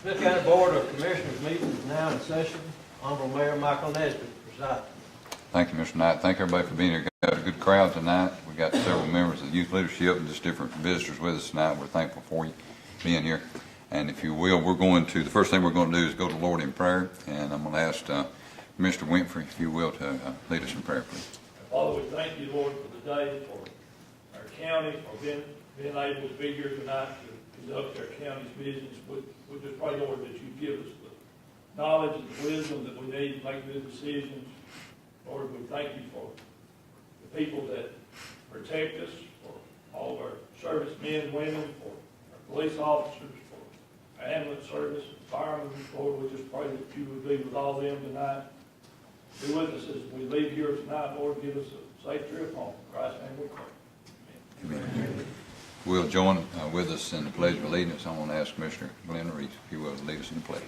Smith County Board of Commissioners meeting is now in session. Honorable Mayor Michael Nesbitt presiding. Thank you, Mr. Knight. Thank everybody for being here. Got a good crowd tonight. We got several members of the youth leadership and just different visitors with us tonight. We're thankful for you being here. And if you will, the first thing we're going to do is go to the Lord in prayer. And I'm going to ask Mr. Winfrey, if you will, to lead us in prayer, please. Father, we thank you, Lord, for the day, for our county, for being able to be here tonight to conduct our county's business. We just pray, Lord, that you give us the knowledge and the wisdom that we need to make good decisions. Lord, we thank you for the people that protect us, for all of our servicemen and women, for our police officers, for our ambulance service, firemen. Lord, we just pray that you would be with all of them tonight. Be with us as we leave here tonight, Lord. Give us a safe trip home. In Christ's name we pray. Amen. We'll join with us in the Pledge of Allegiance. I want to ask Mr. Glenn Reese, if you will, to lead us in the pledge.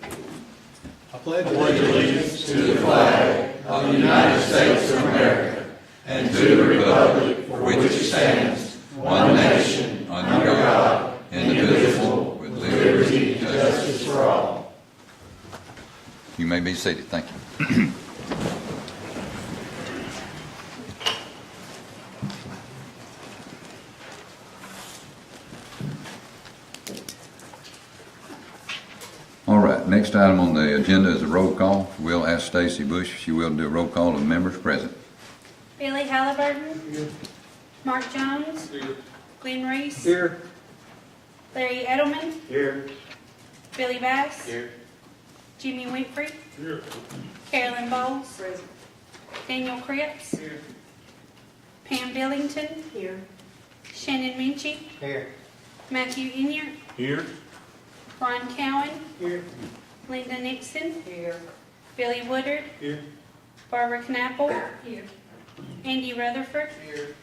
I pledge allegiance to the flag of the United States of America and to the republic for which it stands, one nation, under God, indivisible, with liberty and justice for all. You may be seated. Thank you. All right, next item on the agenda is a roll call. We'll ask Stacy Bush if she will do a roll call of the members present. Billy Halliburton. Here. Mark Jones. Here. Glenn Reese. Here. Larry Edelman. Here. Billy Bass. Here. Jimmy Winfrey. Here. Carolyn Bowles. Daniel Cripps. Here. Pam Billington. Here. Shannon Minchie. Here. Matthew Inyard. Here. Ron Cowan. Here. Linda Nixon. Here. Billy Woodard. Here. Barbara Knappel. Here. Andy Rutherford. Here.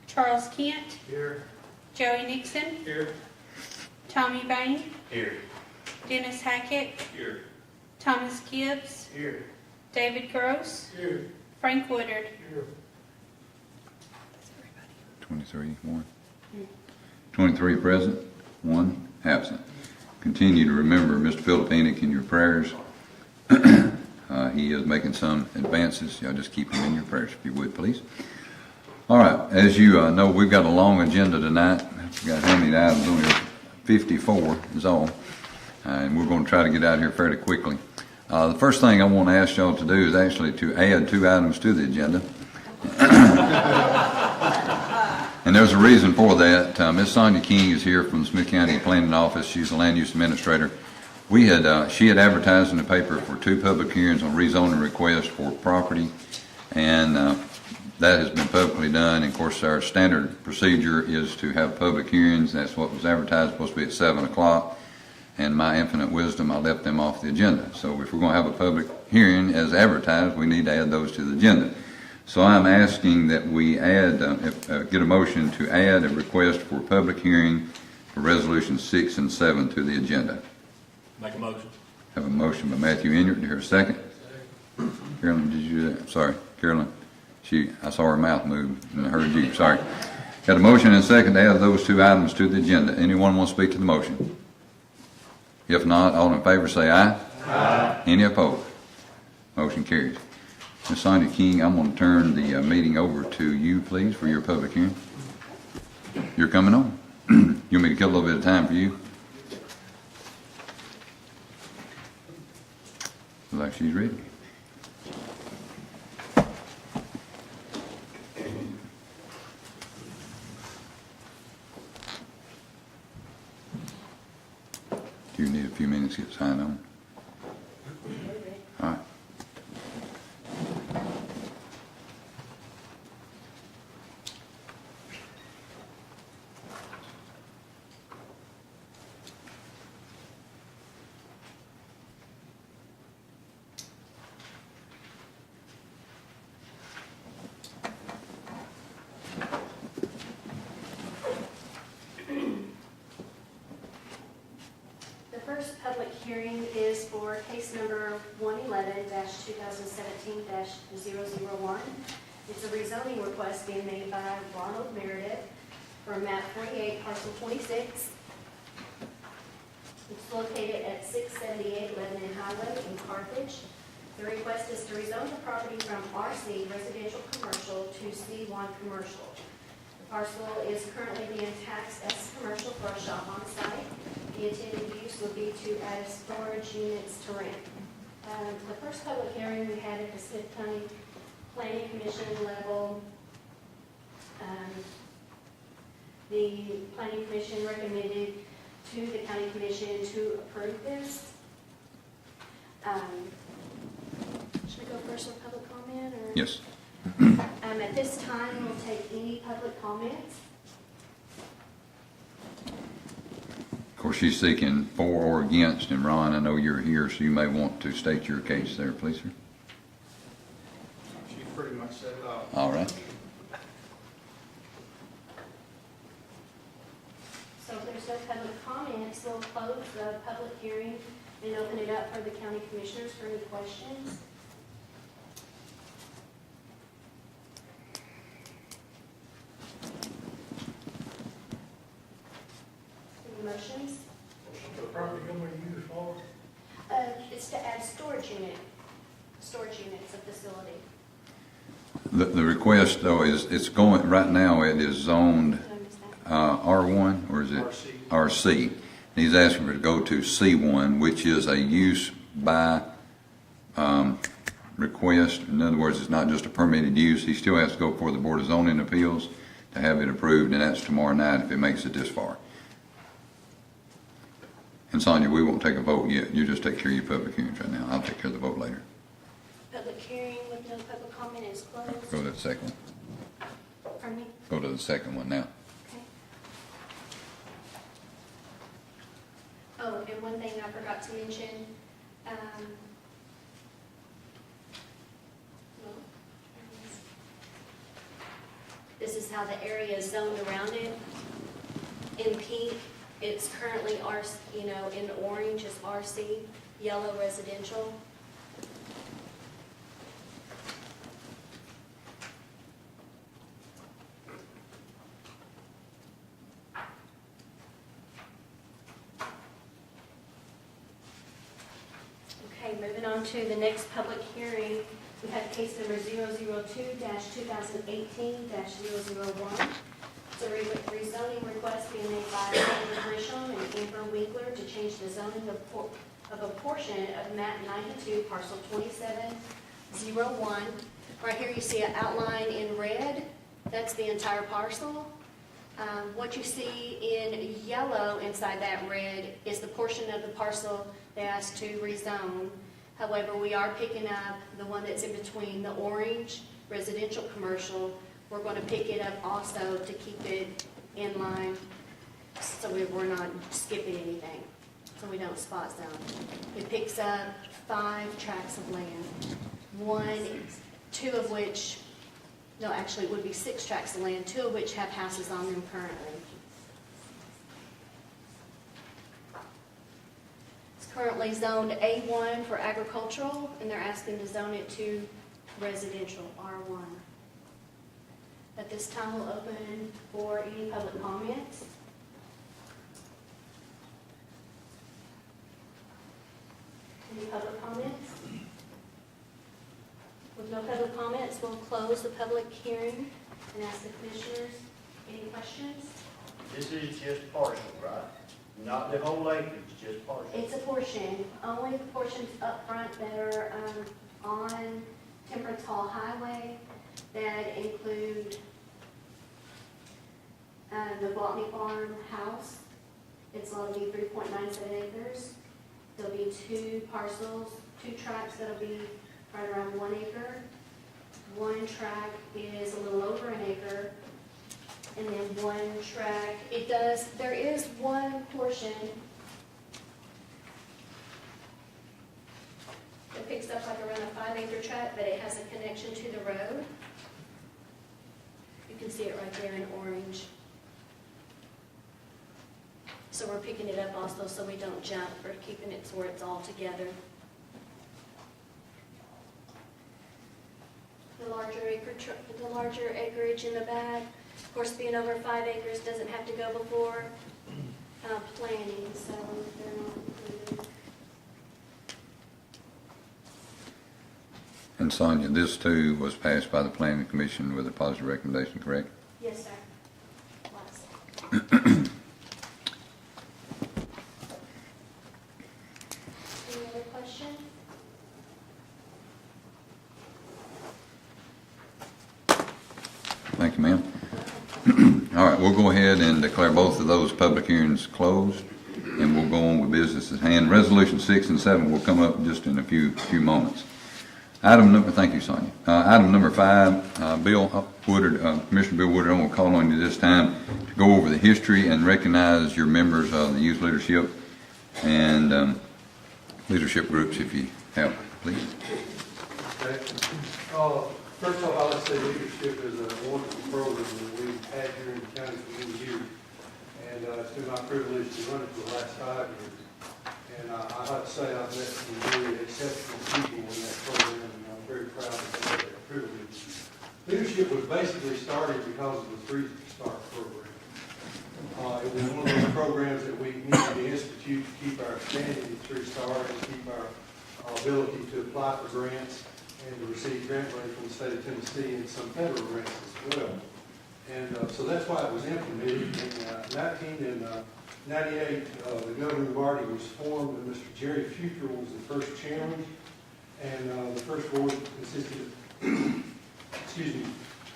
Charles Kent. Here. Joey Nixon. Here. Tommy Bain. Here. Dennis Hackett. Here. Thomas Gibbs. Here. David Gross. Here. Frank Woodard. Here. 23, 23 present, 1 absent. Continue to remember Mr. Philip Enoch in your prayers. He is making some advances. Y'all just keep him in your prayers, if you would, please. All right, as you know, we've got a long agenda tonight. We've got how many items on here? 54 is all. And we're going to try to get out here fairly quickly. The first thing I want to ask y'all to do is actually to add 2 items to the agenda. And there's a reason for that. Ms. Sonia King is here from the Smith County Planning Office. She's the land use administrator. She had advertised in the paper for 2 public hearings on rezoning requests for property, and that has been publicly done. And of course, our standard procedure is to have public hearings. That's what was advertised, supposed to be at 7 o'clock. And my infinite wisdom, I left them off the agenda. So if we're going to have a public hearing as advertised, we need to add those to the agenda. So I'm asking that we add, get a motion to add a request for public hearing for resolutions 6 and 7 to the agenda. Make a motion. Have a motion by Matthew Inyard. Do you hear a second? Carolyn, did you do that? Sorry, Carolyn. I saw her mouth move and I heard you. Sorry. Got a motion and a second to add those 2 items to the agenda. Anyone want to speak to the motion? If not, all in favor say aye. Aye. Any opposed? Motion carries. Ms. Sonia King, I'm going to turn the meeting over to you, please, for your public hearing. You're coming on. You want me to kill a little bit of time for you? Looks like she's ready. Do you need a few minutes to get signed on? All right. The first public hearing is for case number 111-2017-001. It's a rezoning request being made by Ronald Meredith from map 48, parcel 26. It's located at 678 Lebanon Highway in Carthage. The request is to rezone the property from RC residential commercial to C1 commercial. The parcel is currently being taxed as commercial for a shop on site. The intended use would be to add storage units to rent. The first public hearing we had at the Smith County Planning Commission level, the Planning Commission recommended to the County Commission to approve this. Should I go first with public comment, or? Yes. At this time, we'll take any public comments. Of course, she's seeking for or against, and Ron, I know you're here, so you may want to state your case there, please, sir. She pretty much said it all. All right. So if there's no public comments, we'll close the public hearing and open it up for the county commissioners for any questions. Any motions? The property gonna be used for? It's to add storage units, a facility. The request, though, is it's going, right now, it is zoned Did I miss that? R1, or is it? RC. RC. And he's asking for it to go to C1, which is a use by request. In other words, it's not just a permitted use. He still has to go before the Board of Zoning Appeals to have it approved, and that's tomorrow night if it makes it this far. And Sonia, we won't take a vote yet. You just take care of your public hearings right now. I'll take care of the vote later. Public hearing with no public comment is closed. Go to the second one. Pardon me? Go to the second one now. Okay. Oh, and one thing I forgot to mention, this is how the area is zoned around it. In pink, it's currently RC, in orange is RC, yellow residential. Okay, moving on to the next public hearing, we have case number 002-2018-001. It's a rezoning request being made by Amber Grisham and Amber Winkler to change the zoning of a portion of map 92, parcel 2701. Right here you see an outline in red, that's the entire parcel. What you see in yellow inside that red is the portion of the parcel they asked to rezone. However, we are picking up the one that's in between the orange residential commercial. We're going to pick it up also to keep it in line so we're not skipping anything, so we don't spot zone. It picks up 5 tracts of land, 2 of which, no, actually it would be 6 tracts of land, 2 of which have houses on them currently. It's currently zoned A1 for agricultural, and they're asking to zone it to residential, R1. At this time, we'll open for any public comments. Any public comments? With no public comments, we'll close the public hearing and ask the commissioners any questions. This is just partial, right? Not the whole acreage, just partial. It's a portion, only the portions up front that are on Temperance Hall Highway that include the Botany Farm house. It's going to be 3.97 acres. There'll be 2 parcels, 2 tracts that'll be right around 1 acre. 1 tract is a little over an acre. And then 1 tract, there is 1 portion that picks up like around a 5-acre tract, but it has a connection to the road. You can see it right there in orange. So we're picking it up also so we don't jump, we're keeping it so where it's all together. The larger acreage in the back, of course, being over 5 acres doesn't have to go before planning, so they're not included. And Sonia, this too was passed by the planning commission with a positive recommendation, correct? Yes, sir. Was. Any other questions? Thank you, ma'am. All right, we'll go ahead and declare both of those public hearings closed, and we'll go on with business at hand. Resolution 6 and 7 will come up just in a few moments. Thank you, Sonia. Item number 5, Bill Woodard, Commissioner Bill Woodard, I'm going to call on you this time to go over the history and recognize your members of the youth leadership and leadership groups, if you have, please. Okay. First off, I would say leadership is a wonderful program that we've had here in the county for many years. And it's been my privilege to run it for the last 5 years. And I have to say I've met some very exceptional people in that program, and I'm very proud to have that privilege. Leadership was basically started because of the 3-Star program. It was one of those programs that we needed to institute to keep our standing at 3-Star and keep our ability to apply for grants and to receive grant money from the state of Tennessee and some federal grants as well. And so that's why it was implemented. In 1998, the governing body was formed, and Mr. Jerry Futrell was the first chairman. And the first board consisted of,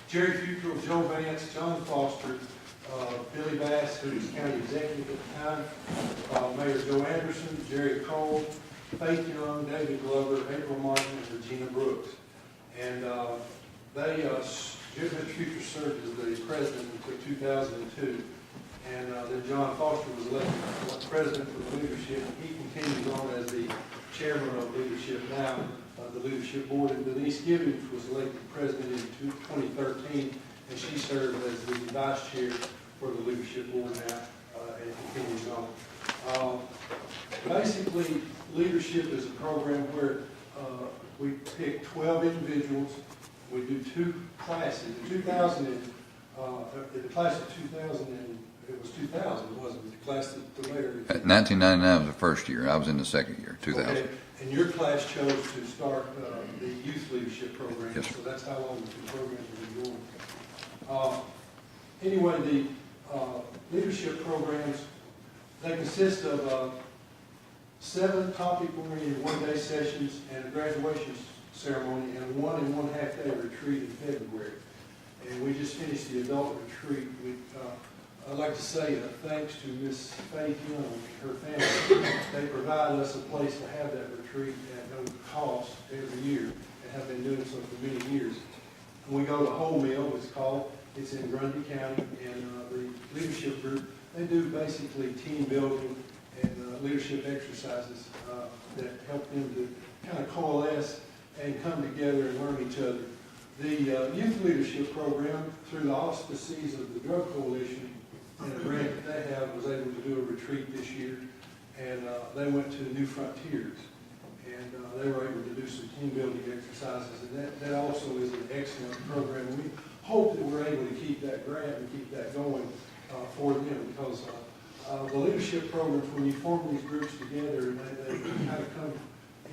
Jerry Futrell, Joe Vance, John Foster, Billy Bass, who was county executive at the time, Mayor Joe Anderson, Jerry Cole, Faith Young, David Glover, April Martin, and Regina Brooks. And Mr. Futrell served as the president until 2002. And then John Foster was elected president for leadership. He continues on as the chairman of leadership now, the leadership board. And Denise Gibbons was elected president in 2013, and she served as the vice chair for the leadership board now, and continues on. Basically, leadership is a program where we pick 12 individuals. We do 2 classes. In 2000, in the class of 2000, it was 2000, wasn't it? The class that the mayor. 1999 was the first year. I was in the second year, 2000. Okay. And your class chose to start the youth leadership program. Yes, sir. So that's how long the 2 programs have been going. Anyway, the leadership programs, they consist of 7 topic-oriented one-day sessions and a graduation ceremony and a 1 1/2 day retreat in February. And we just finished the adult retreat. I'd like to say thanks to Miss Faith Young and her family. They provide us a place to have that retreat at no cost every year and have been doing so for many years. And we go to Whole Meal, it's called. It's in Grundy County, and the leadership group, they do basically team building and leadership exercises that help them to kind of coalesce and come together and learn each other. The youth leadership program, through the auspices of the Drug Coalition and a grant that they have, was able to do a retreat this year, and they went to New Frontiers, and they were able to do some team building exercises, and that also is an excellent program. We hope that we're able to keep that grant and keep that going for them, because the leadership programs, when you form these groups together, they kind of come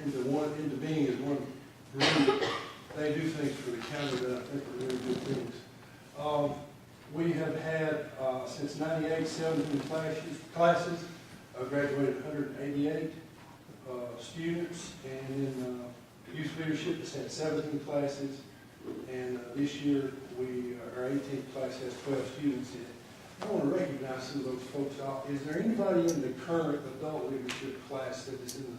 into being as one group. They do things for the county that I think are really good things. We have had, since '98, 17 classes. Graduated 188 students, and in youth leadership has had 17 classes, and this year our 18th class has 12 students in it. I want to recognize some of those folks. Is there anybody in the current adult leadership class that is in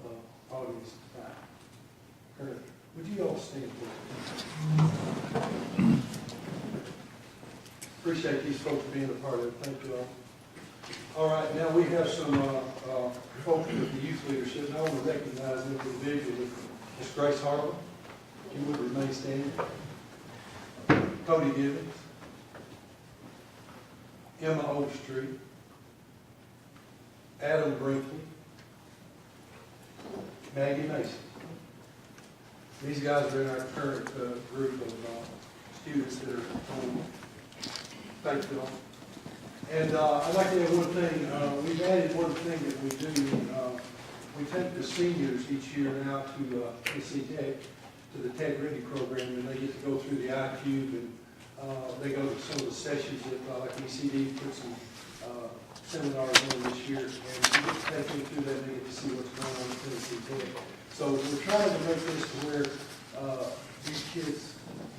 the audience tonight? Would you all stand for me? Appreciate these folks being a part of it. Thank you all. All right, now we have some folks with the youth leadership, and I want to recognize them individually. Ms. Grace Harlan, you would remain standing. Cody Gibbons, Emma Overstreet, Adam Brinkley, Maggie Mason. These guys are in our current group of students that are on Faith Hill. And I'd like to add one thing. We've added one thing that we do. We take the seniors each year now to Tennessee Tech, to the Tech Ready program, and they get to go through the iCube, and they go to some of the sessions that, like ECD put some seminars on this year, and we get to take them through that, and they get to see what's going on in Tennessee Tech. So we're trying to make this to where these kids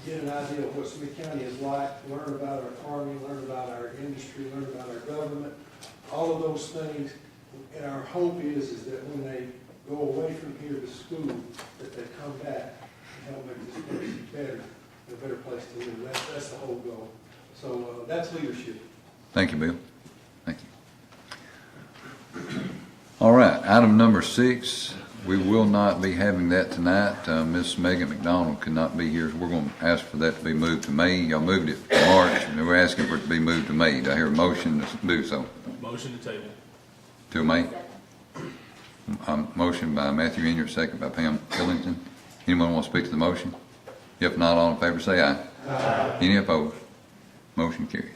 get an idea of what Smith County is like, learn about our farming, learn about our industry, learn about our government, all of those things. And our hope is that when they go away from here to school, that they come back and help make this place better, a better place to live. That's the whole goal. So that's leadership. Thank you, Bill. Thank you. All right, item number 6, we will not be having that tonight. Miss Megan McDonald could not be here, so we're going to ask for that to be moved to May. Y'all moved it to March, and we're asking for it to be moved to May. Do I hear a motion to do so? Motion to table. To May? Motion by Matthew Inyard, second by Pam Hillington. Anyone want to speak to the motion? If not, all in favor say aye. Aye. Any opposed? Motion carries.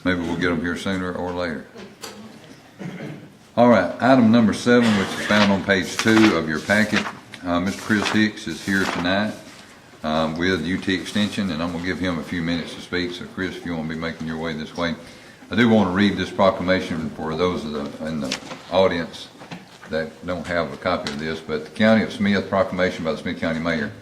Maybe we'll get them here sooner or later. All right, item number 7, which is found on page 2 of your packet. Mr. Chris Hicks is here tonight with UT Extension, and I'm going to give him a few minutes to speak. So, Chris, if you want to be making your way this way. I do want to read this proclamation for those in the audience that don't have a copy of this, but the County of Smith proclamation by the Smith County Mayor.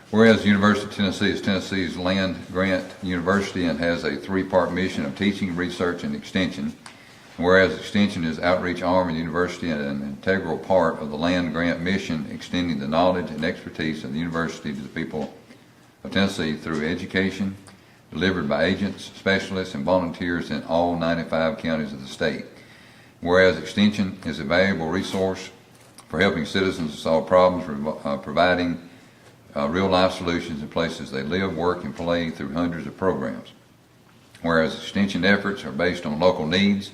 Whereas the University of Tennessee is Tennessee's land-grant university and has a 3-part mission of teaching, research, and extension. Whereas Extension is outreach arm of the university and an integral part of the land-grant mission, extending the knowledge and expertise of the university to the people of Tennessee through education delivered by agents, specialists, and volunteers in all 95 counties of the state. Whereas Extension is a valuable resource for helping citizens to solve problems, providing real-life solutions in places they live, work, and play through hundreds of programs. Whereas Extension efforts are based on local needs,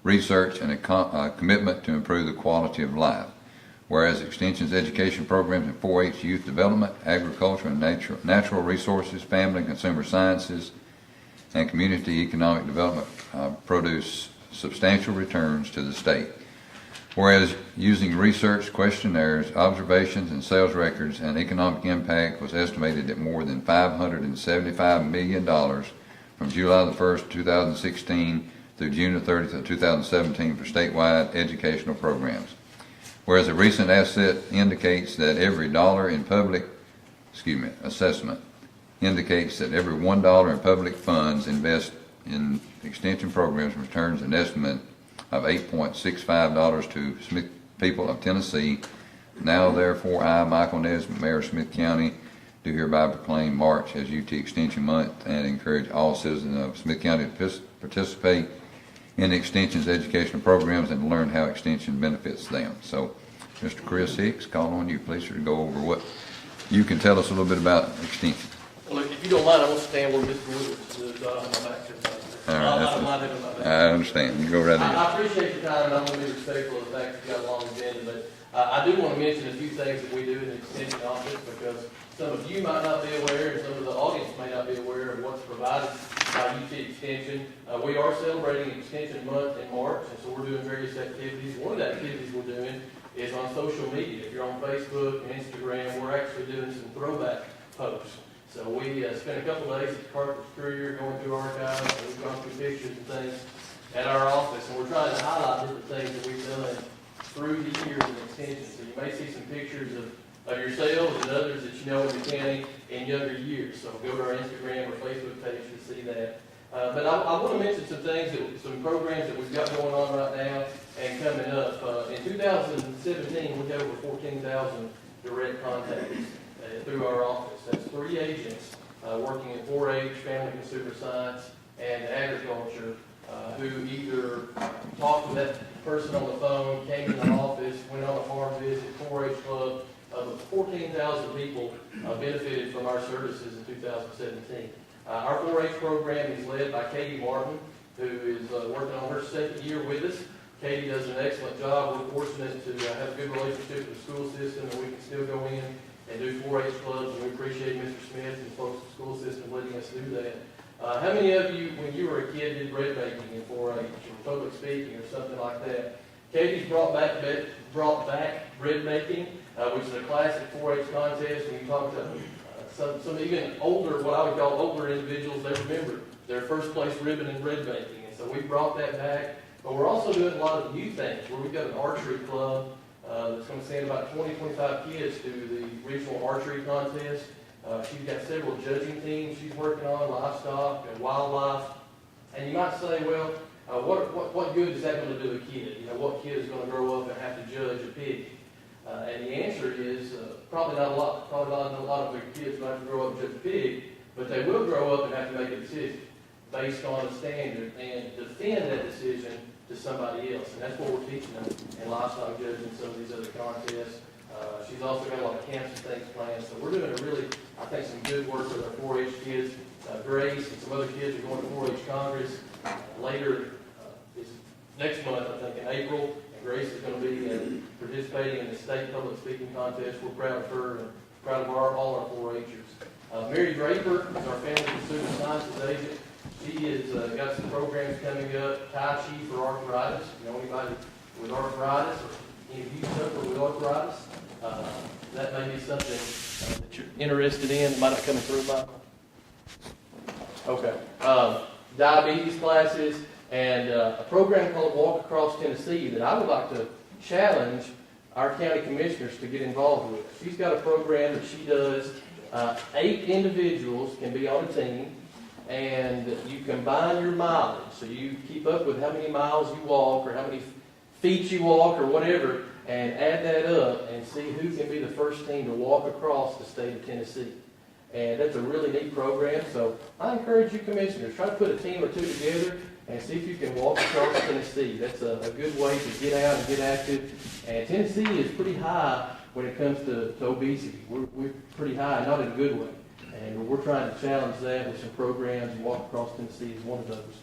research, and a commitment to improve the quality of life. Whereas Extension's education programs in 4-H youth development, agriculture and natural resources, family and consumer sciences, and community economic development produce substantial returns to the state. Whereas using research, questionnaires, observations, and sales records, and economic impact was estimated at more than $575 million from July the 1st, 2016 through June the 30th of 2017 for statewide educational programs. Whereas a recent asset indicates that every dollar in assessment indicates that every $1 in public funds invested in extension programs returns an estimate of $8.65 to Smith people of Tennessee. Now, therefore, I, Michael Nesbitt, Mayor of Smith County, do hereby proclaim March as UT Extension Month and encourage all citizens of Smith County to participate in Extension's educational programs and to learn how Extension benefits them. So, Mr. Chris Hicks, call on you, please, to go over what you can tell us a little bit about Extension. Well, if you don't mind, I want to stand where Mr. Williams is, my back to the I understand. You go right ahead. I appreciate your time, and I'm going to be respectful of the fact that you got a long agenda, but I do want to mention a few things that we do in the Extension office, because some of you might not be aware, and some of the audience may not be aware of what's provided by UT Extension. We are celebrating Extension Month in March, and so we're doing various activities. One of the activities we're doing is on social media. If you're on Facebook and Instagram, we're actually doing some throwback posts. So we spent a couple of days at the Carpenter Courier going through archives, and we've gone through pictures and things at our office, and we're trying to highlight different things that we've done through the years of Extension. So you may see some pictures of yourselves and others that you know in the county in younger years. So go to our Instagram or Facebook page to see that. But I want to mention some things, some programs that we've got going on right now and coming up. In 2017, we had over 14,000 direct contacts through our office. That's 3 agents working in 4-H, family consumer science, and agriculture who either talked with that person on the phone, came in the office, went on a farm visit, 4-H club. 14,000 people benefited from our services in 2017. Our 4-H program is led by Katie Martin, who is working on her 2nd year with us. Katie does an excellent job. We're fortunate to have a good relationship with the school system, and we can still go in and do 4-H clubs, and we appreciate Mr. Smith and folks at the school system letting us do that. How many of you, when you were a kid, did bread baking in 4-H or public speaking or something like that? Katie's brought back bread making, which is a classic 4-H contest. When you talk to some even older, what I would call older individuals, they remember their first place ribbon in bread making. And so we brought that back. But we're also doing a lot of new things, where we've got an archery club that's going to send about 20-25 kids to the regional archery contest. She's got several judging teams she's working on, livestock and wildlife. And you might say, well, what good is that going to do a kid? You know, what kid is going to grow up and have to judge a pig? And the answer is probably not a lot. Probably not a lot of the kids will have to grow up and judge a pig, but they will grow up and have to make a decision based on a standard and defend that decision to somebody else. And that's what we're teaching them in livestock judging and some of these other contests. She's also got a lot of camps and things planned. So we're doing a really, I think, some good work with our 4-H kids. Grace and some other kids are going to 4-H Congress later this next month, I think, in April. And Grace is going to be participating in the state public speaking contest. We're proud of her and proud of all our 4-Hers. Mary Draper is our family consumer sciences agent. She has got some programs coming up, Tai Chi for arthritis. You know, anybody with arthritis or any of you suffer with arthritis, that may be something that you're interested in. It might not come through, Michael. Okay. Diabetes classes and a program called Walk Across Tennessee that I would like to challenge our county commissioners to get involved with. She's got a program that she does. 8 individuals can be on a team, and you combine your mileage. So you keep up with how many miles you walk or how many feet you walk or whatever, and add that up and see who can be the first team to walk across the state of Tennessee. And that's a really neat program. So I encourage you commissioners, try to put a team or 2 together and see if you can walk across Tennessee. That's a good way to get out and get active. And Tennessee is pretty high when it comes to obesity. We're pretty high, not in a good way. And we're trying to challenge that with some programs, and Walk Across Tennessee is one of those.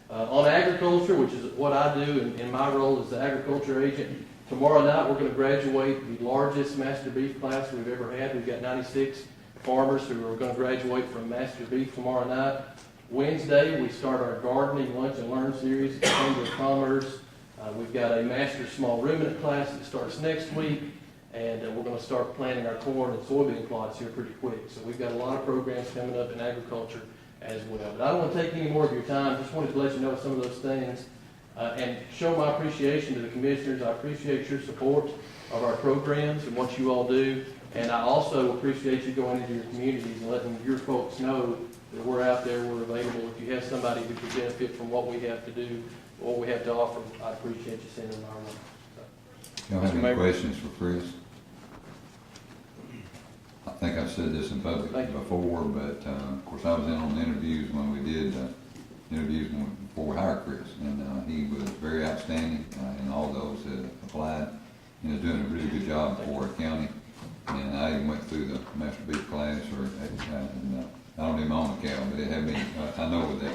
On agriculture, which is what I do in my role as the agriculture agent, tomorrow night we're going to graduate the largest Master Beef class we've ever had. We've got 96 farmers who are going to graduate from Master Beef tomorrow night. Wednesday, we start our gardening lunch and learn series at the Chamber of Commerce. We've got a Master Small Ruminant class that starts next week. And we're going to start planting our corn and soybean plots here pretty quick. So we've got a lot of programs coming up in agriculture as well. But I don't want to take any more of your time. Just wanted to let you know some of those things and show my appreciation to the commissioners. I appreciate your support of our programs and what you all do. And I also appreciate you going into your communities and letting your folks know that we're out there, we're available. If you have somebody who could benefit from what we have to do, what we have to offer, I appreciate you sending them our way. Y'all have any questions for Chris? I think I've said this in public before, but of course I was in on the interviews when we did interviews before we hired Chris, and he was very outstanding in all those that applied. He was doing a really good job for our county, and I even went through the Master Beef class, I don't even own a cow, but it had me. I know that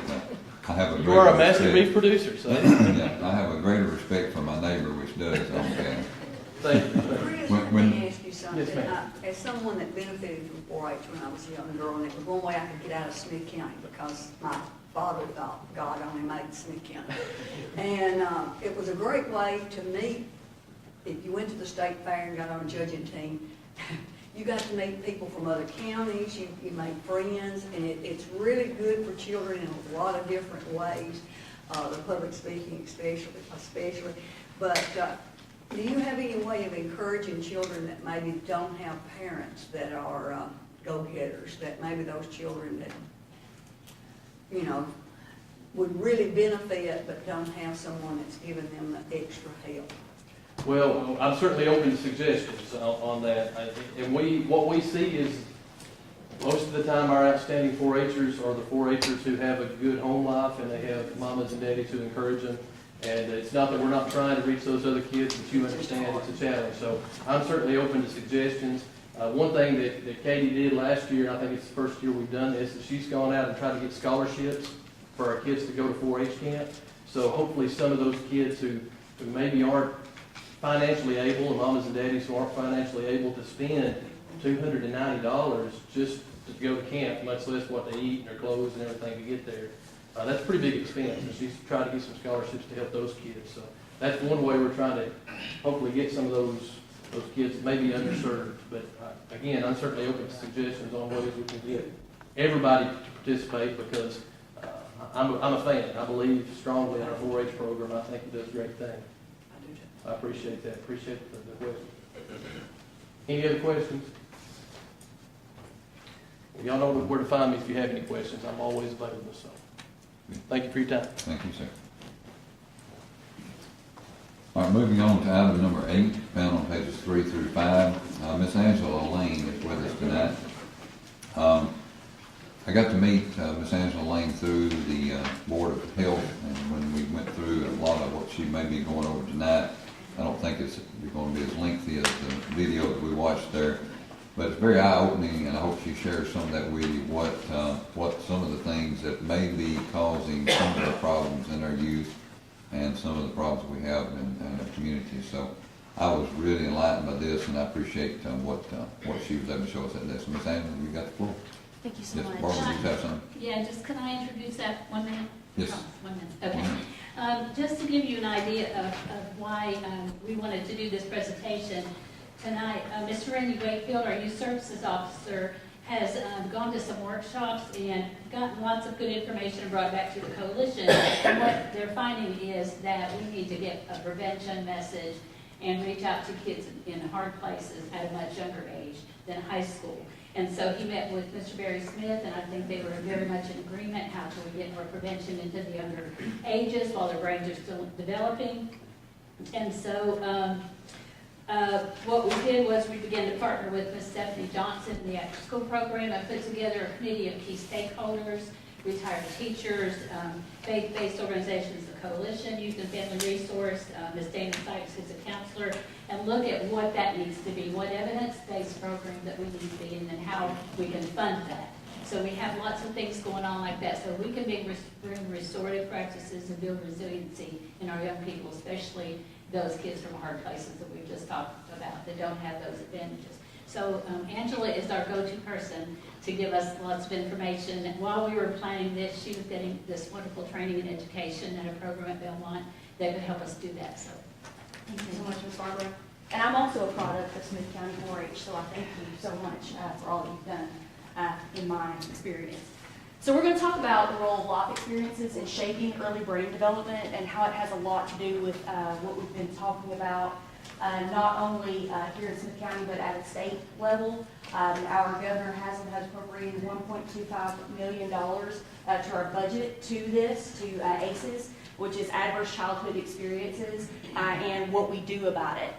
I have a. You are a Master Beef producer, so. Yeah, I have a greater respect for my neighbor, which does own a cow. Thank you. Chris, When- let when- me ask you something. Yes, ma'am. As someone that benefited from 4-H when I was a young girl, and it was one way I could get out of Smith County because my father thought God only made Smith County. And it was a great way to meet. If you went to the state fair and got on a judging team, you got to meet people from other counties, you made friends, and it's really good for children in a lot of different ways, the public speaking especially. But do you have any way of encouraging children that maybe don't have parents that are go-getters, that maybe those children that, you know, would really benefit but don't have someone that's giving them the extra help? Well, I'm certainly open to suggestions on that. And what we see is most of the time our outstanding 4-Hers are the 4-Hers who have a good home life and they have mamas and daddies who encourage them. And it's not that we're not trying to reach those other kids, but you understand it's a challenge. So I'm certainly open to suggestions. One thing that Katie did last year, and I think it's the first year we've done this, is she's gone out and tried to get scholarships for our kids to go to 4-H camp. So hopefully some of those kids who maybe aren't financially able, and mamas and daddies who aren't financially able to spend $290 just to go to camp, much less what they eat and their clothes and everything to get there. That's a pretty big expense, and she's tried to get some scholarships to help those kids. So that's one way we're trying to hopefully get some of those kids that may be underserved. But again, I'm certainly open to suggestions on ways we can get everybody to participate, because I'm a fan. I believe strongly in our 4-H program. I think it does great things. I appreciate that. Appreciate the question. Any other questions? Well, y'all know where to find me if you have any questions. I'm always available. So, thank you for your time. Thank you, sir. All right, moving on to item number 8, found on pages 3 through 5. Miss Angela Lane is with us tonight. I got to meet Miss Angela Lane through the Board of Health, and when we went through a lot of what she may be going over tonight, I don't think it's going to be as lengthy as the video that we watched there, but it's very eye-opening, and I hope she shares some of that with you, what some of the things that may be causing some of the problems in our youth and some of the problems we have in our community. So I was really enlightened by this, and I appreciate what she was able to show us at this. Ms. Angela, you got the floor. Thank you so Yes, much. Barbara, you have something? Yeah, just can I introduce that 1 minute? Yes. Oh, 1 minute, okay. Just to give you an idea of why we wanted to do this presentation tonight, Mr. Randy Wakefield, our youth services officer, has gone to some workshops and gotten lots of good information and brought it back to the coalition. And what they're finding is that we need to get a prevention message and reach out to kids in hard places at a much younger age than high school. And so he met with Mr. Barry Smith, and I think they were very much in agreement. How can we get more prevention into the younger ages while their brains are still developing? And so what we did was we began to partner with Ms. Stephanie Johnson in the after-school program. I put together a committee of key stakeholders, retired teachers, faith-based organizations, the Coalition, Youth and Family Resource, Ms. Dana Sykes, who's a counselor, and look at what that needs to be, what evidence-based program that we need to be in, and how we can fund that. So we have lots of things going on like that, so we can bring restorative practices and build resiliency in our young people, especially those kids from hard places that we've just talked about that don't have those advantages. So Angela is our go-to person to give us lots of information. And while we were planning this, she was getting this wonderful training and education at a program at Belmont that could help us do that. So Thank you so much, Ms. Barbara. And I'm also a product of Smith County 4-H, so I thank you so much for all that you've done in my experience. So we're going to talk about the role of life experiences in shaping early brain development and how it has a lot to do with what we've been talking about, not only here in Smith County, but at a state level. Our governor has appropriated $1.25 million to our budget to this, to ACEs, which is Adverse Childhood Experiences, and what we do about it.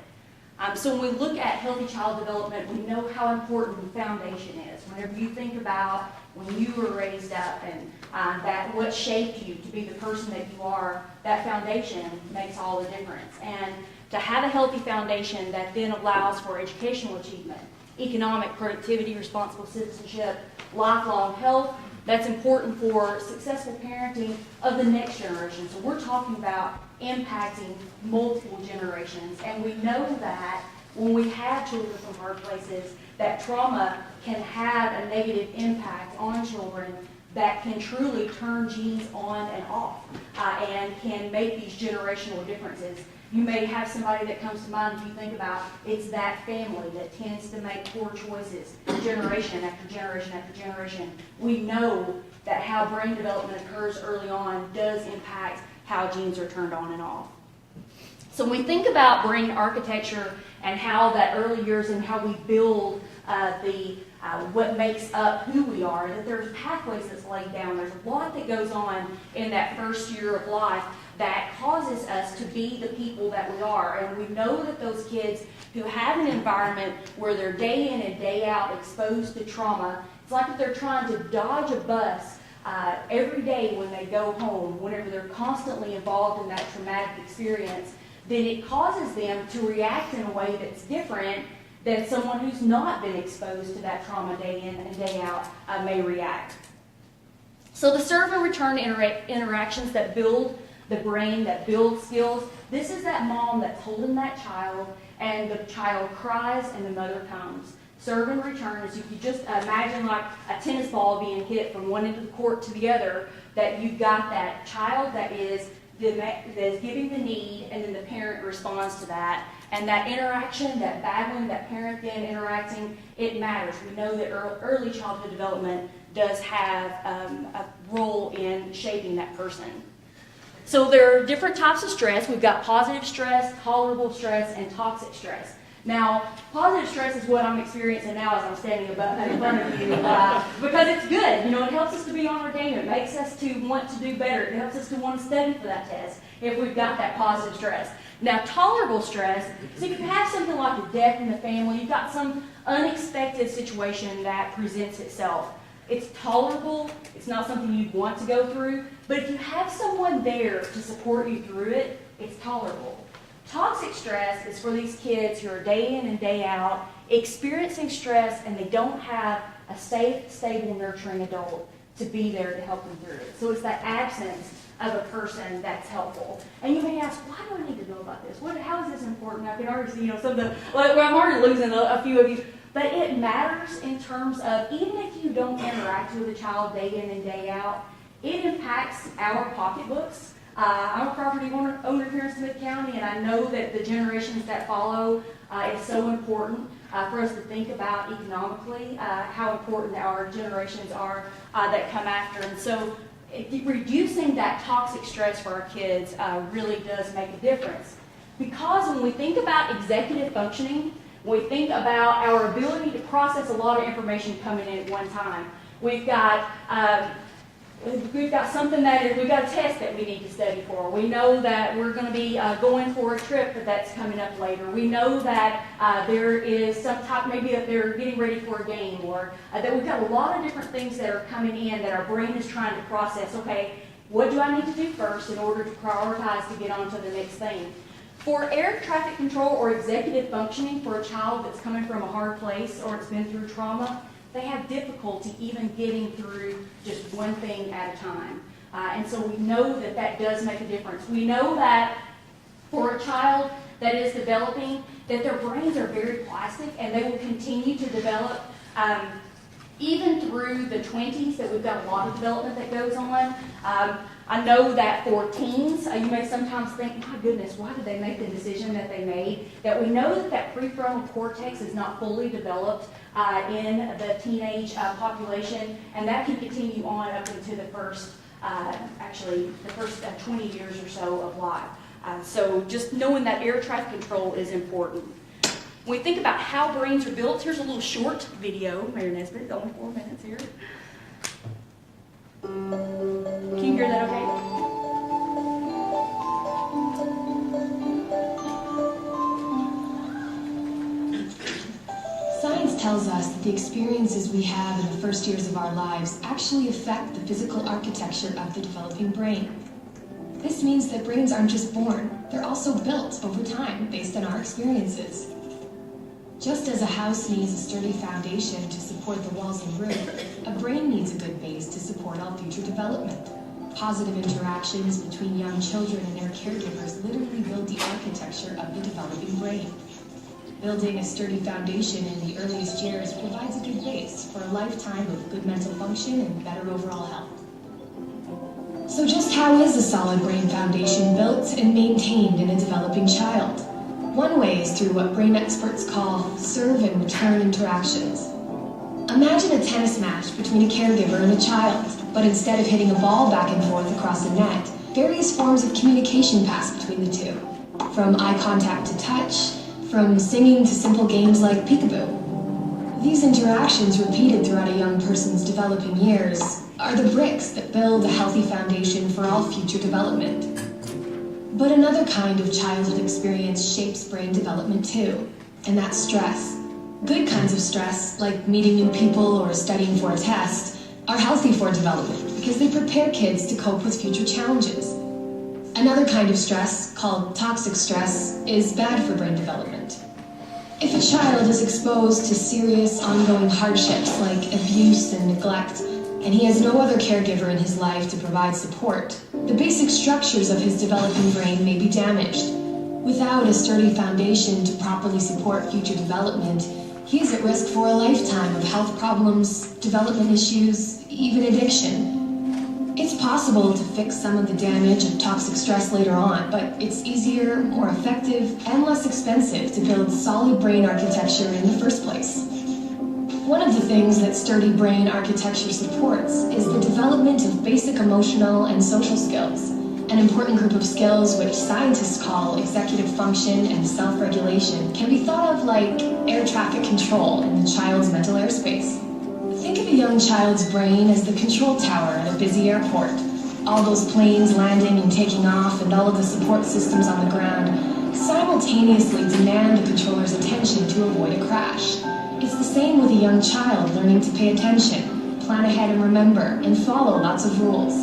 So when we look at healthy child development, we know how important the foundation is. Whenever you think about when you were raised up and that what shaped you to be the person that you are, that foundation makes all the difference. And to have a healthy foundation that then allows for educational achievement, economic productivity, responsible citizenship, lifelong health, that's important for successful parenting of the next generation. So we're talking about impacting multiple generations. And we know that when we have children from hard places, that trauma can have a negative impact on children that can truly turn genes on and off and can make these generational differences. You may have somebody that comes to mind if you think about it's that family that tends to make poor choices generation after generation after generation. We know that how brain development occurs early on does impact how genes are turned on and off. So when we think about brain architecture and how that early years and how we build what makes up who we are, that there's pathways that's laid down. There's a lot that goes on in that first year of life that causes us to be the people that we are. And we know that those kids who have an environment where they're day in and day out exposed to trauma, it's like if they're trying to dodge a bus every day when they go home, whenever they're constantly involved in that traumatic experience, then it causes them to react in a way that's different than someone who's not been exposed to that trauma day in and day out may react. So the serve and return interactions that build the brain, that build skills, this is that mom that's holding that child and the child cries and the mother comes. Serve and return is, if you just imagine like a tennis ball being hit from one end of the court to the other, that you've got that child that is that's giving the need, and then the parent responds to that. And that interaction, that battling, that parent then interacting, it matters. We know that early childhood development does have a role in shaping that person. So there are different types of stress. We've got positive stress, tolerable stress, and toxic stress. Now, positive stress is what I'm experiencing now as I'm standing in front of you, because it's good. You know, it helps us to be on our game. It makes us to want to do better. It helps us to want to study for that test if we've got that positive stress. Now, tolerable stress, so if you have something like a death in the family, you've got some unexpected situation that presents itself. It's tolerable. It's not something you'd want to go through. But if you have someone there to support you through it, it's tolerable. Toxic stress is for these kids who are day in and day out experiencing stress, and they don't have a safe, stable, nurturing adult to be there to help them through it. So it's that absence of a person that's helpful. And you may ask, why do I need to know about this? How is this important? I can already see, some of the, I'm already losing a few of you. But it matters in terms of, even if you don't interact with a child day in and day out, it impacts our pocketbooks. I'm a property owner here in Smith County, and I know that the generations that follow is so important for us to think about economically, how important our generations are that come after. And so reducing that toxic stress for our kids really does make a difference. Because when we think about executive functioning, when we think about our ability to process a lot of information coming in at one time, we've got something we've got a test that we need to study for. We know that we're going to be going for a trip that's coming up later. We know that there is some type, maybe that they're getting ready for a game, or that we've got a lot of different things that are coming in that our brain is trying to process. Okay, what do I need to do first in order to prioritize to get on to the next thing? For air traffic control or executive functioning for a child that's coming from a hard place or it's been through trauma, they have difficulty even getting through just one thing at a time. And so we know that that does make a difference. We know that for a child that is developing, that their brains are very plastic and they will continue to develop even through the 20s, that we've got a lot of development that goes on. I know that for teens, you may sometimes think, my goodness, why did they make the decision that they made? That we know that prefrontal cortex is not fully developed in the teenage population, and that can continue on up into the first 20 years or so of life. So just knowing that air traffic control is important. When we think about how brains are built, here's a little short video. Mayor Nesbitt, only 4 minutes here. Can you hear that okay? Science tells us that the experiences we have in the first years of our lives actually affect the physical architecture of the developing brain. This means that brains aren't just born, they're also built over time based on our experiences. Just as a house needs a sturdy foundation to support the walls and roof, a brain needs a good base to support all future development. Positive interactions between young children and their caregivers literally build the architecture of the developing brain. Building a sturdy foundation in the earliest years provides a good base for a lifetime of good mental function and better overall health. So just how is a solid brain foundation built and maintained in a developing child? One way is through what brain experts call serve and return interactions. Imagine a tennis match between a caregiver and a child, but instead of hitting a ball back and forth across a net, various forms of communication pass between the two. From eye contact to touch, from singing to simple games like peekaboo. These interactions, repeated throughout a young person's developing years, are the bricks that build a healthy foundation for all future development. But another kind of childhood experience shapes brain development too, and that's stress. Good kinds of stress, like meeting new people or studying for a test, are healthy for development because they prepare kids to cope with future challenges. Another kind of stress, called toxic stress, is bad for brain development. If a child is exposed to serious ongoing hardships like abuse and neglect, and he has no other caregiver in his life to provide support, the basic structures of his developing brain may be damaged. Without a sturdy foundation to properly support future development, he is at risk for a lifetime of health problems, development issues, even addiction. It's possible to fix some of the damage of toxic stress later on, but it's easier, more effective, and less expensive to build solid brain architecture in the first place. One of the things that sturdy brain architecture supports is the development of basic emotional and social skills, an important group of skills which scientists call executive function and self-regulation can be thought of like air traffic control in the child's mental airspace. Think of a young child's brain as the control tower at a busy airport. All those planes landing and taking off and all of the support systems on the ground simultaneously demand the controller's attention to avoid a crash. It's the same with a young child learning to pay attention, plan ahead and remember, and follow lots of rules.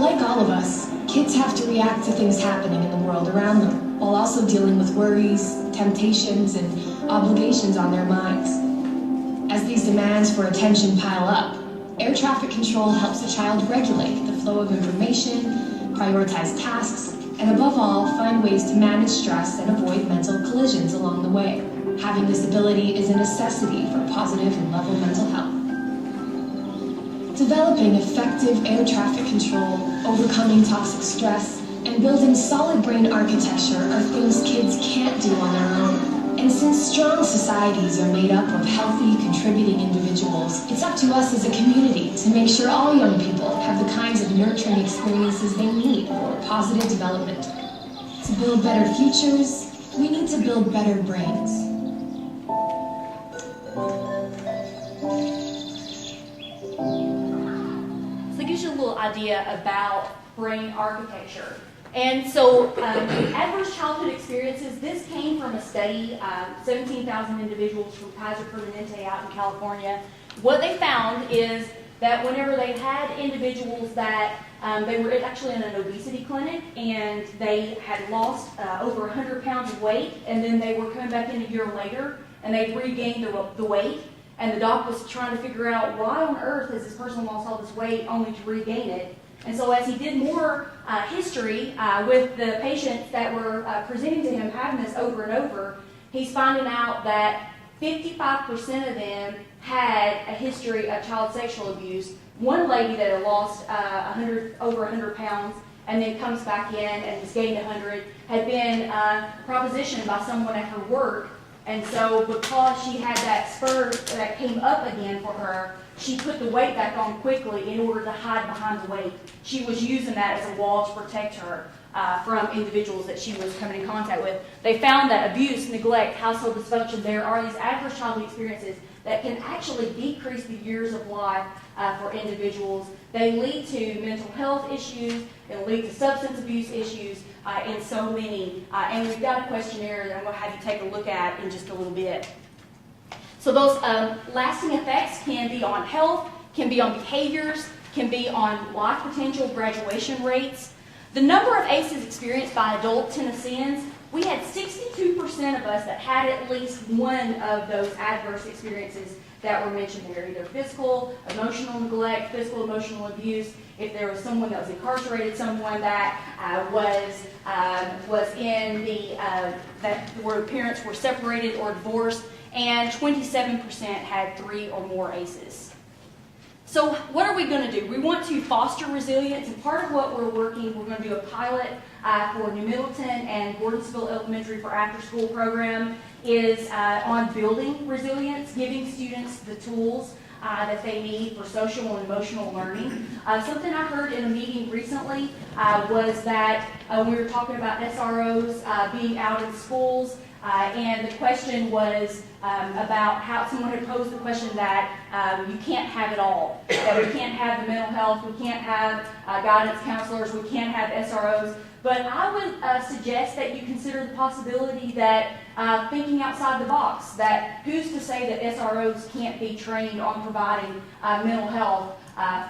Like all of us, kids have to react to things happening in the world around them, while also dealing with worries, temptations, and obligations on their minds. As these demands for attention pile up, air traffic control helps a child regulate the flow of information, prioritize tasks, and above all, find ways to manage stress and avoid mental collisions along the way. Having this ability is a necessity for positive and level mental health. Developing effective air traffic control, overcoming toxic stress, and building solid brain architecture are things kids can't do on their own. And since strong societies are made up of healthy, contributing individuals, it's up to us as a community to make sure all young people have the kinds of nurturing experiences they need for positive development. To build better futures, we need to build better brains. So it gives you a little idea about brain architecture. And so adverse childhood experiences, this came from a study, 17,000 individuals from Kaiser Permanente out in California. What they found is that whenever they had individuals that they were actually in an obesity clinic and they had lost over 100 pounds of weight, and then they were coming back in a year later and they regained the weight, and the doc was trying to figure out why on earth has this person lost all this weight only to regain it. And so as he did more history with the patients that were presenting to him having this over and over, he's finding out that 55% of them had a history of child sexual abuse. One lady that had lost over 100 pounds and then comes back in and has gained 100 had been propositioned by someone at her work. And so because she had that spur that came up again for her, she put the weight back on quickly in order to hide behind the weight. She was using that as a wall to protect her from individuals that she was coming in contact with. They found that abuse, neglect, household dysfunction, there are these adverse childhood experiences that can actually decrease the years of life for individuals. They lead to mental health issues, they lead to substance abuse issues, and so many. And we've got a questionnaire that I'm going to have you take a look at in just a little bit. So those lasting effects can be on health, can be on behaviors, can be on life potential, graduation rates. The number of ACEs experienced by adult Tennesseans, we had 62% of us that had at least one of those adverse experiences that were mentioned there, either physical, emotional neglect, physical, emotional abuse. If there was someone that was incarcerated, someone that was in the that where parents were separated or divorced, and 27% had 3 or more ACEs. So what are we going to do? We want to foster resilience, and part of what we're going to do a pilot for New Middleton and Gordonsville Elementary for after-school program is on building resilience, giving students the tools that they need for social and emotional learning. Something I heard in a meeting recently was that we were talking about SROs being out in schools, and the question was about how someone had posed the question that you can't have it all, that we can't have the mental health, we can't have guidance counselors, we can't have SROs. But I would suggest that you consider the possibility that thinking outside the box, that who's to say that SROs can't be trained on providing mental health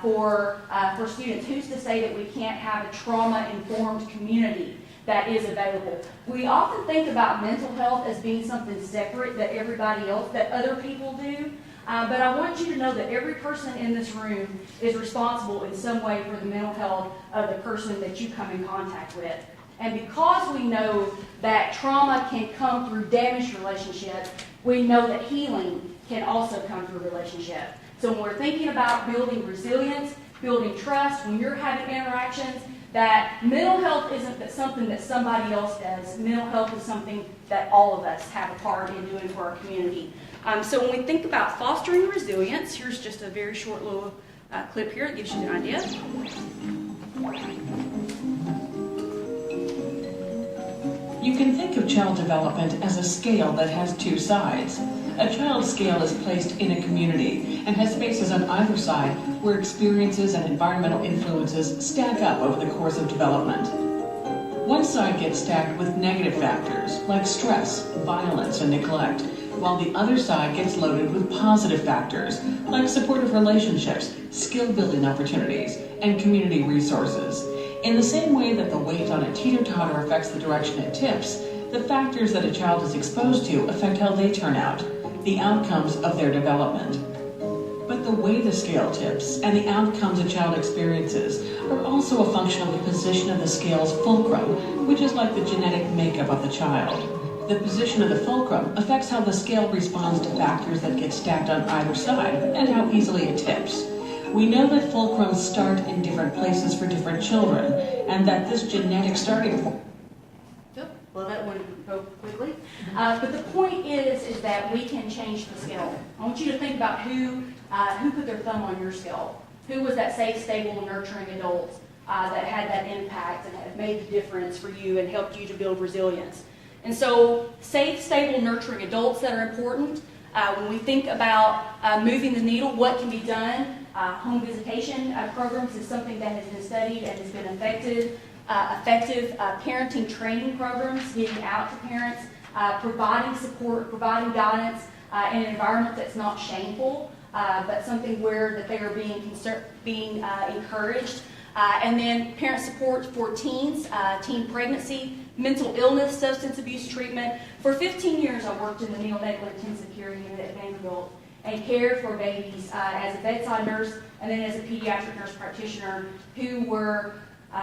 for students? Who's to say that we can't have a trauma-informed community that is available? We often think about mental health as being something separate that everybody else, that other people do. But I want you to know that every person in this room is responsible in some way for the mental health of the person that you come in contact with. And because we know that trauma can come through damaged relationships, we know that healing can also come through relationship. So when we're thinking about building resilience, building trust, when you're having interactions, that mental health isn't something that somebody else does. Mental health is something that all of us have a part in doing for our community. So when we think about fostering resilience, here's just a very short little clip here that gives you an idea. You can think of child development as a scale that has two sides. A child's scale is placed in a community and has spaces on either side where experiences and environmental influences stack up over the course of development. One side gets stacked with negative factors like stress, violence, and neglect, while the other side gets loaded with positive factors like supportive relationships, skill-building opportunities, and community resources. In the same way that the weight on a teeter-totter affects the direction it tips, the factors that a child is exposed to affect how they turn out, the outcomes of their development. But the way the scale tips and the outcomes a child experiences are also a function of the position of the scale's fulcrum, which is like the genetic makeup of the child. The position of the fulcrum affects how the scale responds to factors that get stacked on either side and how easily it tips. We know that fulcrums start in different places for different children, and that this genetic starting point. Well, that wouldn't go quickly. But the point is that we can change the scale. I want you to think about who put their thumb on your scale. Who was that safe, stable, nurturing adult that had that impact and had made the difference for you and helped you to build resilience. And so safe, stable, nurturing adults that are important. When we think about moving the needle, what can be done? Home visitation programs is something that has been studied and has been effective parenting training programs, getting out to parents, providing support, providing guidance in an environment that's not shameful, but something where that they are being encouraged. And then parent support for teens, teen pregnancy, mental illness, substance abuse treatment. For 15 years, I worked in the neonatal intensive care unit at Vanderbilt and cared for babies as a bedside nurse and then as a pediatric nurse practitioner who were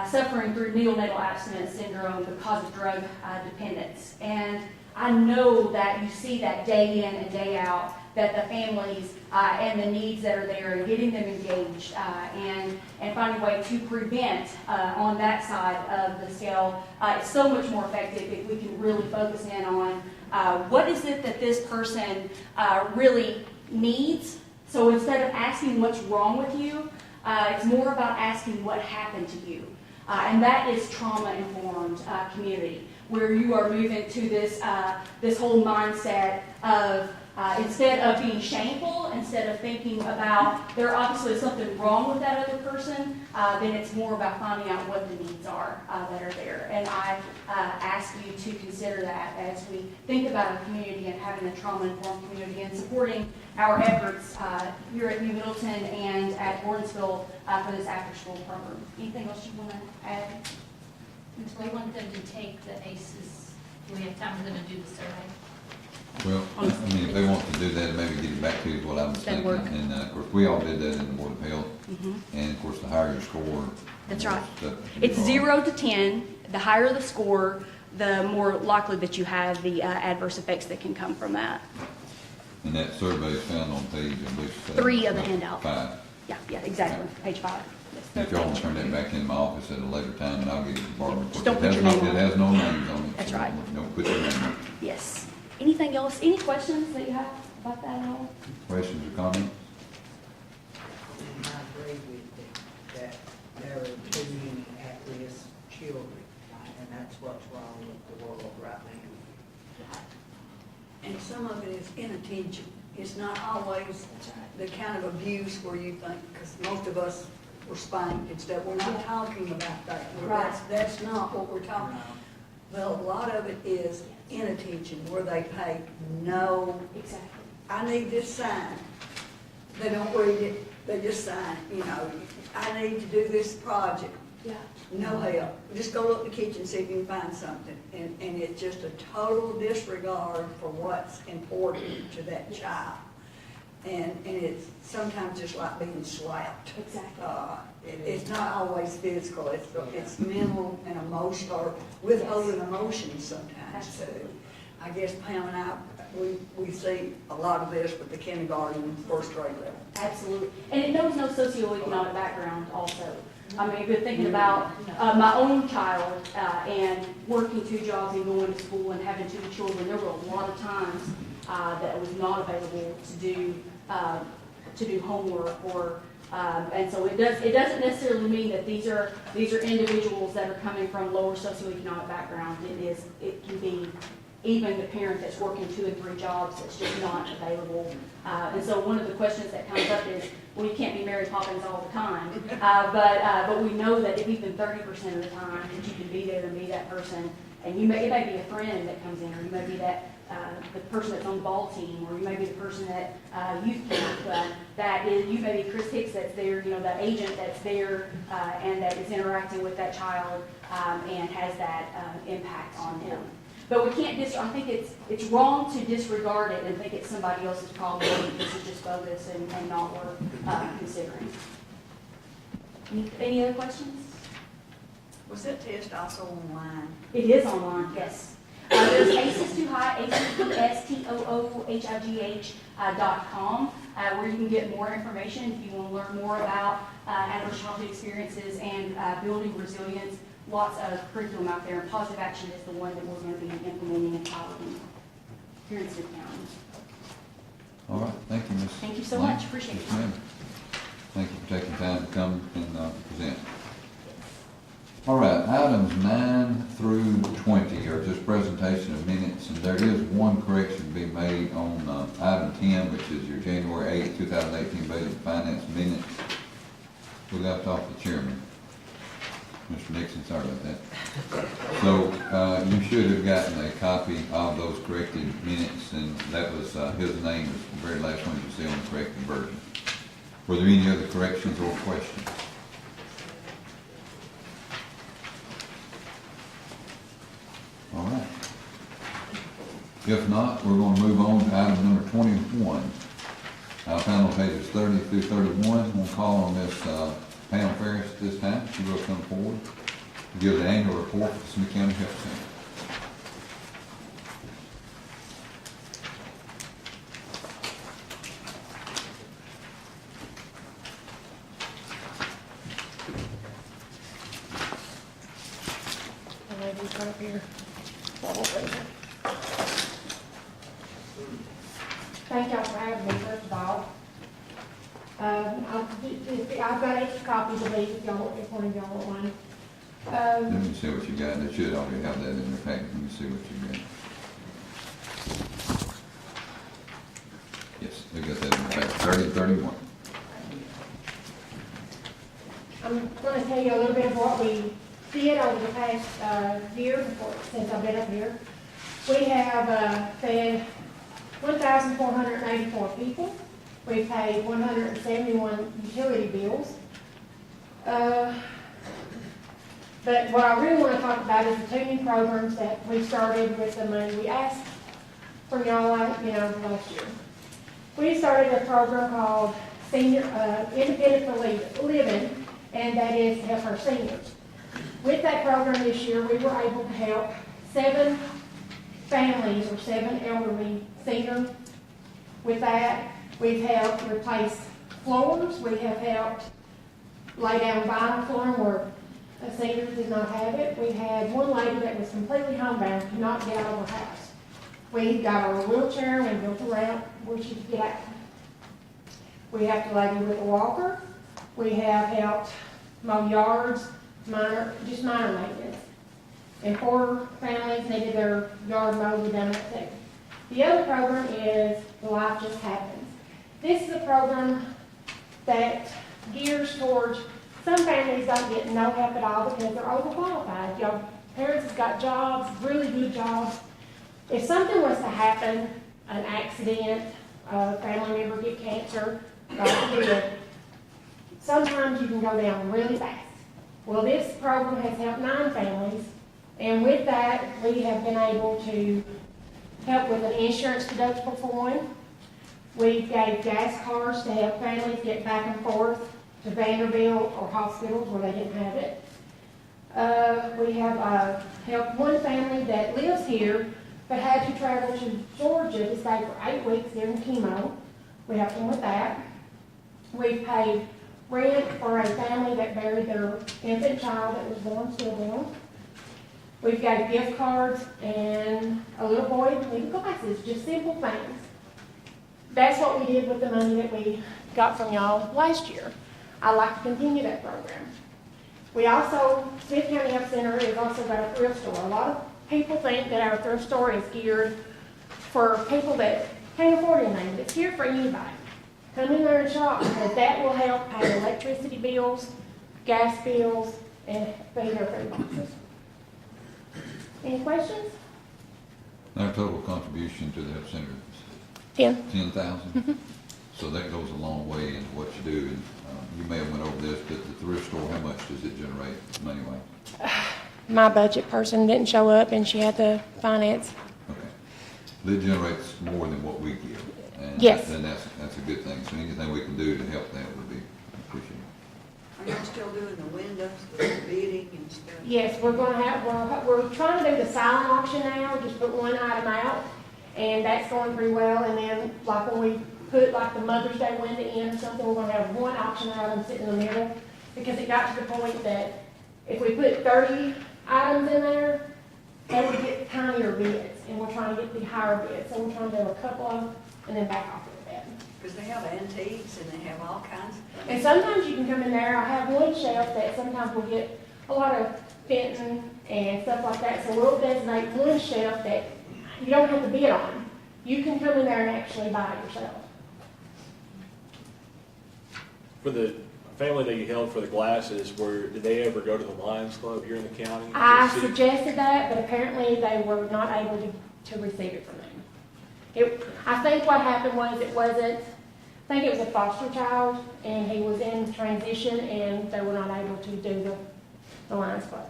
suffering through neonatal abstinence syndrome because of drug dependence. And I know that you see that day in and day out, that the families and the needs that are there and getting them engaged and finding a way to prevent on that side of the scale is so much more effective if we can really focus in on what is it that this person really needs. So instead of asking what's wrong with you, it's more about asking what happened to you. And that is trauma-informed community, where you are moving to this whole mindset of instead of being shameful, instead of thinking about there obviously is something wrong with that other person, then it's more about finding out what the needs are that are there. And I ask you to consider that as we think about a community and having a trauma-informed community and supporting our efforts here at New Middleton and at Gordonsville for this after-school program. Anything else you want to add? We want them to take the ACEs. Do we have time for them to do the survey? Well, I mean, if they want to do that, maybe get it back to you is what I was thinking. work. And of course, we all did that in the Board of Health. And of course, the higher your score. That's the more right. stuff It's you are. 0 to 10. The higher the score, the more likely that you have the adverse effects that can come from that. And that survey is found on page at least 3 of the handout. 5. Yeah, exactly. Page 5. And if y'all want to turn that back in my office at a later time, and I'll give it to Barbara. Just don't It put has your no- name on It it. has no names on it. That's so right. Don't put your name on it. Yes. Anything else? Any questions that you have about that at all? Questions or comments? And I agree with you that there are too many at-risk children, and that's what's wrong with the world right now. And some of it is inattention. It's not always the kind of abuse where you think, because most of us were spanked and stuff. We're not talking about that. Right. That's not what we're talking about. Well, a lot of it is inattention, where they pay no, Exactly. I need this sign. They don't read it, they just sign it, you know. I need to do this project. Yeah. No help. Just go look in the kitchen, see if you can find something. And it's just a total disregard for what's important to that child. And it's sometimes just like being slapped. Exactly. It's not always physical, it's mental and emotional, or withholding emotions sometimes too. I guess Pam and I we see a lot of this with the kindergarten, first grade level. Absolutely. And it knows no socioeconomic background also. I mean, if you're thinking about my own child and working 2 jobs and going to school and having 2 children, there were a lot of times that it was not available to do homework or and so it doesn't necessarily mean that these are individuals that are coming from lower socioeconomic backgrounds. It can be even the parent that's working 2 and 3 jobs that's just not available. And so one of the questions that comes up is, well, you can't be Mary Poppins all the time, but we know that if even 30% of the time that you can be there and be that person, and it may be a friend that comes in, or you may be that the person that's on the ball team, or you may be the person that youth camp, you may be Chris Hicks that's there, that agent that's there and that is interacting with that child and has that impact on them. But we can't I think it's wrong to disregard it and think it's somebody else's problem. This is just bogus and not worth considering. Any other questions? Was that test also online? It is online, yes. There's ACES2High, ACES2STOOHIGH.com, where you can get more information if you want to learn more about adverse childhood experiences and building resilience. Lots of curriculum out there, and Positive Action is the one that we're going to be implementing and piloting here in Smith County. All right, thank you, Ms. Thank you so Lane. much. Appreciate Yes, it. ma'am. Thank you for taking time to come and present. All right, items 9 through 20 are just presentation of minutes, and there is one correction to be made on item 10, which is your January 8, 2018 Budget and Finance minutes. We left off the chairman. Mr. Nixon, sorry about that. So you should have gotten a copy of those corrected minutes, and that was his name was the very last one you see on the corrected version. Were there any other corrections or questions? All right. If not, we're going to move on to item number 21. I found on pages 30 through 31. We'll call on Miss Pam Ferris at this time. She will come forward to give the annual report for the Smith County Health Center. Thank y'all for having me, first of all. I've got extra copies of these if one of y'all want one. Let me see what you got. They should already have that in their packet. Let me see what you got. Yes, they got that in their packet. 30 and 31. I'm going to tell you a little bit of what we did over the past year since I've been up here. We have fed 1,484 people. We've paid 171 utility bills. But what I really want to talk about is the 2 new programs that we started with the money we asked from y'all, last year. We started a program called Senior Independent for Living, and that is to help our seniors. With that program this year, we were able to help 7 families or 7 elderly seniors. With that, we've helped replace floors. We have helped lay down vinyl flooring where a senior did not have it. We had one lady that was completely homebound, could not get out of her house. We got her a wheelchair and built a ramp where she could get out. We helped a lady with a walker. We have helped mow yards, minor maintenance. And 4 families needed their yard mowed, we done that too. The other program is Life Just Happens. This is a program that gears towards some families don't get no help at all because they're overqualified. Your parents have got jobs, really good jobs. If something was to happen, an accident, a family member get cancer, sometimes you can go down really fast. Well, this program has helped 9 families, and with that, we have been able to help with an insurance deductible for one. We gave gas cards to help families get back and forth to Vanderbilt or hospitals where they didn't have it. We have helped one family that lives here, but had to travel to Georgia to stay for 8 weeks during chemo. We helped them with that. We've paid rent for a family that buried their infant child that was born stillborn. We've got gift cards and a little boy needing glasses, just simple things. That's what we did with the money that we got from y'all last year. I'd like to continue that program. We also, Smith County Health Center has also got a thrift store. A lot of people think that our thrift store is geared for people that can't afford anything. It's geared for anybody. Come in there and shop, because that will help pay electricity bills, gas bills, and pay their food boxes. Any questions? Our total contribution to the health center is 10,000. So that goes a long way in what you do. And you may have went over this, but the thrift store, how much does it generate money-wise? My budget person didn't show up, and she had to finance. Okay. It generates more than what we give. And Yes. then that's a good thing. So anything we can do to help that would be appreciated. Are you still doing the windows with the bidding and stuff? Yes, we're trying to do the silent auction now, just put one item out, and that's going pretty well. And then, like when we put like the Mother's Day window in or something, we're gonna have one auction item sitting in the middle, because it got to the point that if we put 30 items in there, they would get tinier bids, and we're trying to get the higher bids. So we're trying to do a couple of, and then back off of that. Because they have antiques and they have all kinds of things. And sometimes you can come in there, I have one shelf that sometimes we'll get a lot of Fenton and stuff like that, so we'll designate one shelf that you don't have to bid on. You can come in there and actually buy it yourself. For the family that you held for the glasses, did they ever go to the Lions Club here in the county? I suggested that, but apparently they were not able to receive it from them. I think what happened was I think it was a foster child, and he was in transition, and they were not able to do the Lions Club.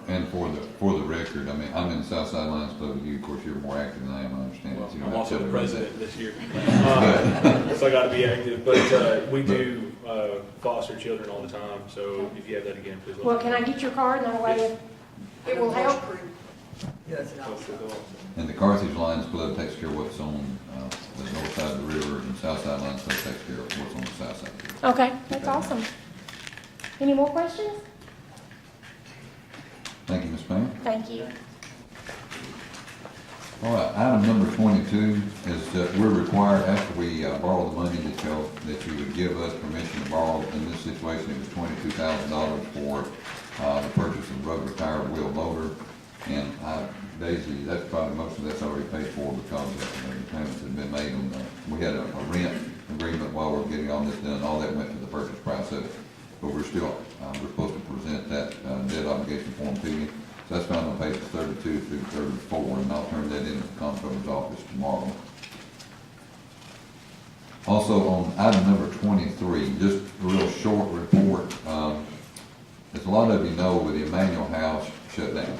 And for the record, I mean, I'm in the Southside Lions Club. You, of course, you're more active than I am. I understand. Well, You don't I'm have to also tell the me president this year, so I got to be active. But we do foster children all the time. So if you have that again, please. Well, can I get your card, and that way it will help? Yes, it also. And the Carthage Lions Club takes care of what's on the north side of the river, and Southside Lions Club takes care of what's on the south side of the river. Okay, that's awesome. Any more questions? Thank you, Ms. Pam. Thank you. All right, item number 22 is that we're required, after we borrow the money that you would give us permission to borrow. In this situation, it was $22,000 for the purchase of a rotary tire wheel loader. And Daisy, that's probably most of that's already paid for because the payments had been made on we had a rent agreement while we were getting all this done. All that went to the purchase price of it. But we're still, we're supposed to present that debt obligation form to you. So that's found on pages 32 through 34, and I'll turn that into the comptroller's office tomorrow. Also on item number 23, just a real short report. As a lot of you know, with the Emmanuel House shut down.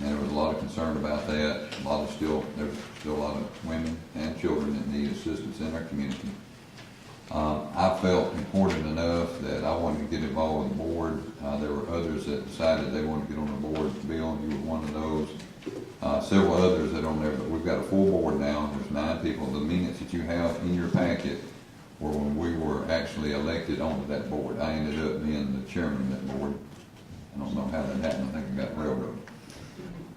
And there was a lot of concern about that. There's still a lot of women and children that need assistance in our community. I felt important enough that I wanted to get involved with the board. There were others that decided they wanted to get on the board. Bill, you were one of those. Several others that are on there, but we've got a full board now. There's 9 people. The minutes that you have in your packet were when we were actually elected onto that board. I ended up being the chairman of that board. I don't know how that happened. I think I got railroaded.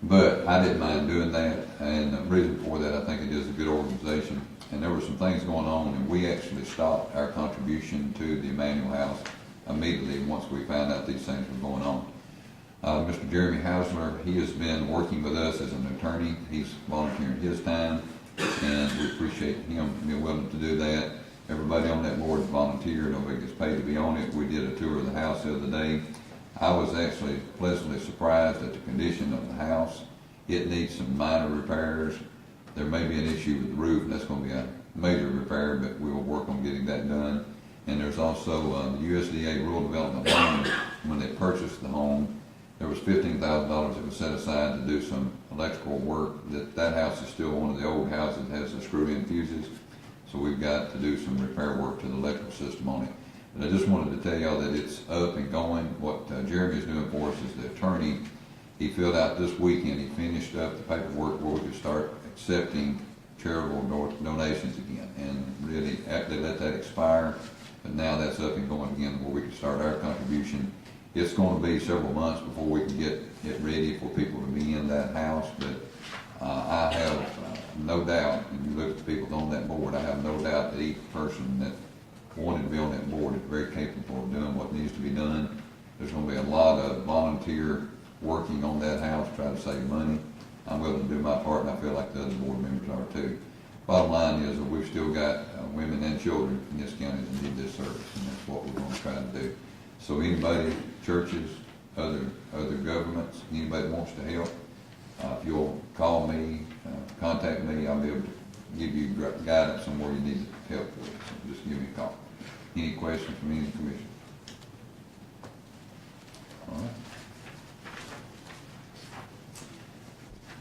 But I didn't mind doing that, and the reason for that, I think it is a good organization. And there were some things going on, and we actually stopped our contribution to the Emmanuel House immediately once we found out these things were going on. Mr. Jeremy Hausler, he has been working with us as an attorney. He's volunteering his time, and we appreciate him being willing to do that. Everybody on that board volunteered. Nobody gets paid to be on it. We did a tour of the house the other day. I was actually pleasantly surprised at the condition of the house. It needs some minor repairs. There may be an issue with the roof, and that's going to be a major repair, but we will work on getting that done. And there's also the USDA Rural Development Loan. When they purchased the home, there was $15,000 that was set aside to do some electrical work. That house is still one of the old houses that has the screw-in fuses, so we've got to do some repair work to the electrical system on it. But I just wanted to tell y'all that it's up and going. What Jeremy is doing for us as the attorney he filled out this weekend, he finished up the paperwork where we could start accepting charitable donations again. And really, they let that expire, but now that's up and going again where we can start our contribution. It's going to be several months before we can get it ready for people to be in that house, but I have no doubt, and you look at the people on that board, I have no doubt that each person that wanted to be on that board is very capable of doing what needs to be done. There's going to be a lot of volunteer working on that house, trying to save money. I'm willing to do my part, and I feel like the other board members are too. Bottom line is that we've still got women and children in this county that need this service, and that's what we're going to try to do. So anybody, churches, other governments, anybody that wants to help, if you'll call me, contact me, I'll be able to give you guidance on where you need help with. So just give me a call. Any questions from any commission? All right.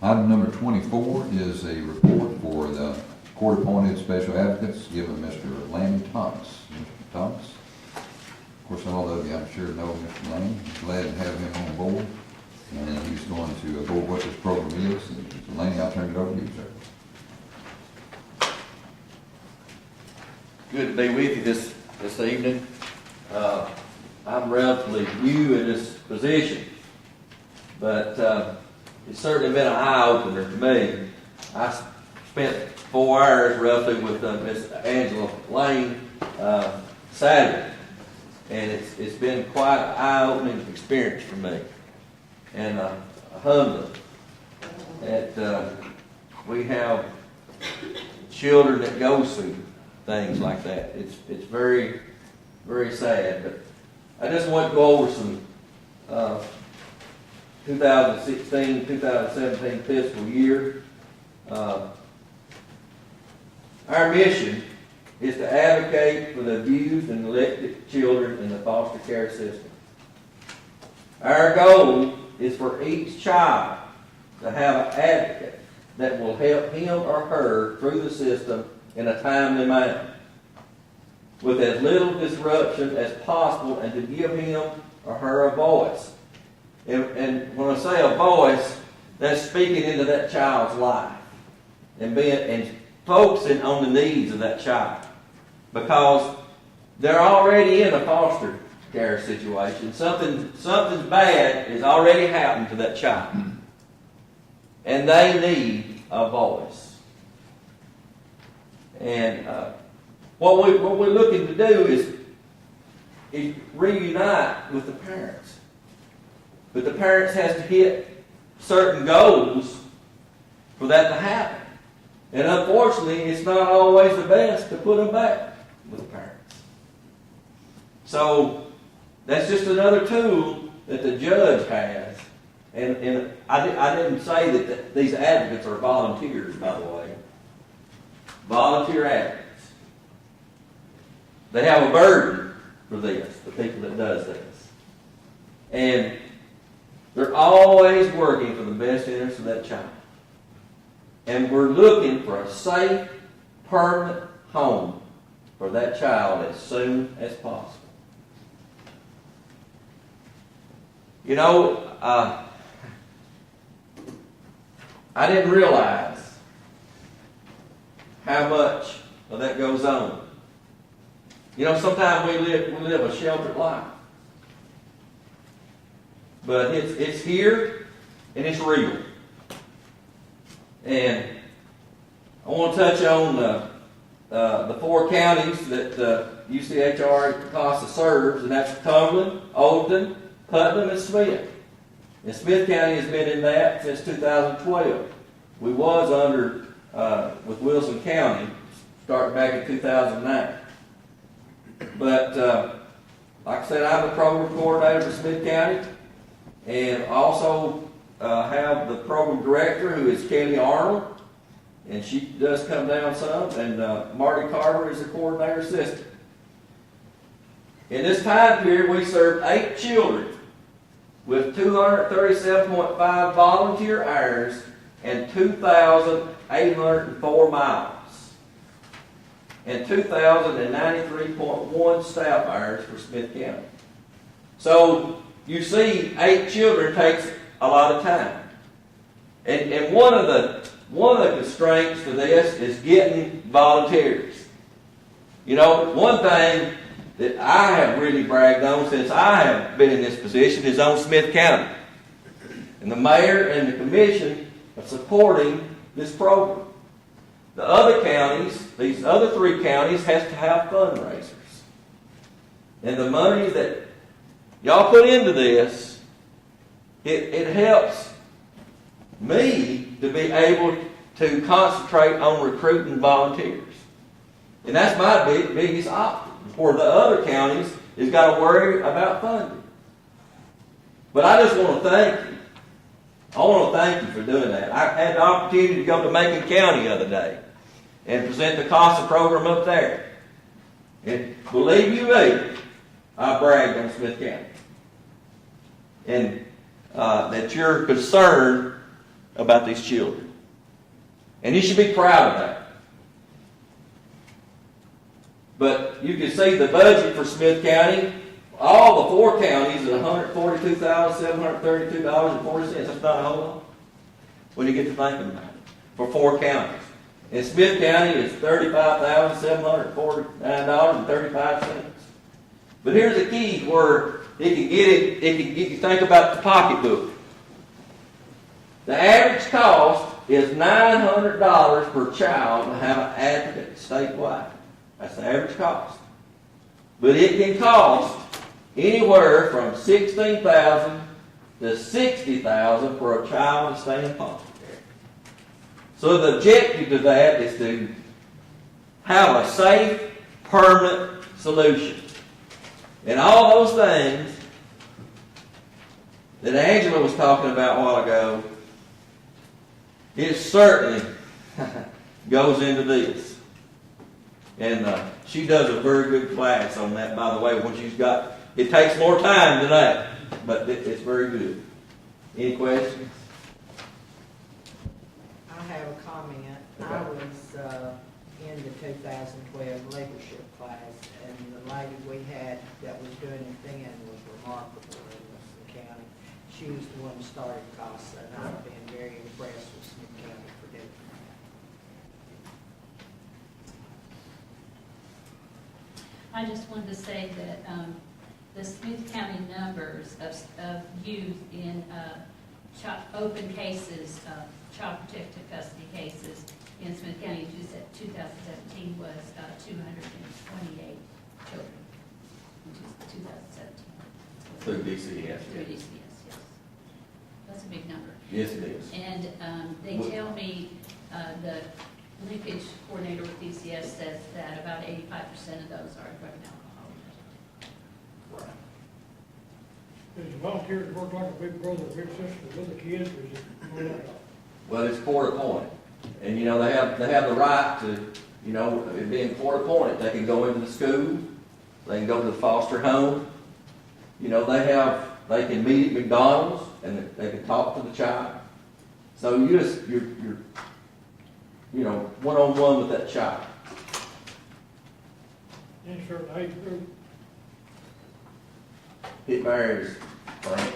Item number 24 is a report for the court-appointed special advocates given Mr. Lanny Thomas. Mr. Thomas. Of course, all of you, I'm sure, know Mr. Lanny. Glad to have him on board. And he's going to go over what this program is. And Mr. Lanny, I'll turn it over to you, sir. Good to be with you this evening. I'm relatively new in this position, but it's certainly been an eye-opener to me. I spent 4 hours roughly with Miss Angela Lane Saturday, and it's been quite an eye-opening experience for me. And humbling that we have children that go through things like that. It's very, very sad. But I just want to go over some 2016, 2017 fiscal year. Our mission is to advocate for the abused and neglected children in the foster care system. Our goal is for each child to have an advocate that will help him or her through the system in a timely manner, with as little disruption as possible, and to give him or her a voice. And when I say a voice, that's speaking into that child's life and focusing on the needs of that child, because they're already in a foster care situation. Something bad has already happened to that child, and they need a voice. And what we're looking to do is reunite with the parents, but the parents has to hit certain goals for that to happen. And unfortunately, it's not always the best to put them back with the parents. So that's just another tool that the judge has. And I didn't say that these advocates are volunteers, by the way. Volunteer advocates. They have a burden for this, the people that does this. And they're always working for the best interest of that child. And we're looking for a safe, permanent home for that child as soon as possible. You know, I didn't realize how much of that goes on. You know, sometimes we live a sheltered life. But it's here and it's real. And I want to touch on the 4 counties that UCHR CASA serves, and that's Cumberland, Oldham, Putnam, and Smith. And Smith County has been in that since 2012. We was under with Wilson County starting back in 2009. But like I said, I'm the program coordinator for Smith County, and also have the program director, who is Kelly Arnold, and she does come down some, and Marty Carver is the coordinator assistant. In this time period, we served 8 children with 237.5 volunteer hours and 2,804 miles, and 2,093.1 staff hours for Smith County. So you see, 8 children takes a lot of time. And one of the constraints to this is getting volunteers. You know, one thing that I have really bragged on since I have been in this position is on Smith County. And the mayor and the commission are supporting this program. The other counties, these other 3 counties, has to have fundraisers. And the money that y'all put into this, it helps me to be able to concentrate on recruiting volunteers. And that's my biggest option. For the other counties is got to worry about funding. But I just want to thank you. I want to thank you for doing that. I had the opportunity to go to Macon County the other day and present the CASA program up there. And believe you me, I bragged on Smith County. And that you're concerned about these children. And you should be proud of that. But you can see the budget for Smith County, all the 4 counties at $142,732.40. That's not a whole lot when you get to thinking about it. For 4 counties. In Smith County, it's $35,749.35. But here's the key where it can get you think about the pocketbook. The average cost is $900 per child to have an advocate statewide. That's the average cost. But it can cost anywhere from $16,000 to $60,000 for a child to stay in foster care. So the objective to that is to have a safe, permanent solution. And all those things that Angela was talking about a while ago, it certainly goes into this. And she does a very good class on that, by the way, when she's got, it takes more time than that, but it's very good. Any questions? I have a comment. I was in the 2012 leadership class, and the lady we had that was doing it then was remarkable in Wilson County. She was the one who started CASA, and I've been very impressed with Smith County for doing that. I just wanted to say that the Smith County numbers of youth in open cases, child protective custody cases in Smith County in 2017 was 228 children in 2017. Through DCS. Through DCS, yes. That's a big number. Yes, it is. And they tell me the linkage coordinator with DCS says that about 85% of those are drug and alcohol. Does the volunteers work like a big brother, big sister with the kids, or is it? Well, it's court appointed. And you know, they have the right to, you know, it being court appointed, they can go into the school, they can go to the foster home. You know, they can meet at McDonald's and they can talk to the child. So you're you know, one-on-one with that child. In a certain age group. It varies, right?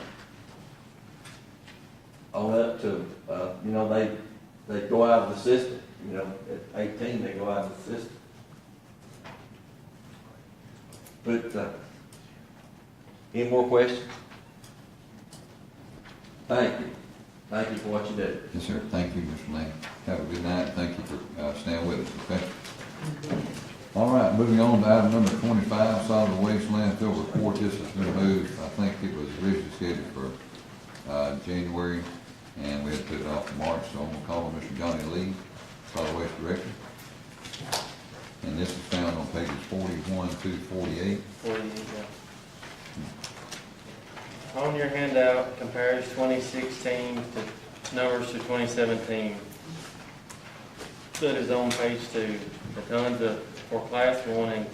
On up to, you know, they go out of the system. You know, at 18 they go out of the system. But any more questions? Thank you. Thank you for what you do. Yes, sir. Thank you, Mr. Lane. Have a good night. Thank you for staying with us, okay? All right, moving on to item number 25, solid waste landfill report. This has been moved. I think it was originally scheduled for January, and we had to put it off to March, so I'm going to call on Mr. Johnny Lee, solid waste director. And this is found on pages 41 through 48. 48, yeah. On your handout compares 2016 to numbers to 2017. That is on page 2. The tons for class 1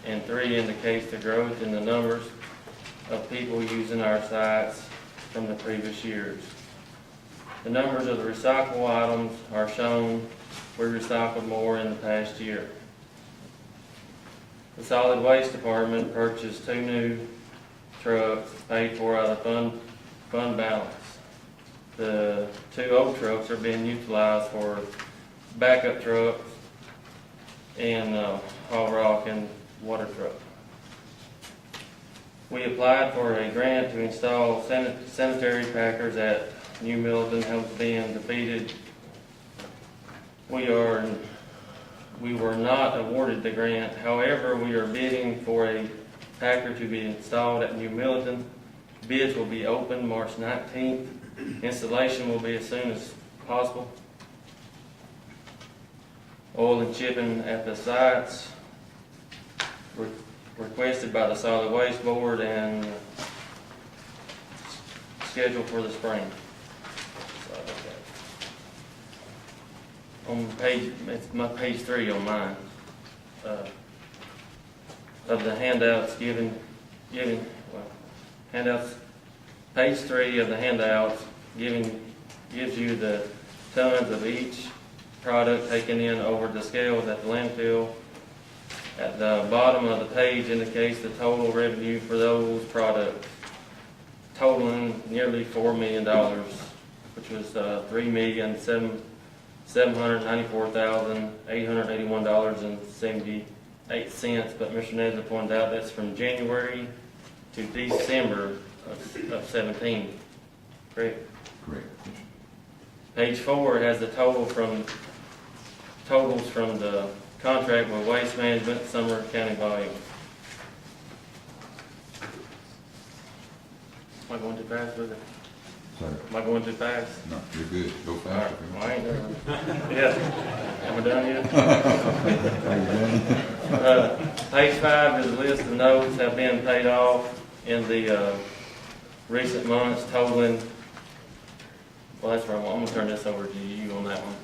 and 3 indicates the growth in the numbers of people using our sites from the previous years. The numbers of the recyclable items are shown. We recycled more in the past year. The solid waste department purchased 2 new trucks paid for out of fund balance. The 2 old trucks are being utilized for backup trucks and haul rock and water truck. We applied for a grant to install sanitary packers at New Milton, has been defeated. We were not awarded the grant. However, we are bidding for a packer to be installed at New Milton. Bids will be open March 19th. Installation will be as soon as possible. Oil and chipping at the sites requested by the Solid Waste Board and scheduled for the spring. On page, it's my page 3 on mine, of the handouts handouts, page 3 of the handouts gives you the tons of each product taken in over the scales at the landfill. At the bottom of the page indicates the total revenue for those products, totaling nearly $4 million, which was $3,794,881.78. But Mr. Nesbitt pointed out that's from January to December of 17. Correct? Correct. Page 4 has the totals from the contract with Waste Management, Sumner County volume. Am I going too fast with it? Sorry. Am I going too fast? No, you're good. Go All fast. right. Well, I ain't done. Yeah. Am I done yet? Page 5 is a list of notes that have been paid off in the recent months totaling, well, that's right. I'm going to turn this over to you on that one.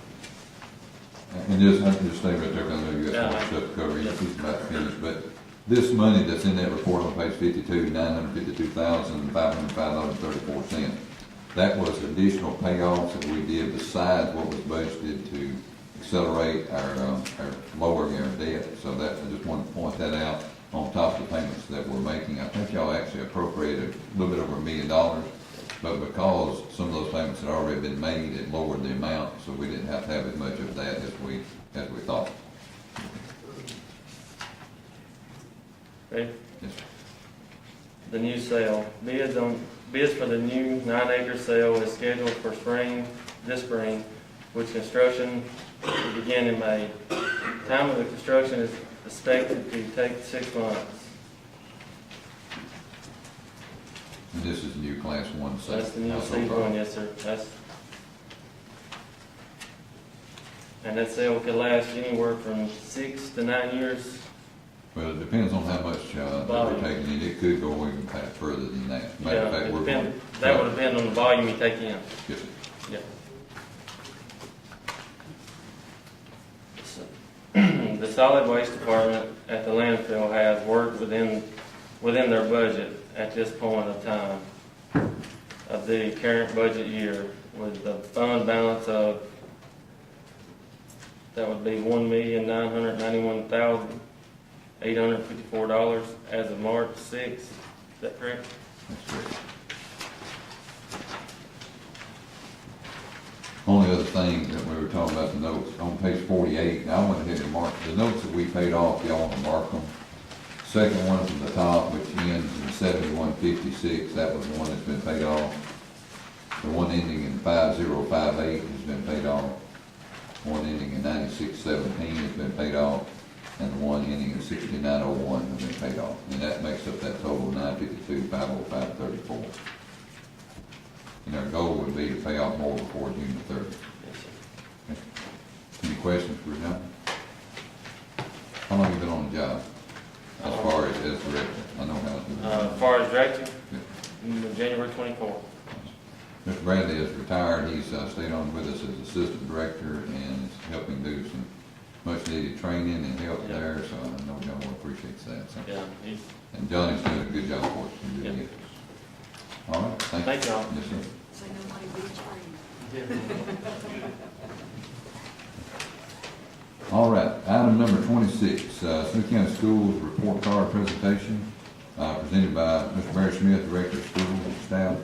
And just stay right there, 'cause I know you got some stuff to cover, you're just about to finish, but this money that's in that report on page 52, $952,505.34, that was additional payoffs that we did besides what was budgeted to accelerate our lowering our debt. So that, I just wanted to point that out on top of the payments that we're making. I think y'all actually appropriated a little bit over $1 million, but because some of those payments had already been made, it lowered the amount, so we didn't have to have as much of that as we thought. Okay. Yes. The new sale. Bids for the new 9-acre sale is scheduled for this spring, which construction will begin in May. Time of the construction is expected to take 6 months. And this is new class 1 sale. That's the new C1, yes, sir. And that sale could last anywhere from 6 to 9 years. Well, it depends on how much that we're taking in. It could go even further than that. Matter of fact, that would depend on the volume you take in. Yes, sir. Yeah. The solid waste department at the landfill has worked within their budget at this point of time of the current budget year, with the fund balance of, that would be $1,991,854 as of March 6th. Is that correct? That's correct. Only other thing that we were talking about, the notes on page 48. Now I went ahead and marked the notes that we paid off. Y'all want to mark them. Second one from the top, which ends in 7156, that was the one that's been paid off. The one ending in 5058 has been paid off. One ending in 9617 has been paid off. And the one ending in 6901 has been paid off. And that makes up that total 952,505.34. And our goal would be to pay off more before June the 30th. Okay. Any questions for John? How long have you been on the job? As far as director, I know how to do it. As far as director, Yeah. January 24th. Mr. Bradley is retired. He's stayed on with us as assistant director and is helping do some much needed training and help there. So I know John appreciates that. So. Yeah. And Johnny's doing a good job for us. Yeah. All right. Thank you. Thank y'all. Yes, sir. Say nobody beats rain. All right, item number 26, Smith County Schools report card presentation, presented by Mr. Barry Smith, Director of Schools and Staff.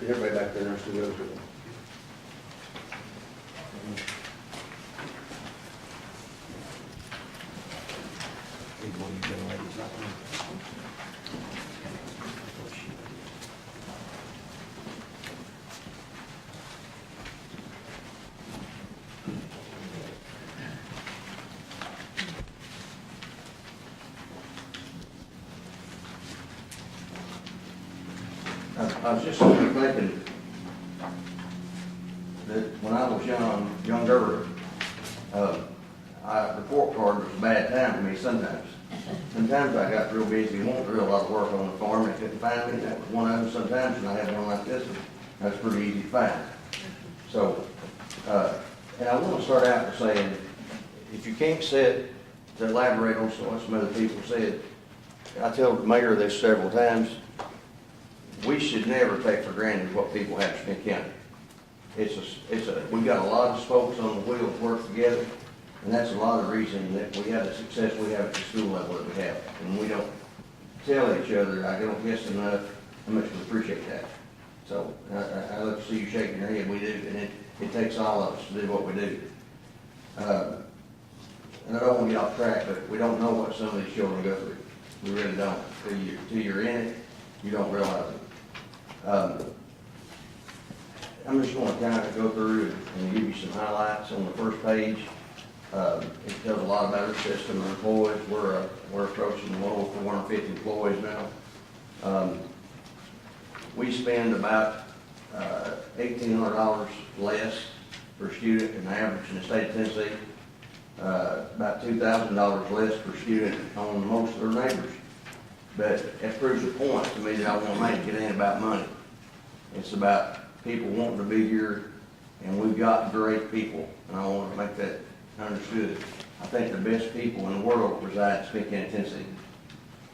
Everybody back there knows who those are. I was just thinking that when I was younger, the report card was a bad time for me sometimes. Sometimes I got real busy, wanted to do a lot of work on the farm, and couldn't find me. That was one of them sometimes, and I had one like this, and that's pretty easy to find. So, and I want to start out by saying, if you can't sit to elaborate on what some other people said, I tell the mayor this several times, we should never take for granted what people have in Smith County. We've got a lot of spokes on the wheel that work together, and that's a lot of the reason that we have the success we have at the school level that we have. And we don't tell each other, I don't guess enough, how much we appreciate that. So I look to see you shaking your head, we do, and it takes all of us to do what we do. And I don't want to get off track, but we don't know what some of these children go through. We really don't. Till you're in it, you don't realize it. I'm just going to kind of go through and give you some highlights on the first page. It tells a lot about our system and employees. We're approaching a little over 450 employees now. We spend about $1,800 less per student in average in the state of Tennessee. About $2,000 less per student on most of our neighbors. But it proves a point to me that I want to make. It ain't about money. It's about people wanting to be here, and we've got great people, and I want to make that understood. I think the best people in the world reside in Smith County, Tennessee.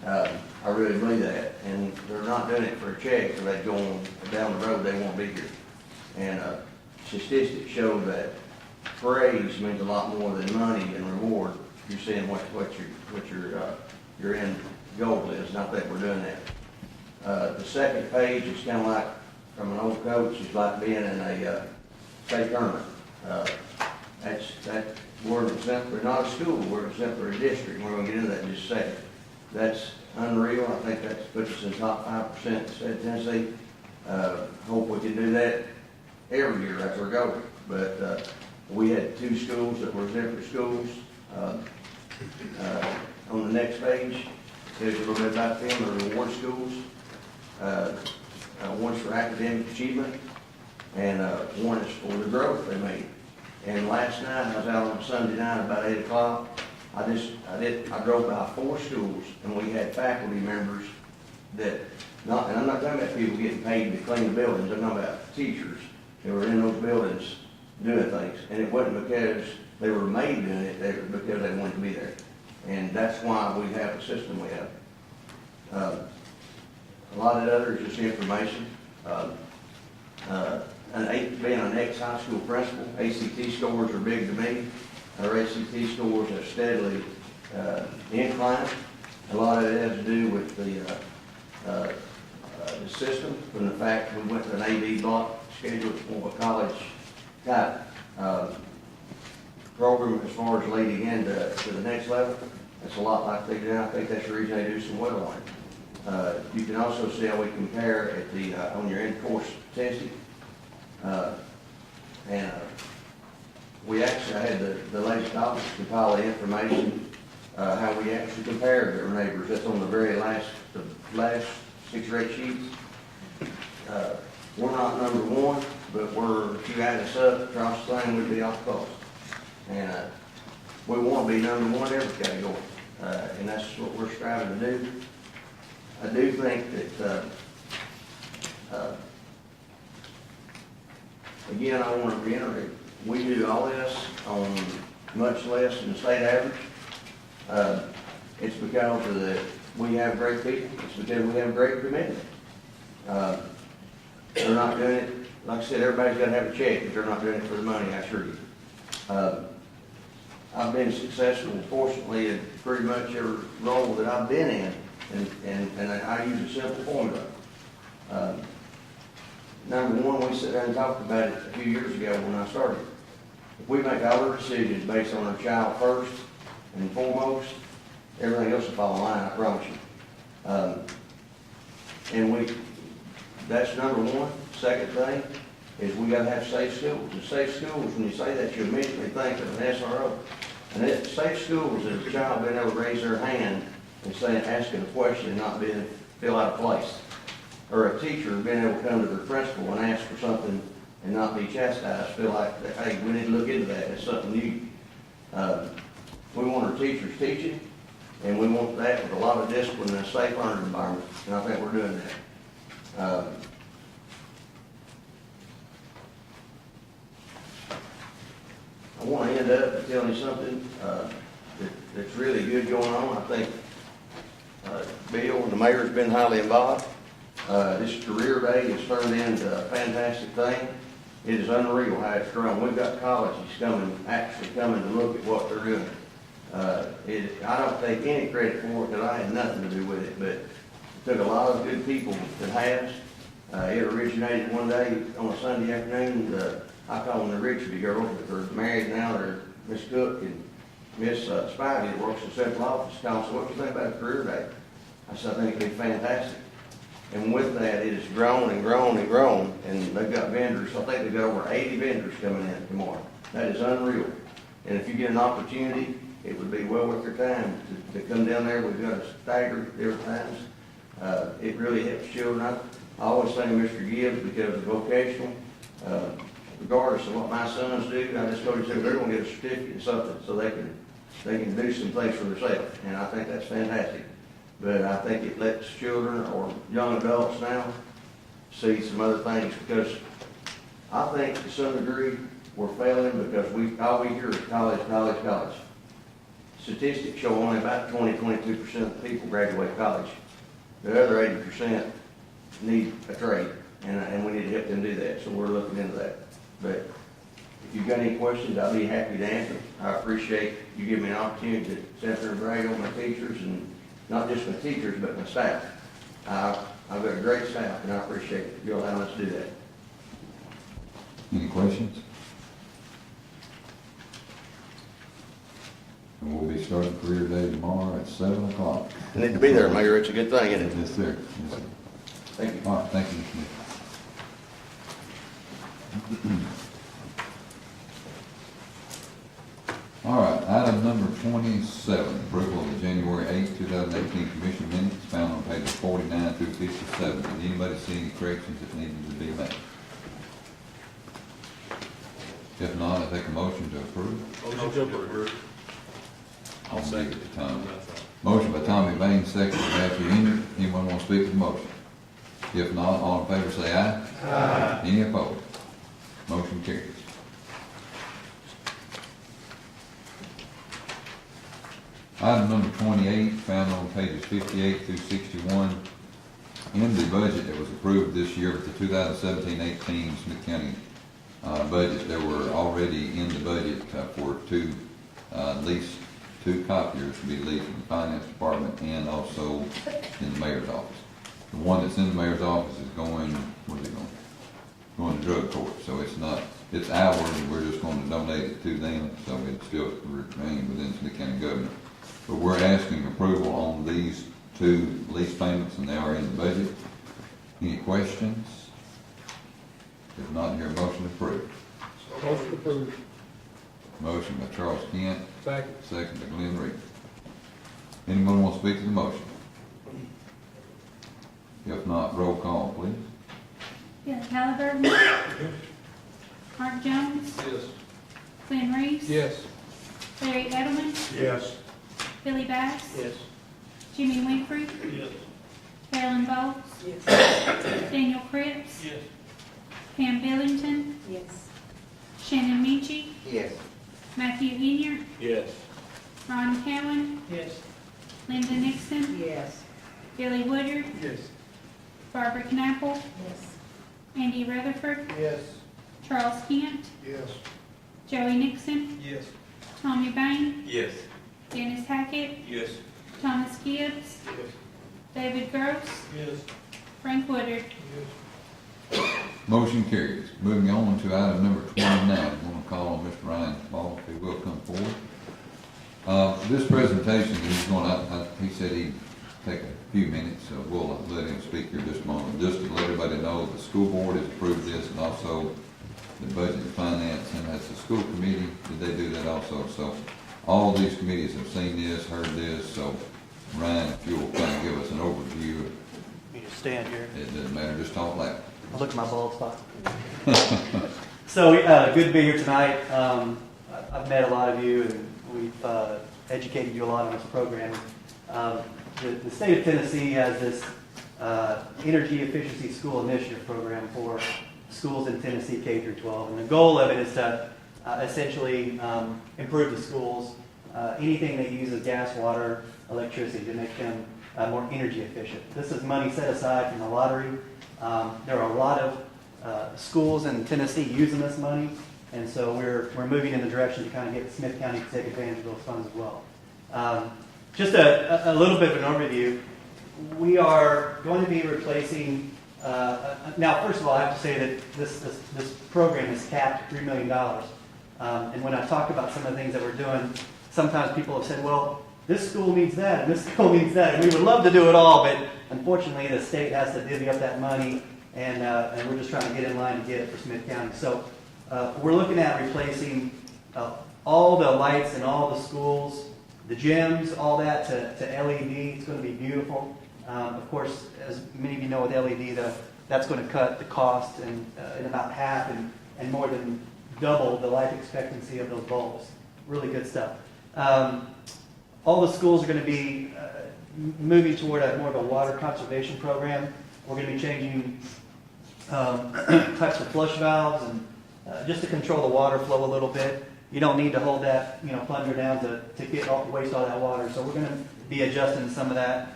I really believe that, and they're not doing it for a check, or they go on down the road, they want to be here. And statistics show that praise means a lot more than money and reward. You're seeing what your end goal is, not that we're doing that. The second page is kind of like, from an old coach, it's like being in a state tournament. We're simply not a school, we're simply a district, and we're going to get into that in just a second. That's unreal. I think that puts us in the top 5% in the state of Tennessee. Hope we can do that every year as we're going. But we had 2 schools that were exemplary schools. On the next page, tells you a little bit about them, the reward schools. One's for academic achievement, and one is for the growth they made. And last night, I was out on Sunday night about 8 o'clock. I drove by 4 schools, and we had faculty members and I'm not talking about people getting paid to clean the buildings, I'm talking about teachers that were in those buildings doing things. And it wasn't because they were made doing it, they were because they wanted to be there. And that's why we have the system we have. A lot of that other is just information. Being an ex-high school principal, ACT scores are big to me. Our ACT scores have steadily inclined. A lot of it has to do with the system, from the fact we went to an AD block schedule, it's more of a college type program as far as leading into the next level. It's a lot like they do. I think that's the reason they do so well on it. You can also see how we compare at on your in-course testing. We actually, I had the latest office compile the information, how we actually compared to our neighbors. That's on the very last 6 or 8 sheets. We're not number 1, but if you add us up across the thing, we'd be off cost. And we want to be number 1 in every category, and that's what we're striving to do. I do think that, again, I want to reiterate, we do all this on much less than the state average. It's because we have great people. It's because we have great commitment. They're not doing it, like I said, everybody's got to have a check, but they're not doing it for the money, I assure you. I've been successful, fortunately, in pretty much every role that I've been in, and I use a simple formula. number one, we sat down and talked about it a few years ago when I started. If we make all our decisions based on our child first and foremost, everything else will fall in line, I promise you. And that's number one. Second thing is we gotta have safe schools. And safe schools, when you say that, you immediately think of an SRO. And safe schools is a child being able to raise their hand and saying, asking a question and not being feel out of place. Or a teacher being able to come to their principal and ask for something and not be chastised, feel like, hey, we need to look into that, it's something new. We want our teachers teaching, and we want that with a lot of discipline and a safe learning environment, and I think we're doing that. I want to end up by telling you something that's really good going on. I think Bill and the mayor's been highly involved. This career day has turned into a fantastic thing. It is unreal how it's grown. We've got colleges actually coming to look at what they're doing. I don't take any credit for it because I had nothing to do with it, but it took a lot of good people that has. It originated one day on a Sunday afternoon. I call them the Rigsby girls, but they're married now. They're Miss Cook and Miss Spivey that works in central office. Called, so what do you think about a career day? I said, I think it'd be fantastic. And with that, it has grown and grown and grown, and they've got vendors. I think they've got over 80 vendors coming in tomorrow. That is unreal. And if you get an opportunity, it would be well worth your time to come down there. We've got a staggered different times. It really helps children. I always thank Mr. Gibbs because of vocational. Regardless of what my sons do, I just told you they're going to get a certificate or something so they can do some things for themselves. And I think that's fantastic. But I think it lets children or young adults now see some other things, because I think to some degree we're failing because all we hear is college, college, college. Statistics show only about 20-22% of the people graduate college. The other 80% need a trade, and we need to help them do that, so we're looking into that. But if you've got any questions, I'll be happy to answer. I appreciate you giving me an opportunity to sit there and brag on my teachers, and not just my teachers, but my staff. I've got a great staff, and I appreciate you allowing us to do that. Any questions? And we'll be starting career day tomorrow at 7 o'clock. I need to be there, Mayor. It's a good thing, isn't it? Yes, sir. Yes, sir. Thank you. All right, thank you, Mr. Smith. All right, item number 27, approval of the January 8, 2018 commission minutes found on pages 49 through 57. Did anybody see any corrections that needed to be made? If not, I take a motion to approve. Motion to approve. I'll second it, Tommy. Motion by Tommy Bain, second by Matthew Henry. Anyone want to speak to the motion? If not, all in favor say aye. Aye. Any opposed? Motion carries. Item number 28, found on pages 58 through 61. In the budget that was approved this year with the 2017-18 Smith County budget, there were already in the budget for at least two copiers to be leased in the finance department and also in the mayor's office. The one that's in the mayor's office is going, where's it going? Going to drug court, so it's ours, and we're just going to donate it to them, so it still remains within Smith County government. But we're asking approval on these two lease payments, and they are in the budget. Any questions? If not, hear a motion approved. Motion approved. Motion by Charles Kent. Second. Second by Glenn Reed. Anyone want to speak to the motion? If not, roll call, please. Billy Halliburton. Mark Jones. Yes. Glenn Reeves. Yes. Larry Edelman. Yes. Billy Bass. Yes. Jimmy Winfrey. Yes. Carolyn Bowles. Yes. Daniel Cripps. Yes. Pam Billington. Yes. Shannon Minchie. Yes. Matthew Inyard. Yes. Ron Cowan. Yes. Linda Nixon. Yes. Billy Woodard. Yes. Barbara Knapple. Yes. Andy Rutherford. Yes. Charles Kent. Yes. Joey Nixon. Yes. Tommy Bain. Yes. Dennis Hackett. Yes. Thomas Gibbs. Yes. David Gross. Yes. Frank Woodard. Yes. Motion carries. Moving on to item number 29. I'm going to call on Mr. Ryan Ball, if he will come forward. This presentation, he's going to, he said he'd take a few minutes, so we'll let him speak here just a moment. Just to let everybody know, the school board has approved this, and also the budget and finance, and as the school committee, did they do that also? So all these committees have seen this, heard this, so Ryan, if you'll kind of give us an overview. You just stand here. It doesn't matter, just talk loud. I'll look at my bald spot. So, good to be here tonight. I've met a lot of you, and we've educated you a lot on this program. The state of Tennessee has this Energy Efficiency School Initiative program for schools in Tennessee K through 12, and the goal of it is to essentially improve the schools. Anything that uses gas, water, electricity to make them more energy efficient. This is money set aside from the lottery. There are a lot of schools in Tennessee using this money, and so we're moving in the direction to kind of get Smith County to take advantage of those funds as well. Just a little bit of an overview. We are going to be replacing. Now, first of all, I have to say that this program is capped at $3 million. And when I talk about some of the things that we're doing, sometimes people have said, well, this school needs that, and this school needs that. And we would love to do it all, but unfortunately the state has to divvy up that money, and we're just trying to get in line to get it for Smith County. So we're looking at replacing all the lights in all the schools, the gyms, all that to LED. It's going to be beautiful. Of course, as many of you know with LED, that's going to cut the cost in about half and more than double the life expectancy of those bulbs. Really good stuff. All the schools are going to be moving toward more of a water conservation program. We're going to be changing types of flush valves and just to control the water flow a little bit. You don't need to hold that plunger down to get off, waste all that water. So we're going to be adjusting some of that.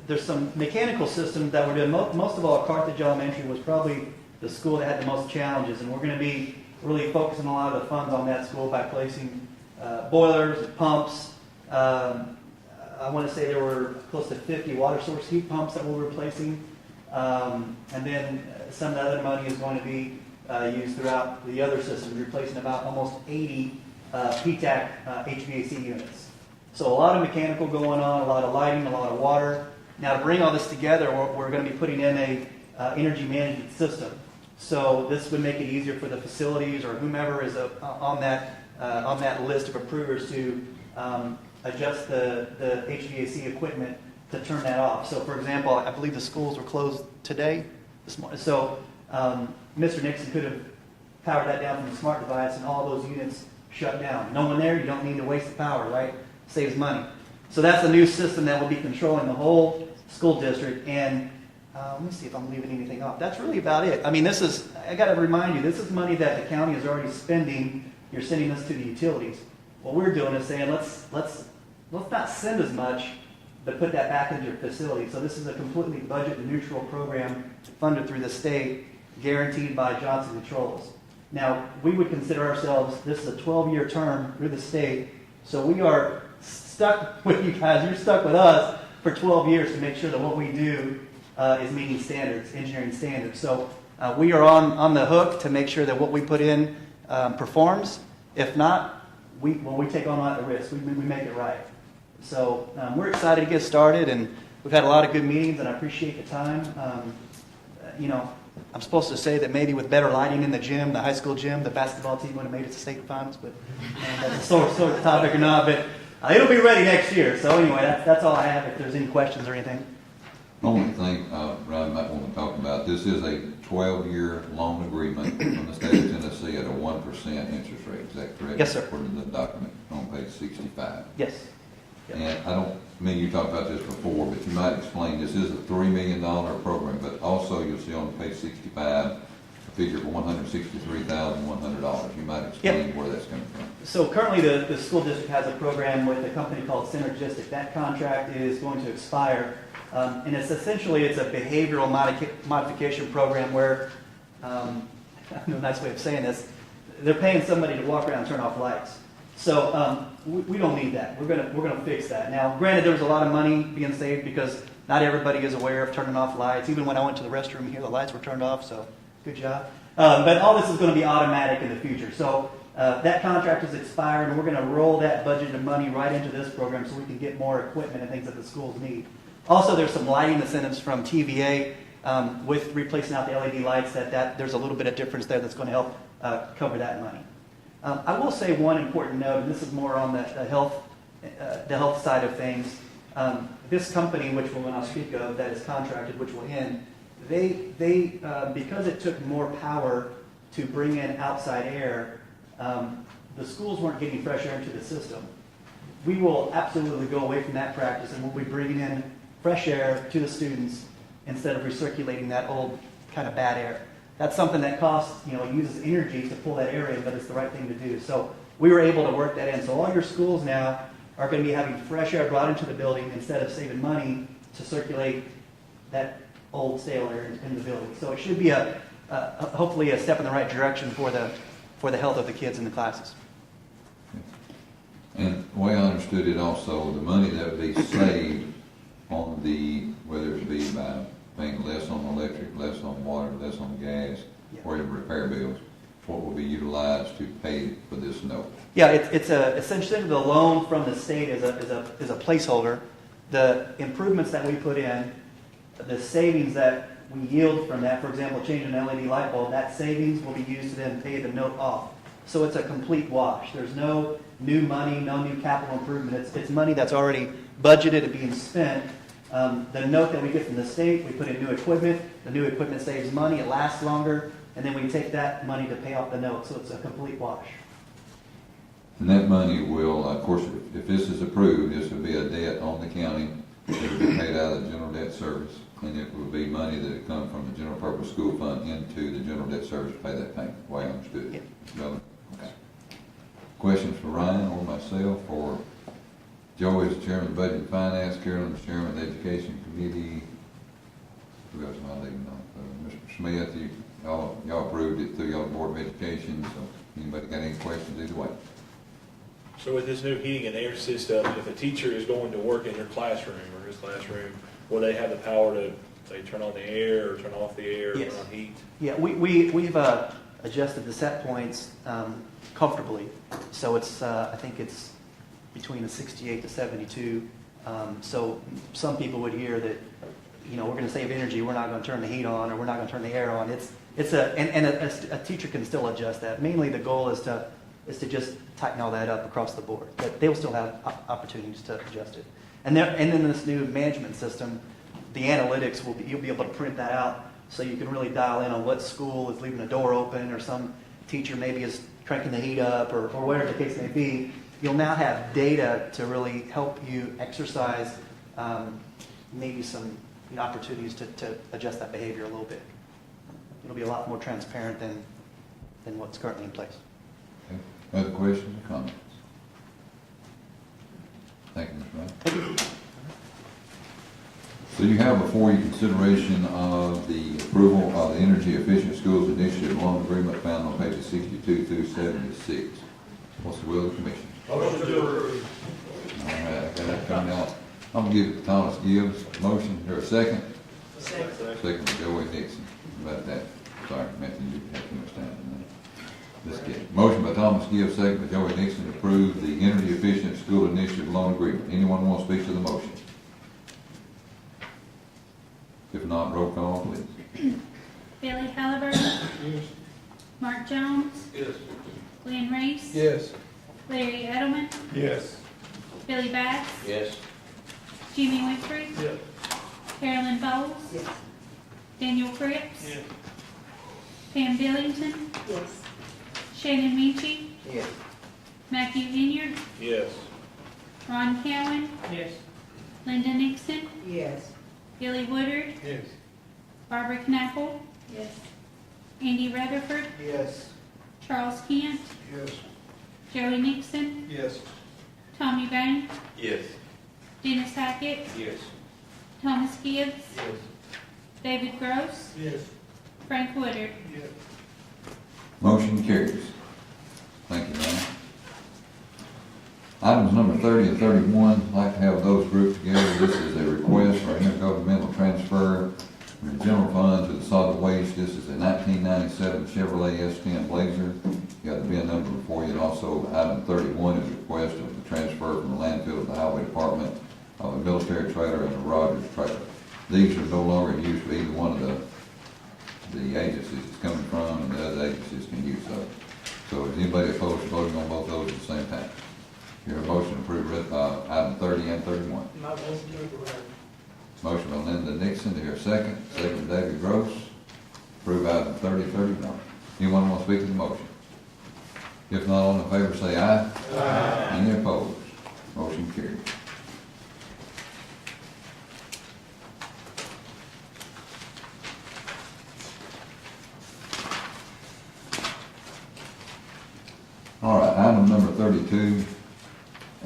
There's some mechanical systems that we're doing. Most of all, Carthage Elementary was probably the school that had the most challenges, and we're going to be really focusing a lot of the funds on that school by placing boilers, pumps. I want to say there were close to 50 water source heat pumps that we're replacing. And then some of the other money is going to be used throughout the other systems, replacing about almost 80 PTAC HVAC units. So a lot of mechanical going on, a lot of lighting, a lot of water. Now to bring all this together, we're going to be putting in a energy management system. So this would make it easier for the facilities or whomever is on that list of approvers to adjust the HVAC equipment to turn that off. So for example, I believe the schools were closed today, this morning. So Mr. Nixon could have powered that down from the smart device and all those units shut down. No one there, you don't need to waste the power, right? Saves money. So that's a new system that will be controlling the whole school district. And let me see if I'm leaving anything off. That's really about it. I mean, I got to remind you, this is money that the county is already spending. You're sending this to the utilities. What we're doing is saying, let's not send as much, but put that back into your facility. So this is a completely budget neutral program funded through the state, guaranteed by Johnson Controls. Now, we would consider ourselves, this is a 12-year term through the state, so we are stuck with you guys. You're stuck with us for 12 years to make sure that what we do is meeting standards, engineering standards. So we are on the hook to make sure that what we put in performs. If not, we take on that risk. We make it right. So we're excited to get started, and we've had a lot of good meetings, and I appreciate the time. I'm supposed to say that maybe with better lighting in the gym, the high school gym, the basketball team would have made it to state finals, but that's a sort of topic or not. But it'll be ready next year. So anyway, that's all I have. If there's any questions or anything. The only thing Ryan might want to talk about, this is a 12-year loan agreement from the state of Tennessee at a 1% interest rate. Is that correct? Yes, sir. According to the document on page 65. Yes. Yep. And I don't mean you talked about this before, but you might explain, this is a $3 million program, but also you'll see on page 65 a figure of $163,100. You might explain where that's coming from. So currently the school district has a program with a company called Synergistic. That contract is going to expire. And it's a behavioral modification program where, no nice way of saying this, they're paying somebody to walk around and turn off lights. So we don't need that. We're gonna fix that. Now, granted, there was a lot of money being saved because Not everybody is aware of turning off lights. Even when I went to the restroom here, the lights were turned off, so good job. But all this is going to be automatic in the future. So that contract is expired, and we're going to roll that budgeted money right into this program so we can get more equipment and things that the schools need. Also, there's some lighting incentives from TVA with replacing out the LED lights. That there's a little bit of difference there that's going to help cover that money. I will say one important note, and this is more on the health side of things. This company, which will I'll speak of, that is contracted, which will end, they because it took more power to bring in outside air, the schools weren't getting fresh air into the system. We will absolutely go away from that practice, and we'll be bringing in fresh air to the students instead of recirculating that old kind of bad air. That's something that costs, uses energy to pull that air in, but it's the right thing to do. So we were able to work that in. So all your schools now are going to be having fresh air brought into the building instead of saving money to circulate that old stale air in the building. So it should be hopefully a step in the right direction for the health of the kids in the classes. And the way I understood it also, the money that would be saved on whether it be by paying less on electric, less on water, less on gas, or the repair bills, what will be utilized to pay for this note? Yeah, it's essentially the loan from the state is a placeholder. The improvements that we put in, the savings that we yield from that, for example, changing an LED light bulb, that savings will be used to then pay the note off. So it's a complete wash. There's no new money, no new capital improvement. It's money that's already budgeted and being spent. The note that we get from the state, we put in new equipment. The new equipment saves money, it lasts longer, and then we take that money to pay off the note. So it's a complete wash. And that money will, of course, if this is approved, this will be a debt on the county. It will be paid out of the general debt service, and it will be money that will come from the general purpose school fund into the general debt service to pay that payment, the way I understood it. Yeah. Okay. Questions for Ryan or myself, or Joe is the chairman of the Budget and Finance, Carolyn is chairman of the Education Committee. Who else am I leaving off? Mr. Smith, y'all approved it through y'all Board of Education, so anybody got any questions either way? So with this new heating and air system, if a teacher is going to work in her classroom or his classroom, will they have the power to, say, turn on the air or turn off the air, Yes. turn on heat? Yeah, we've adjusted the set points comfortably. So it's I think it's between a 68 to 72. So some people would hear that, we're going to save energy. We're not going to turn the heat on, or we're not going to turn the air on. A teacher can still adjust that. Mainly the goal is to just tighten all that up across the board. But they will still have opportunities to adjust it. And then this new management system, the analytics you'll be able to print that out, so you can really dial in on what school is leaving the door open, or some teacher maybe is cranking the heat up, or whatever the case may be. You'll now have data to really help you exercise maybe some opportunities to adjust that behavior a little bit. It'll be a lot more transparent than what's currently in place. Okay. Other questions or comments? Thank you, Mr. Wright. Thank you. So you have before you consideration of the approval of the Energy Efficient Schools Initiative loan agreement found on pages 62 through 76. What's the will of the commission? Motion to approve. All right, I got that coming out. I'm gonna give it to Thomas Gibbs. Motion, or a second? Second. Second to Joey Nixon. About that. Sorry, Matthew, you have too much time tonight. Let's get it. Motion by Thomas Gibbs, second by Joey Nixon to approve the Energy Efficient School Initiative loan agreement. Anyone want to speak to the motion? If not, roll call, please. Billy Halliburton. Yes. Mark Jones. Yes. Glenn Reese. Yes. Larry Edelman. Yes. Billy Bass. Yes. Jimmy Winfrey. Yes. Carolyn Bowles. Yes. Daniel Cripps. Yes. Pam Billington. Yes. Shannon Minchie. Yes. Matthew Inyard. Yes. Ron Cowan. Yes. Linda Nixon. Yes. Billy Woodard. Yes. Barbara Knappel. Yes. Andy Rutherford. Yes. Charles Kent. Yes. Joey Nixon. Yes. Tommy Bain. Yes. Dennis Hackett. Yes. Thomas Gibbs. Yes. David Gross. Yes. Frank Woodard. Yes. Motion carries. Thank you, Ryan. Items number 30 and 31, I'd like to have those grouped together. This is a request for intergovernmental transfer from the general fund to the solid waste. This is a 1997 Chevrolet S10 Blazer. You got the VIN number before you. And also, item 31 is a request of the transfer from the landfill to the highway department of a military trailer and a Rogers trailer. These are no longer in use for either one of the agencies it's coming from, and the other agencies can use those. So is anybody opposed to voting on both those at the same time? Your motion to approve item 30 and 31. Motion by Linda Nixon, to hear a second. Second by David Gross. Approve item 30, 31. Anyone want to speak to the motion? If not, all in favor say aye. Aye. Any opposed? Motion carried. All right, item number 32.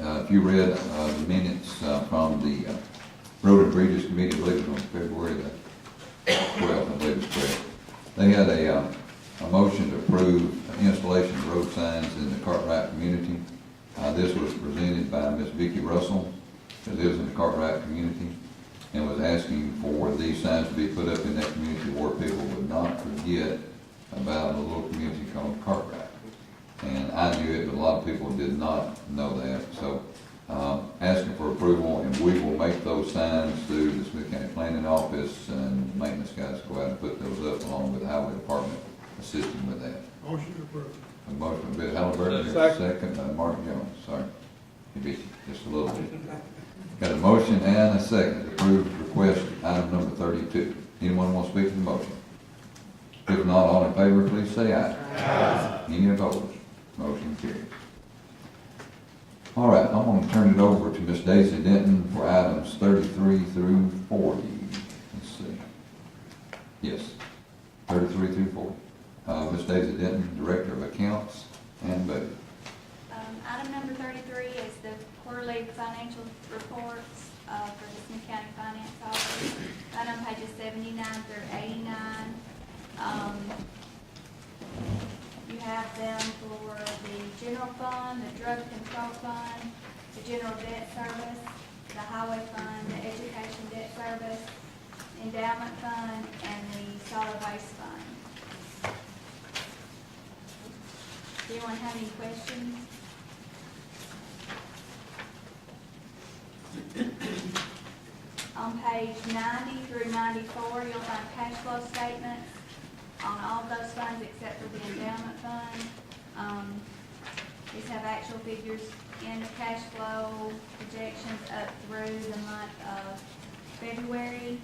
If you read the minutes from the Road and Bridges Committee, I believe it was on February the 12th, I believe it's correct. They had a motion to approve installation of road signs in the Cartwright community. This was presented by Ms. Vicki Russell, who lives in the Cartwright community, and was asking for these signs to be put up in that community where people would not forget about a little community called Cartwright. And I knew it, but a lot of people did not know that. So asking for approval, and we will make those signs through the Smith County Planning Office, and maintenance guys go out and put those up along with the Highway Department assisting with that. Motion approved. A motion by Bill Halliburton, second by Mark Jones. Sorry, you beat just a little bit. Got a motion and a second to approve request item number 32. Anyone want to speak to the motion? If not, all in favor, please say aye. Aye. Any opposed? Motion carries. All right, I'm going to turn it over to Ms. Daisy Denton for items 33 through 40. Let's see. Yes, 33 through 40. Ms. Daisy Denton, Director of Accounts and Budget. Item number 33 is the quarterly financial reports for the Smith County Finance Office. Right on pages 79 through 89. You have them for the general fund, the drug control fund, the general debt service, the highway fund, the education debt service, endowment fund, and the solid waste fund. Do anyone have any questions? On page 90 through 94, you'll find cash flow statements on all of those funds except for the endowment fund. These have actual figures in the cash flow projections up through the month of February,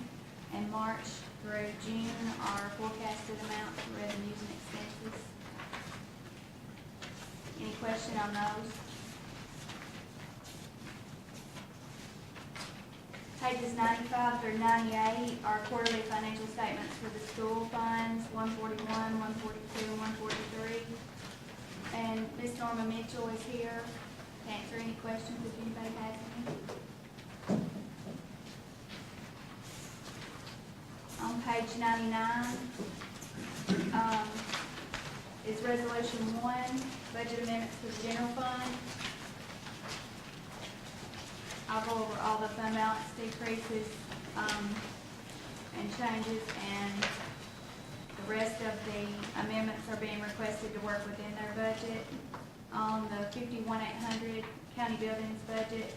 and March through June are forecasted amounts for revenues and expenses. Any question on those? Pages 95 through 98 are quarterly financial statements for the school funds, 141, 142, and 143. And Ms. Norma Mitchell is here to answer any questions if anybody has any. On page 99 is Resolution 1, budget amendments to the general fund. I'll go over all the fund balance decreases and changes, and the rest of the amendments are being requested to work within their budget. On the 51,800 county buildings budget,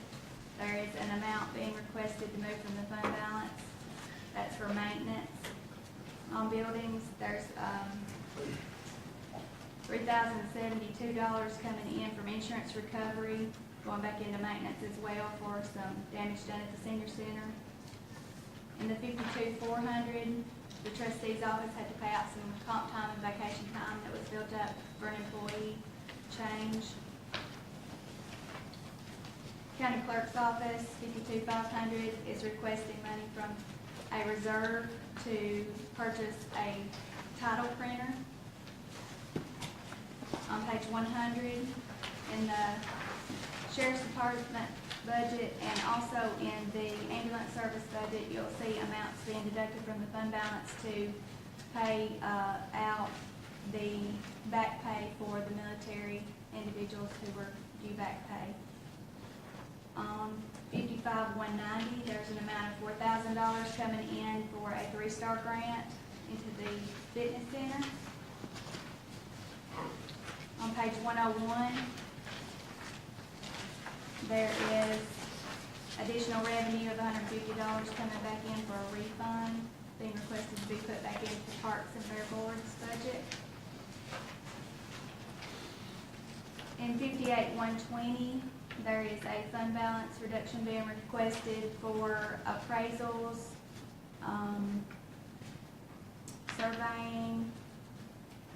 there is an amount being requested to move from the fund balance. That's for maintenance. On buildings, there's $3,072 coming in from insurance recovery, going back into maintenance as well for some damage done at the senior center. In the 52,400, the trustee's office had to pay out some comp time and vacation time that was built up for an employee change. County clerk's office, 52,500, is requesting money from a reserve to purchase a title printer. On page 100, in the Sheriff's Department budget and also in the ambulance service budget, you'll see amounts being deducted from the fund balance to pay out the back pay for the military individuals who were due back pay. On 55-190, there's an amount of $4,000 coming in for a 3-star grant into the fitness center. On page 101, there is additional revenue of $150 coming back in for a refund, being requested to be put back into the Parks and Fair Board's budget. In 58-120, there is a fund balance reduction being requested for appraisals, surveying,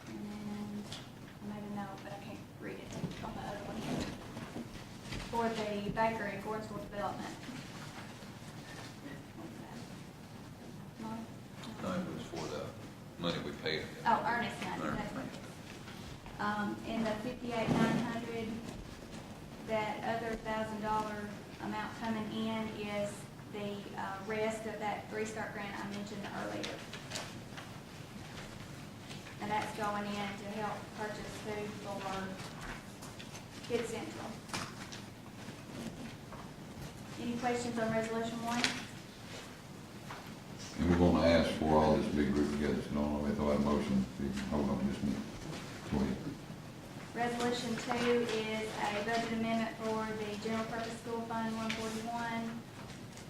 and I made a note, but I can't read it on the other one here, for the Baker and Gordonsville development. What was that? No, it was for the money we paid. Oh, earnest money, that's what it is. In the 58-900, that other $1,000 amount coming in is the rest of that 3-star grant I mentioned earlier. And that's going in to help purchase food for Kids Central. Any questions on Resolution 1? And we're gonna ask for all this big group together, so don't let me throw out a motion. Hold on just a minute. Go ahead. Resolution 2 is a budget amendment for the General Purpose School Fund 141.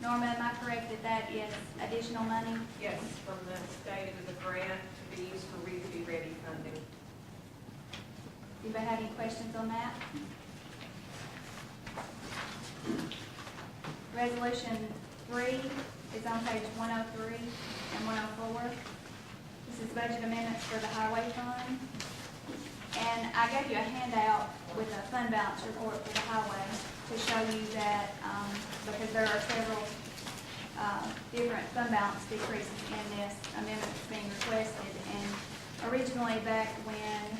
Norma, am I correct that that is additional money? Yes, from the state of the grant to be used for Read to Be Ready funding. Anybody have any questions on that? Resolution 3 is on page 103 and 104. This is budget amendments for the highway fund. And I gave you a handout with a fund balance report for the highway to show you that, because there are several different fund balance decreases in this amendment that's being requested. And originally, back when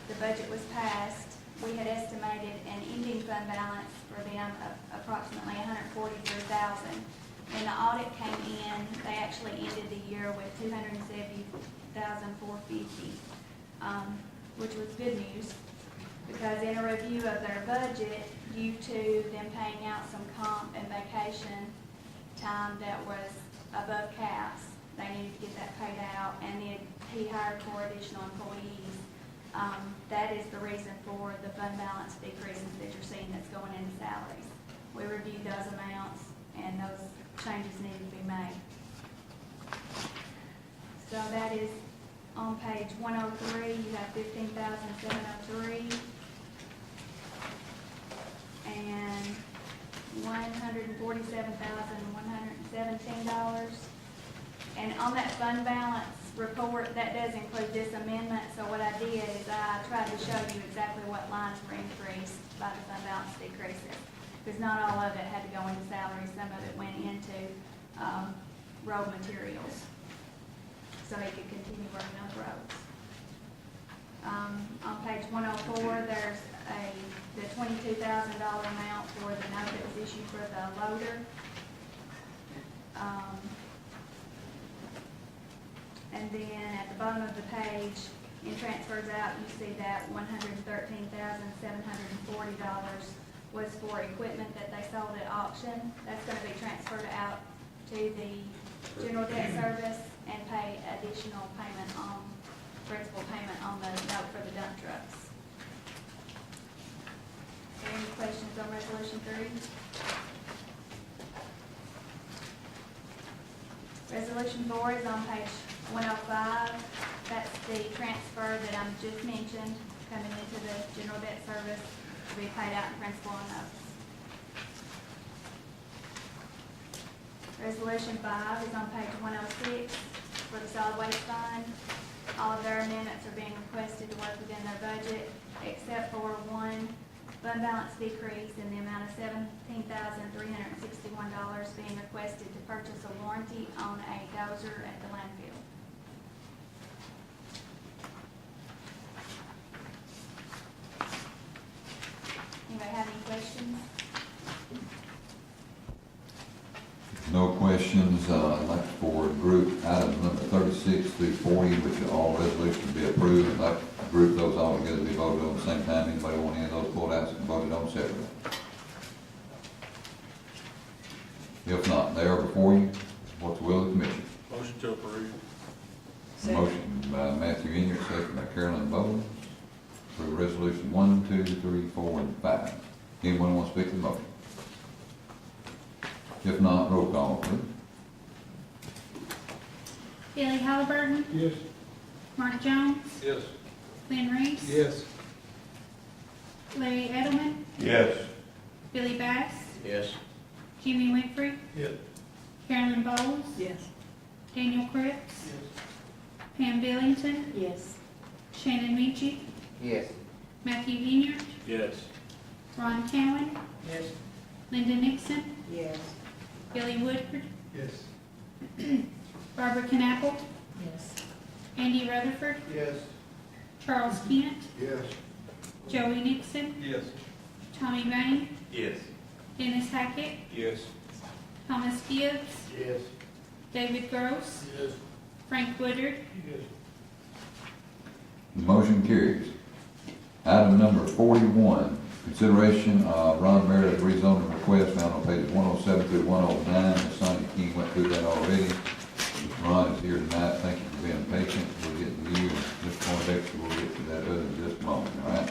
the budget was passed, we had estimated an ending fund balance for them of approximately $143,000. When the audit came in, they actually ended the year with $270,450. Which was good news, because in a review of their budget, due to them paying out some comp and vacation time that was above caps, they needed to get that paid out, and then he hired 4 additional employees. That is the reason for the fund balance decreases that you're seeing that's going into salaries. We reviewed those amounts, and those changes needed to be made. So that is on page 103, you have $15,703 and $147,117. And on that fund balance report, that does include this amendment. So what I did is I tried to show you exactly what lines were increased by the fund balance decreases, because not all of it had to go into salaries. Some of it went into road materials, so he could continue working on the roads. On page 104, there's the $22,000 amount for the note that was issued for the loader. And then at the bottom of the page, in transfers out, you see that $113,740 was for equipment that they sold at auction. That's going to be transferred out to the general debt service and pay additional payment on, principal payment on the note for the dump trucks. Are there any questions on Resolution 3? Resolution 4 is on page 105. That's the transfer that I just mentioned, coming into the general debt service to be paid out in principal on notes. Resolution 5 is on page 106 for the solid waste fund. All of their amendments are being requested to work within their budget, except for one fund balance decrease in the amount of $17,361 being requested to purchase a warranty on a dozer at the landfill. Anybody have any questions? No questions. I'd like for group items number 36 through 40, which are all resolutions be approved. I'd like to group those all together, be voted on at the same time. Anybody want any of those pulled out and voted on separately? If not, they are before you. What's the will of the commission? Motion to approve. Motion by Matthew Inyard, second by Carolyn Bowles, for resolution 1, 2, 3, 4, and 5. Anyone want to speak to the motion? If not, roll call, please. Billy Halliburton, Yes. Mark Jones, Yes. Glenn Reese. Yes. Larry Edelman, Yes. Billy Bass, Yes. Jimmy Winfrey, Yes. Carolyn Bowles, Yes. Daniel Cripps, Pam Billington, Yes. Shannon Meachie, Yes. Matthew Inyard, Yes. Ron Cowan, Yes. Linda Nixon, Yes. Billy Woodford, Yes. Barbara Knappel, Yes. Andy Rutherford, Yes. Charles Kent, Yes. Joey Nixon, Yes. Tommy Vane, Yes. Dennis Hackett, Yes. Thomas Gibbs, Yes. David Gross, Yes. Frank Woodard, Yes. The motion carries. Item number 41, consideration of Ron Meredith rezoning request found on pages 107 through 109. Ms. Sonia King went through that already. Mr. Ron is here tonight. Thank you for being patient. We'll get to you, and Mr. Poindexter, we'll get to that other in just a moment, all right?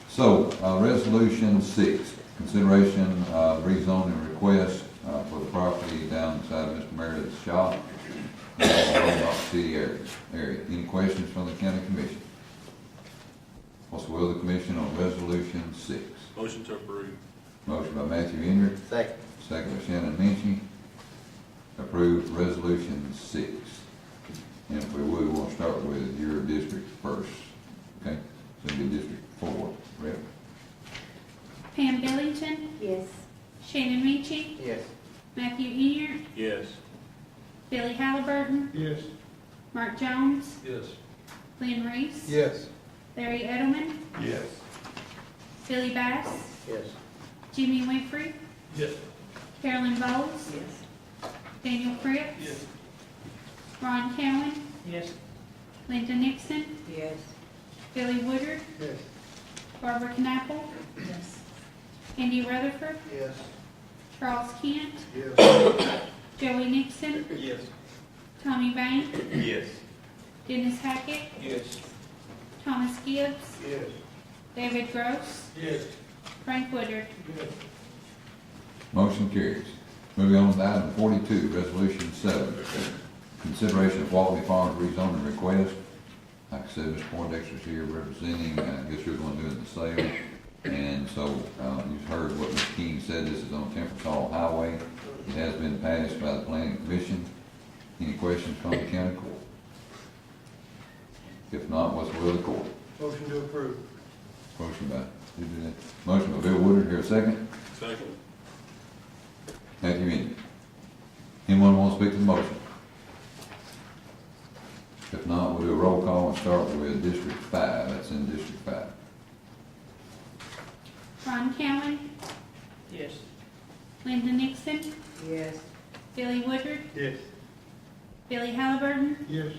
So, resolution 6, consideration of rezoning request for the property down inside Mr. Meredith's shop in the Roanoke City area. Any questions from the county commission? What's the will of the commission on resolution 6? Motion to approve. Motion by Matthew Inyard, Second. second by Shannon Minchie. Approve resolution 6. And if we would, we'll start with your district first. Okay? So it'll be District 4. Rep. Pam Billington, Yes. Shannon Meachie, Yes. Matthew Inyard, Yes. Billy Halliburton, Yes. Mark Jones, Yes. Glenn Reese, Yes. Larry Edelman, Yes. Billy Bass, Yes. Jimmy Winfrey, Yes. Carolyn Bowles, Yes. Daniel Cripps, Yes. Ron Cowan, Yes. Linda Nixon, Yes. Billy Woodard, Yes. Barbara Knappel, Yes. Andy Rutherford, Yes. Charles Kent, Yes. Joey Nixon, Yes. Tommy Vane, Yes. Dennis Hackett, Yes. Thomas Gibbs, Yes. David Gross, Yes. Frank Woodard. Yes. Motion carries. Moving on to item 42, resolution 7. Consideration of Walkley Farms rezoning request. Like I said, Mr. Poindexter's here representing, I guess you're the one doing the sale. And so, you've heard what Ms. King said, this is on Temple Highway. It has been passed by the planning commission. Any questions from the county court? If not, what's the will of the court? Motion to approve. Motion by Bill Woodard, here a second. Second. Matthew Inyard. Anyone want to speak to the motion? If not, we'll do a roll call and start with District 5. That's in District 5. Ron Cowan, Yes. Linda Nixon, Yes. Billy Woodard, Yes. Billy Halliburton, Yes.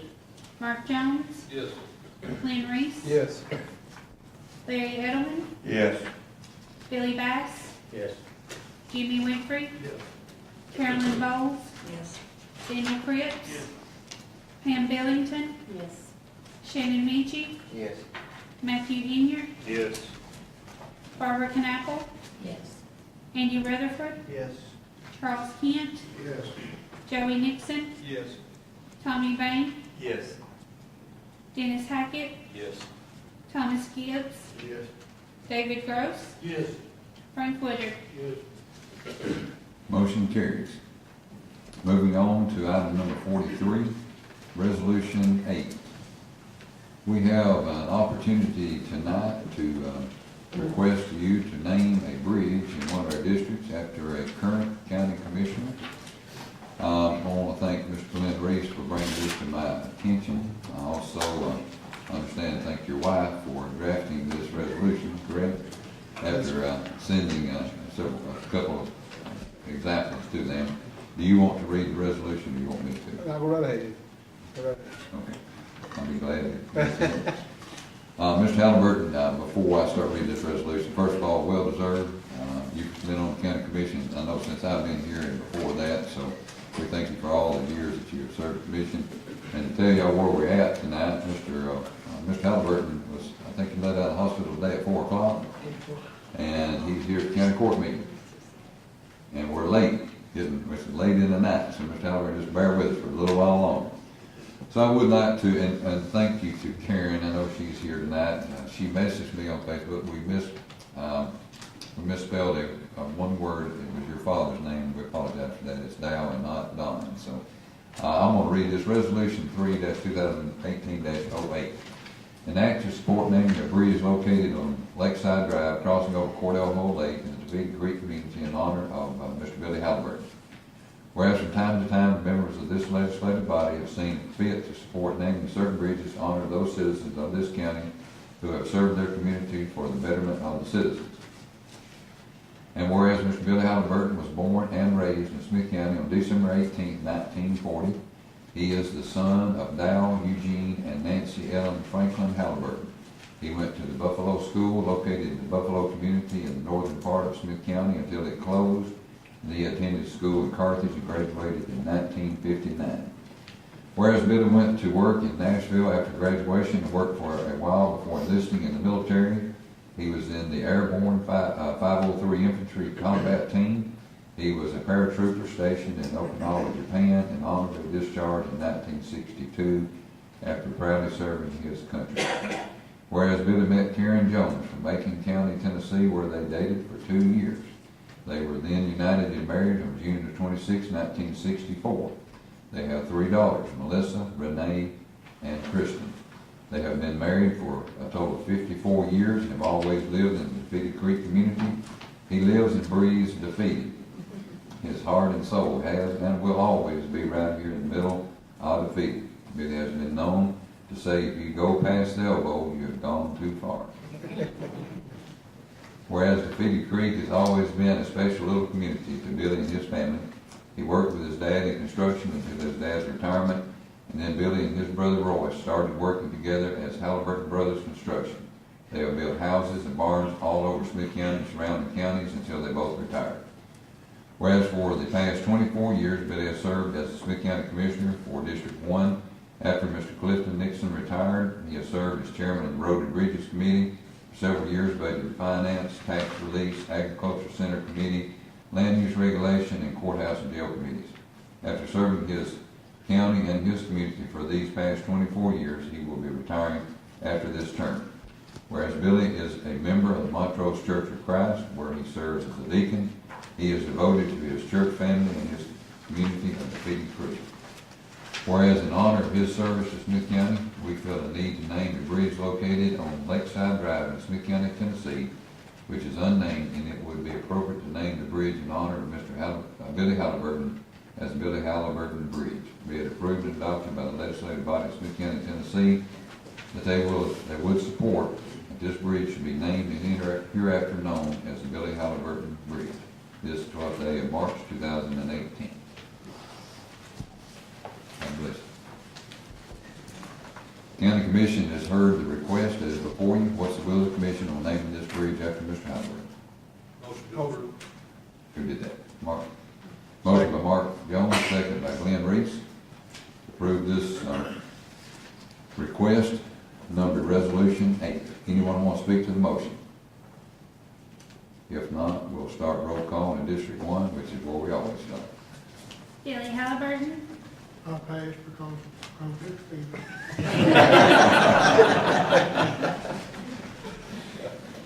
Mark Jones, Yes. Glenn Reese, Yes. Larry Edelman, Yes. Billy Bass, Yes. Jimmy Winfrey, Yes. Carolyn Bowles, Yes. Daniel Cripps, Pam Billington, Yes. Shannon Meachie, Yes. Matthew Inyard, Yes. Barbara Knappel, Yes. Andy Rutherford, Yes. Charles Kent, Yes. Joey Nixon, Yes. Tommy Vane, Yes. Dennis Hackett, Yes. Thomas Gibbs, Yes. David Gross, Yes. Frank Woodard. Yes. Motion carries. Moving on to item number 43, Resolution 8. We have an opportunity tonight to request you to name a bridge in one of our districts after a current county commissioner. I want to thank Mr. Glenn Reese for bringing this to my attention. I also understand and thank your wife for drafting this resolution, correct? After sending a couple of examples to them. Do you want to read the resolution, or do you want me to? I'll go right ahead. Okay, I'll be glad. Mr. Halliburton, before I start reading this resolution, first of all, well deserved. You've been on the county commission, I know know, since I've been here and before that, so we thank you for all the years that you have served the commission. And to tell y'all where we're at tonight, Mr. Halliburton was, I think he let out of the hospital today at 4 o'clock, and he's here at the county court meeting. And we're late, it's late in the night, so Mr. Halliburton, just bear with us for a little while longer. So I would like to, and thank you to Karen, I know she's here tonight. She messaged me on Facebook, we misspelled one word, it was your father's name, we apologize for that, it's Dow and not Don. So I'm going to read this resolution 3-2018-08. An act to support naming a bridge located on Lakeside Drive, crossing over Cordell Hole Lake in the Topeka Creek community in honor of Mr. Billy Halliburton. Whereas from time to time, members of this legislative body have seen fit to support naming certain bridges to honor those citizens of this county who have served their community for the betterment of the citizens. And whereas Mr. Billy Halliburton was born and raised in Smith County on December 18, 1940, he is the son of Dow, Eugene, and Nancy Ellen Franklin Halliburton. He went to the Buffalo School, located in the Buffalo community in the northern part of Smith County until it closed. And he attended school in Carthage and graduated in 1959. Whereas Billy went to work in Nashville after graduation and worked for a while before enlisting in the military. He was in the Airborne 503 Infantry Combat Team. He was a paratrooper stationed in Okinawa, Japan, and honorably discharged in 1962 after proudly serving his country. Whereas Billy met Karen Jones from Macon County, Tennessee, where they dated for 2 years. They were then united in marriage on June 26, 1964. They have 3 daughters, Melissa, Renee, and Kristen. They have been married for a total of 54 years and have always lived in the Defeated Creek community. He lives and breathes Defeated. His heart and soul has and will always be right here in the middle of Defeated. Billy has been known to say, if you go past the elbow, you have gone too far. Whereas Defeated Creek has always been a special little community to Billy and his family. He worked with his dad in construction until his dad's retirement, and then Billy and his brother Roy started working together as Halliburton Brothers Construction. They have built houses and barns all over Smith County and surrounding counties until they both retired. Whereas for the past 24 years, Billy has served as the Smith County Commissioner for District 1. After Mr. Clifton Nixon retired, he has served as Chairman of the Road and Bridges Committee for several years, Budget and Finance, Tax Release, Agriculture Center Committee, Land Use Regulation, and Courthouse and Jail Committees. After serving his county and his community for these past 24 years, he will be retiring after this term. Whereas Billy is a member of the Montrose Church of Christ, where he serves as a deacon, he is devoted to his church family and his community of Defeated Creek. Whereas in honor of his service to Smith County, we feel the need to name the bridge located on Lakeside Drive in Smith County, Tennessee, which is unnamed, and it would be appropriate to name the bridge in honor of Mr. Billy Halliburton as Billy Halliburton Bridge. Be it approved and adopted by the legislative body of Smith County, Tennessee, that they would support that this bridge should be named and hereafter known as the Billy Halliburton Bridge. This 12th day of March 2018. God bless you. County Commission has heard the request that is before you. What's the will of the Commission on naming this bridge after Mr. Halliburton? Over. Who did that? Mark. Motion by Mark Jones, second by Glenn Reese. Approve this request, numbered Resolution 8. Anyone want to speak to the motion? If not, we'll start roll call in District 1, which is where we always start. Billy Halliburton, I pass because I'm good people.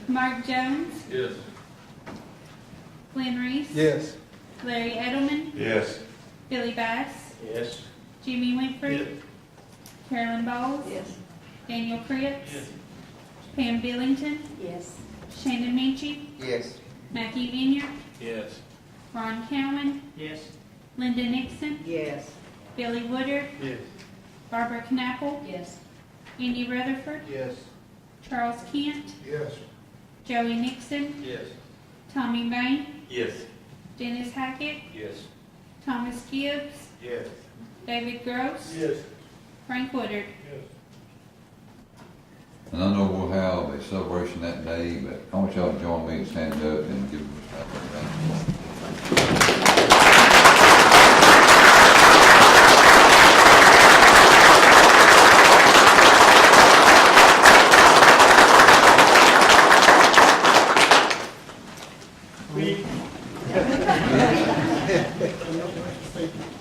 Mark Jones, Yes. Glenn Reese. Yes. Larry Edelman, Yes. Billy Bass, Yes. Jimmy Winfrey, Carolyn Bowles, Yes. Daniel Pritz, Pam Billington, Yes. Shannon Minchie, Yes. Matthew Inyard, Yes. Ron Cowan, Yes. Linda Nixon, Yes. Billy Woodard, Yes. Barbara Knappel, Yes. Andy Rutherford, Yes. Charles Kent, Yes. Joey Nixon, Yes. Tommy Vane, Yes. Dennis Hackett, Yes. Thomas Gibbs, Yes. David Gross, Yes. Frank Woodard. Yes. And I know we'll have a celebration that day, but I want y'all to join me and stand up and give them a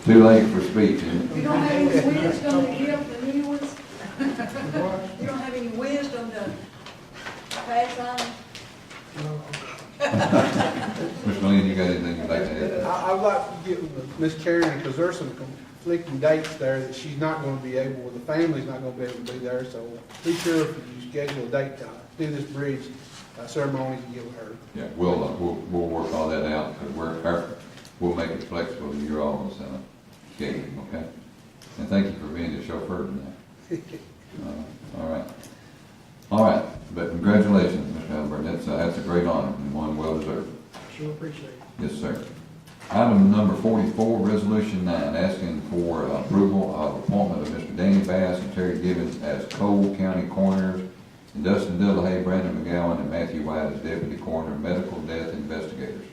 Too late for speech, isn't You don't have any wisdom to give the new ones? You don't have any wisdom to pass on? Mr. Lynn, you got anything you'd like to add? I'd like to get with Miss Karen, because there's some conflicting dates there that she's not gonna be able, the family's not gonna be able to be there, so be sure if you schedule a date to do this bridge ceremony to get with her. Yeah, we'll work all that out, because we'll make it flexible to your all's schedule, okay? And thank you for being the chauffeur tonight. All right, but congratulations, Mr. Halliburton, that's a great honor, and one well deserved. Sure appreciate it. Yes, sir. Item number 44, Resolution 9, asking for approval of appointment of Mr. Danny Bass and Terry Gibbons as Cole County coroners, and Dustin Dillahay, Brandon McGowan, and Matthew White as deputy coroner, medical death investigators.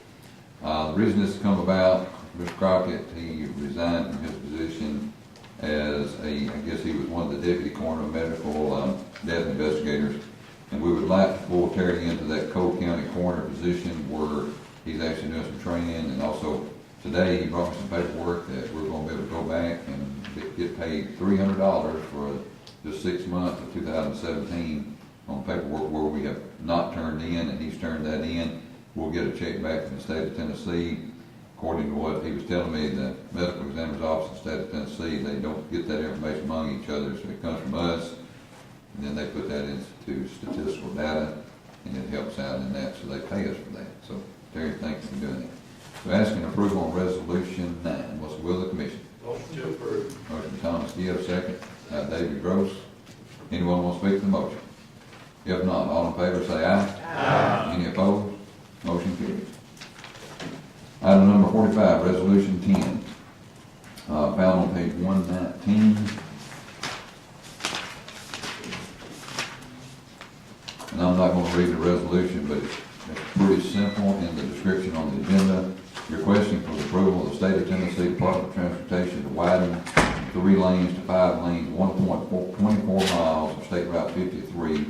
The reason this has come about, Mr. Crockett, he resigned from his position as I guess he was one of the deputy coroner medical death investigators, and we would like to pull Terry into that Cole County coroner position where he's actually doing some training, and also today he brought me some paperwork that we're going to be able to go back and get paid $300 for just 6 months of 2017 on paperwork where we have not turned in, and he's turned that in. We'll get a check back from the state of Tennessee. According to what he was telling me, the medical examiner's office in the state of Tennessee, they don't get that information among each other, so it comes from us, and then they put that into statistical data, and it helps out in that, so they pay us for that. So Terry, thanks for doing that. So asking approval on Resolution 9. What's the will of the commission? Motion to approve. Motion Thomas Gibbs, second. David Gross. Anyone want to speak to the motion? If not, all in favor say aye. Aye. Any opposed? Motion carries. Item number 45, Resolution 10, found on page 119. And I'm not going to read the resolution, but it's pretty simple in the description on the agenda. Requesting for the approval of the State of Tennessee Department of Transportation to widen 3 lanes to 5 lanes, 1.24 miles of State Route 53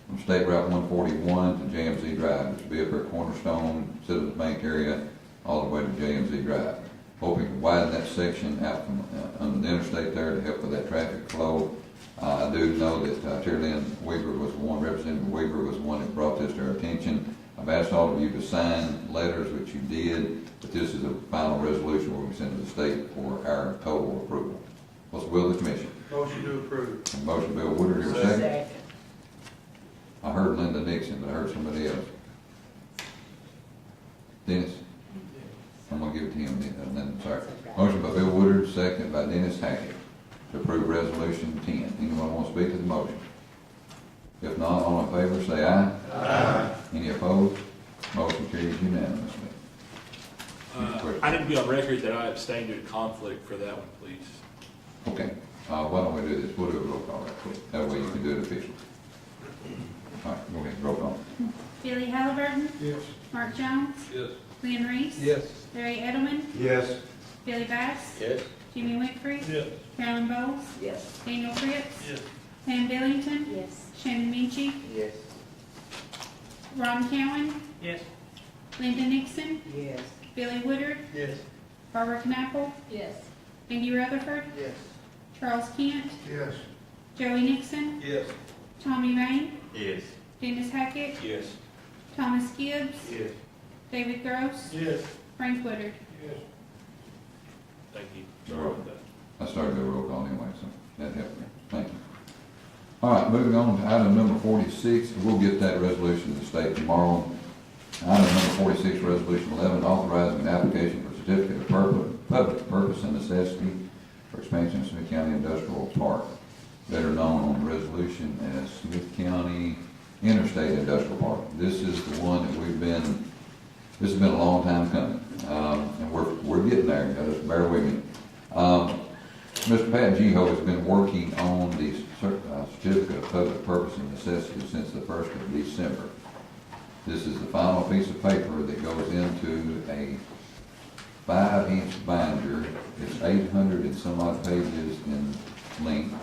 from State Route 141 to JMZ Drive, which will be up here at Cornerstone, Citizens Bank area, all the way to JMZ Drive. Hoping to widen that section out from under the interstate there to help with that traffic flow. I do know that Terry Lynn Weaver was the one, Representative Weaver was the one that brought this to our attention. I've asked all of you to sign letters, which you did, but this is a final resolution where we send to the state for our total approval. What's the will of the commission? Motion to approve. Motion, Bill Woodard, here a second. I heard Linda Nixon, but I heard somebody else. Dennis? I'm going to give it to him then. Sorry. Motion by Bill Woodard, second by Dennis Hackett to approve Resolution 10. Anyone want to speak to the motion? If not, all in favor say aye. Aye. Any opposed? Motion carries unanimously. I need to be on record that I abstained due to conflict for that one, please. Okay. Why don't we do this? We'll do a roll call right quick. That way you can do it officially. All right, go ahead, roll call. Billy Halliburton. Yes. Mark Jones. Yes. Glenn Reese. Yes. Larry Edelman. Yes. Billy Bass. Yes. Jimmy Winfrey. Yes. Carolyn Bowles. Yes. Daniel Fritz. Yes. Pam Billington. Yes. Shannon Minchie. Yes. Ron Cowan. Yes. Linda Nixon. Yes. Billy Woodard. Yes. Barbara Knappel. Yes. Andy Rutherford. Yes. Charles Kent. Yes. Joey Nixon. Yes. Tommy Vane. Yes. Dennis Hackett. Yes. Thomas Gibbs. Yes. David Gross. Yes. Frank Woodard. Yes. Thank you. Sorry about that. I started the roll call anyway, so that helped me. Thank you. All right, moving on to item number 46. We'll get that resolution to the state tomorrow. Item number 46, Resolution 11, authorizing an application for certificate of public purpose and necessity for expansion of Smith County Industrial Park, better known on the resolution as Smith County Interstate Industrial Park. This is the one that this has been a long time coming, and we're getting there. Just bear with me. Mr. Pat Geho has been working on the certificate of public purpose and necessity since the 1st of December. This is the final piece of paper that goes into a 5-inch binder. It's 800 and some odd pages in length.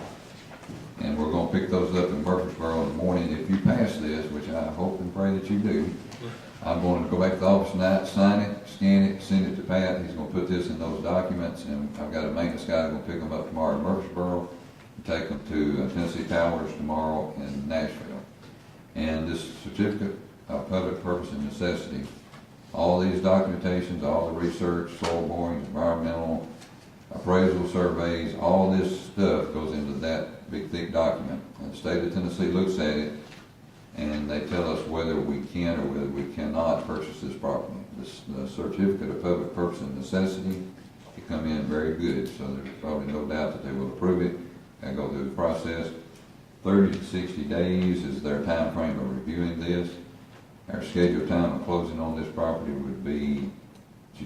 And we're gonna pick those up in Murfreesboro in the morning. If you pass this, which I hope and pray that you do, I'm going to go back to the office tonight, sign it, scan it, send it to Pat. He's gonna put this in those documents, and I've got a maintenance guy gonna pick them up tomorrow in Murfreesboro and take them to Tennessee Towers tomorrow in Nashville. And this certificate of public purpose and necessity, all these documentations, all the research, soil borings, environmental, appraisal surveys, all this stuff goes into that big thick document. And the state of Tennessee looks at it and they tell us whether we can or whether we cannot purchase this property. The certificate of public purpose and necessity, it come in very good, so there's probably no doubt that they will approve it and go through the process. 30 to 60 days is their time frame of reviewing this. Our scheduled time of closing on this property would be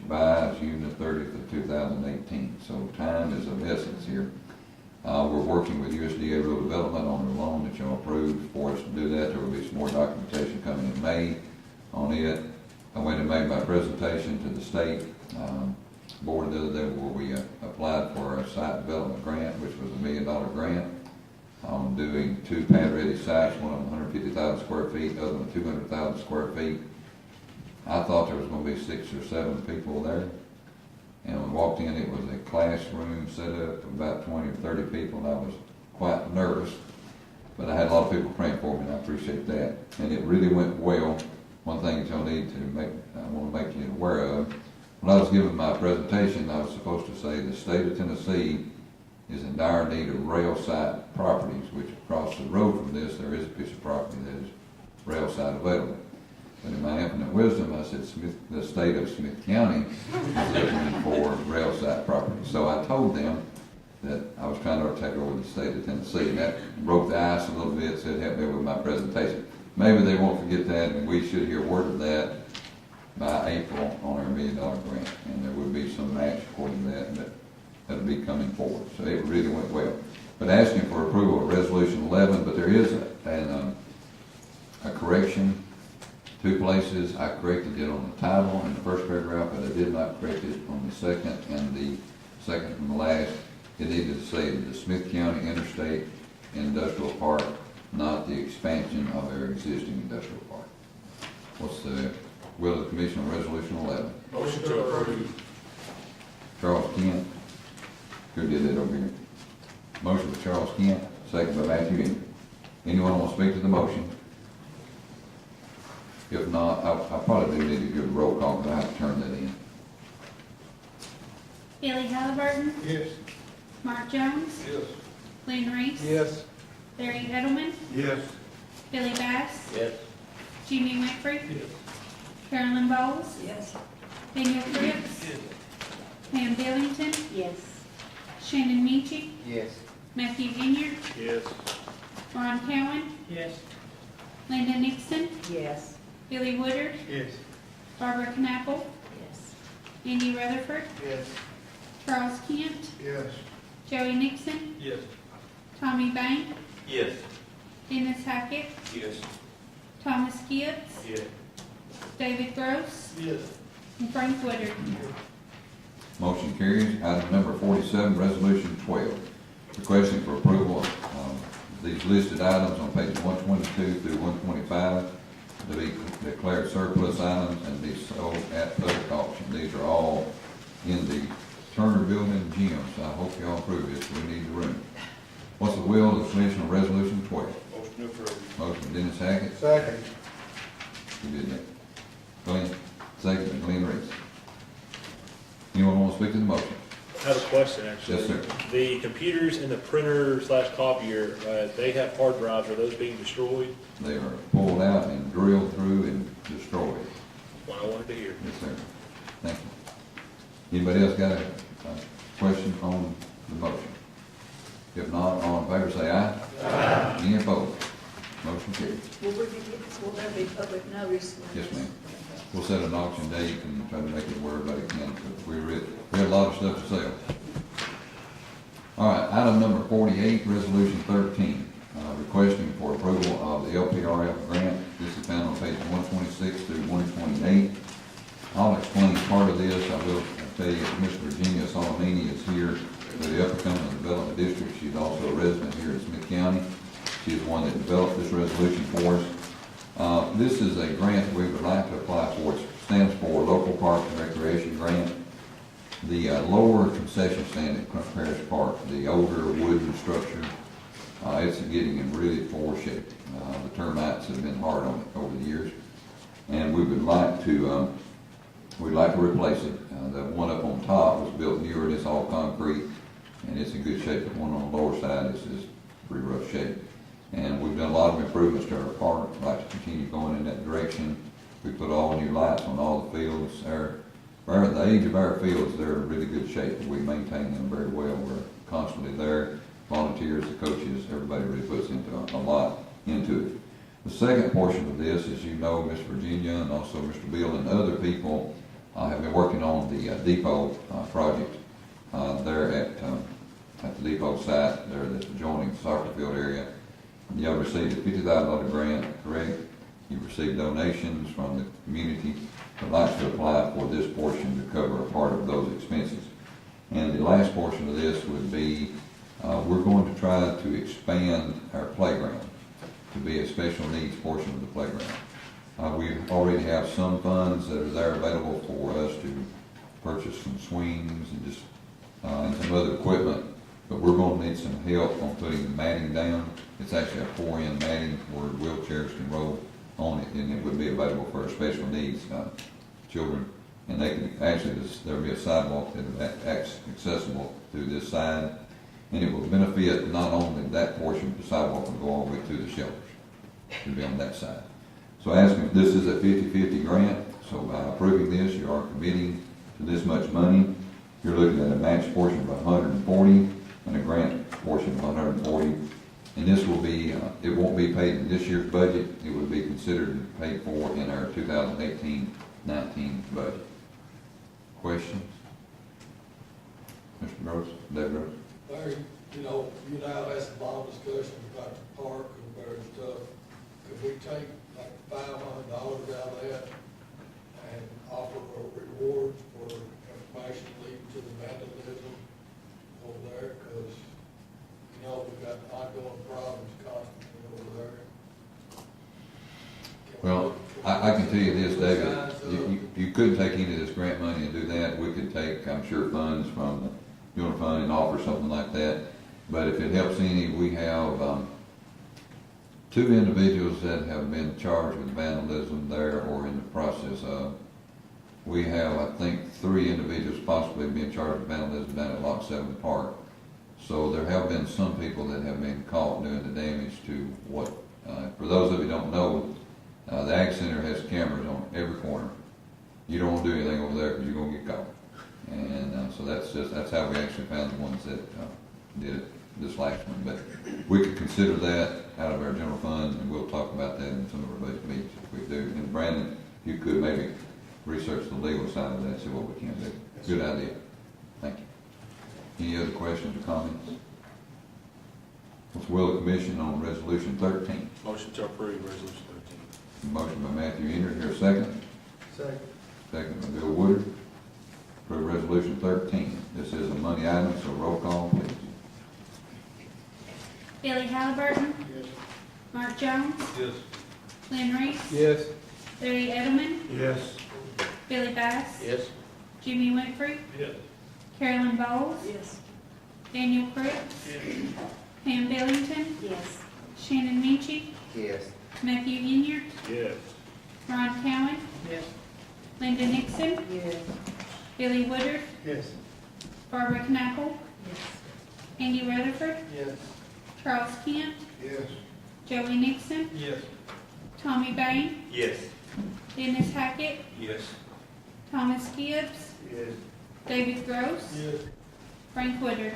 by June the 30th of 2018. So time is of essence here. We're working with USDA Rural Development on the loan that y'all approved for us to do that. There will be some more documentation coming in May on it. I went and made my presentation to the state board the other day where we applied for a site development grant, which was $1 million grant. I'm doing 2 pad-ready sites, one of them 150,000 square feet, the other one 200,000 square feet. I thought there was going to be 6 or 7 people there. And when we walked in, it was a classroom set up of about 20 or 30 people, and I was quite nervous. But I had a lot of people praying for me, and I appreciate that. And it really went well. One thing that y'all need to I want to make you aware of, when I was giving my presentation, I was supposed to say the state of Tennessee is in dire need of rail site properties, which across the road from this, there is a piece of property that is rail site available. But in my infinite wisdom, I said the state of Smith County is looking for rail site property. So I told them that I was trying to take over the state of Tennessee, and that broke the ice a little bit, so it helped me with my presentation. Maybe they won't forget that, and we should hear word of that by April on our $1 million grant, and there will be some match according to that, but that'll be coming forward. So it really went well. But asking for approval of Resolution 11, but there is a correction. 2 places. I corrected it on the title in the first paragraph, but I did not correct it on the second, and the second from the last. It needed to say the Smith County Interstate Industrial Park, not the expansion of our existing industrial park. What's the will of the commission on Resolution 11? Motion to approve. Charles Kent. Who did it over here? Motion by Charles Kent, second by Matthew Henry. Anyone want to speak to the motion? If not, I probably do need to give a roll call, but I have to turn that in. Billy Halliburton, Yes. Mark Jones, Yes. Glenn Reese, Yes. Larry Edelman, Yes. Billy Bass, Yes. Jimmy Winfrey, Yes. Carolyn Bowles, Yes. Daniel Cripps, Pam Billington, Yes. Shannon Minchie, Yes. Matthew Inyard, Yes. Ron Cowan, Yes. Linda Nixon, Yes. Billy Woodard, Yes. Barbara Knappel, Yes. Andy Rutherford, Yes. Charles Kent, Yes. Joey Nixon, Yes. Tommy Bank, Yes. Dennis Hackett, Yes. Thomas Gibbs, Yes. David Gross, Yes. and Frank Woodard. Motion carries. Item number 47, Resolution 12, requesting for approval of these listed items on pages 122 through 125 to be declared surplus items and be sold at public auction. These are all in the Turner Building gym, so I hope y'all approve this. We need the room. What's the will of the commission on Resolution 12? Motion to approve. Motion Dennis Hackett. Second. Who did that? Glenn. Second by Glenn Reese. Anyone want to speak to the motion? I have a question, actually. Yes, sir. The computers in the printer / copier, they have hard drives. Are those being destroyed? They are pulled out and drilled through and destroyed. What I wanted to hear. Yes, sir. Thank you. Anybody else got a question on the motion? If not, all in favor say aye. Aye. Any opposed? Motion carries. Will there be public notice? Yes, ma'am. We'll set an auction date and try to make it where everybody can, because we have a lot of stuff to sell. All right, item number 48, Resolution 13, requesting for approval of the LPRF grant. This is found on page 126 through 128. I'll explain part of this. I will tell you, Miss Virginia Solomini is here for the Upper Cumberland Development District. She's also a resident here in Smith County. lower concession stand at Parish Park, the older wooden structure, it's getting in really poor shape. The termites have been hard on it over the years, and we would like to, we'd like to replace it. The one up on top was built newer, and it's all concrete, and it's in good shape. The one on the lower side is pretty rough shape. And we've done a lot of improvements to our park. I'd like to continue going in that direction. We put all new lights on all the fields. The age of our fields, they're in really good shape. We maintain them very well. We're constantly there. Volunteers, the coaches, everybody really puts into a lot into it. The second portion of this, as you know, Miss Virginia and also Mr. Bill and other people have been working on the depot project there at the depot site there that's adjoining the soccer field area. You have received a $50,000 grant, correct? You've received donations from the community. I'd like to apply for this portion to cover a part of those expenses. And the last portion of this would be, we're going to try to expand our playground to be a special needs portion of the playground. We already have some funds that are there available for us to purchase some swings and just and some other equipment, but we're going to need some help on putting the matting down. It's actually a 4-in matting where wheelchairs can roll on it, and it would be available for our special needs children. And they can actually, there'll be a sidewalk that's accessible through this side, and it will benefit not only that portion, but the sidewalk will go all the way to the shelters. It'll be on that side. So asking, this is a 50-50 grant, so by approving this, you are committing to this much money. You're looking at a match portion of 140 and a grant portion of 140. And this will be, it won't be paid in this year's budget. It would be considered paid for in our 2018-19 budget. Questions? Mr. Gross, David Gross? Larry, you know, you and I had some long discussions about the park and various stuff. Could we take like $500 out of that and offer a reward for information leading to the vandalism over there? Because, you know, we've got ongoing problems constantly over there. Well, I can tell you this, David, you couldn't take any of this grant money and do that. We could take, I'm sure, funds from the Funeral Fund and offer something like that. But if it helps any, we have 2 individuals that have been charged with vandalism there or in the process of. We have, I think, 3 individuals possibly being charged with vandalism down at Lock 7 Park. So there have been some people that have been caught doing the damage to what, for those of you who don't know, the Ag Center has cameras on every corner. You don't want to do anything over there because you're going to get caught. And so that's how we actually found the ones that did it, this last one. But we could consider that out of our general fund, and we'll talk about that in some of our budget meetings if we do. And Brandon, you could maybe research the legal side of that, see what we can do. Good idea. Thank you. Any other questions or comments? What's the will of the commission on resolution 13? Motion to approve resolution 13. Motion by Matthew Ender, here a second. Second. Second by Bill Woodard. Approve resolution 13. This is a money item, so roll call, please. Billy Halliburton. Yes. Mark Jones. Yes. Lynn Reese. Yes. Larry Edelman. Yes. Billy Bass. Yes. Jimmy Winfrey. Yes. Carolyn Bowles. Yes. Daniel Crooks. Pam Billington. Yes. Shannon Minchie. Yes. Matthew Inyard. Yes. Ron Cowan. Yes. Linda Nixon. Yes. Billy Woodard. Yes. Barbara Knappel. Yes. Andy Rutherford. Yes. Charles Kent. Yes. Joey Nixon. Yes. Tommy Bain. Yes. Dennis Hackett. Yes. Thomas Gibbs. Yes. David Gross. Yes. Frank Woodard.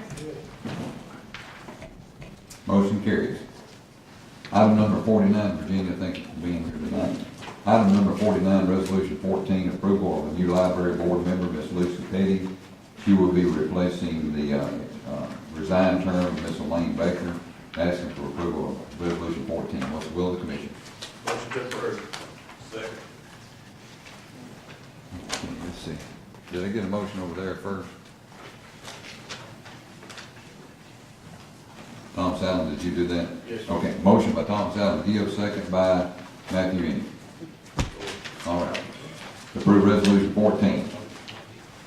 Motion carries. Item number 49, Virginia, thank you for being here tonight. Item number 49, resolution 14, approval of a new library board member, Ms. Lucy Petty. She will be replacing the resigned term of Ms. Elaine Baker. Asking for approval of resolution 14. What's the will of the commission? Motion to approve. Second. Okay, let's see. Did I get a motion over there first? Tom Salmon, did you do that? Yes. Okay, motion by Tom Salmon, give second by Matthew Indy. All right. Approve resolution 14.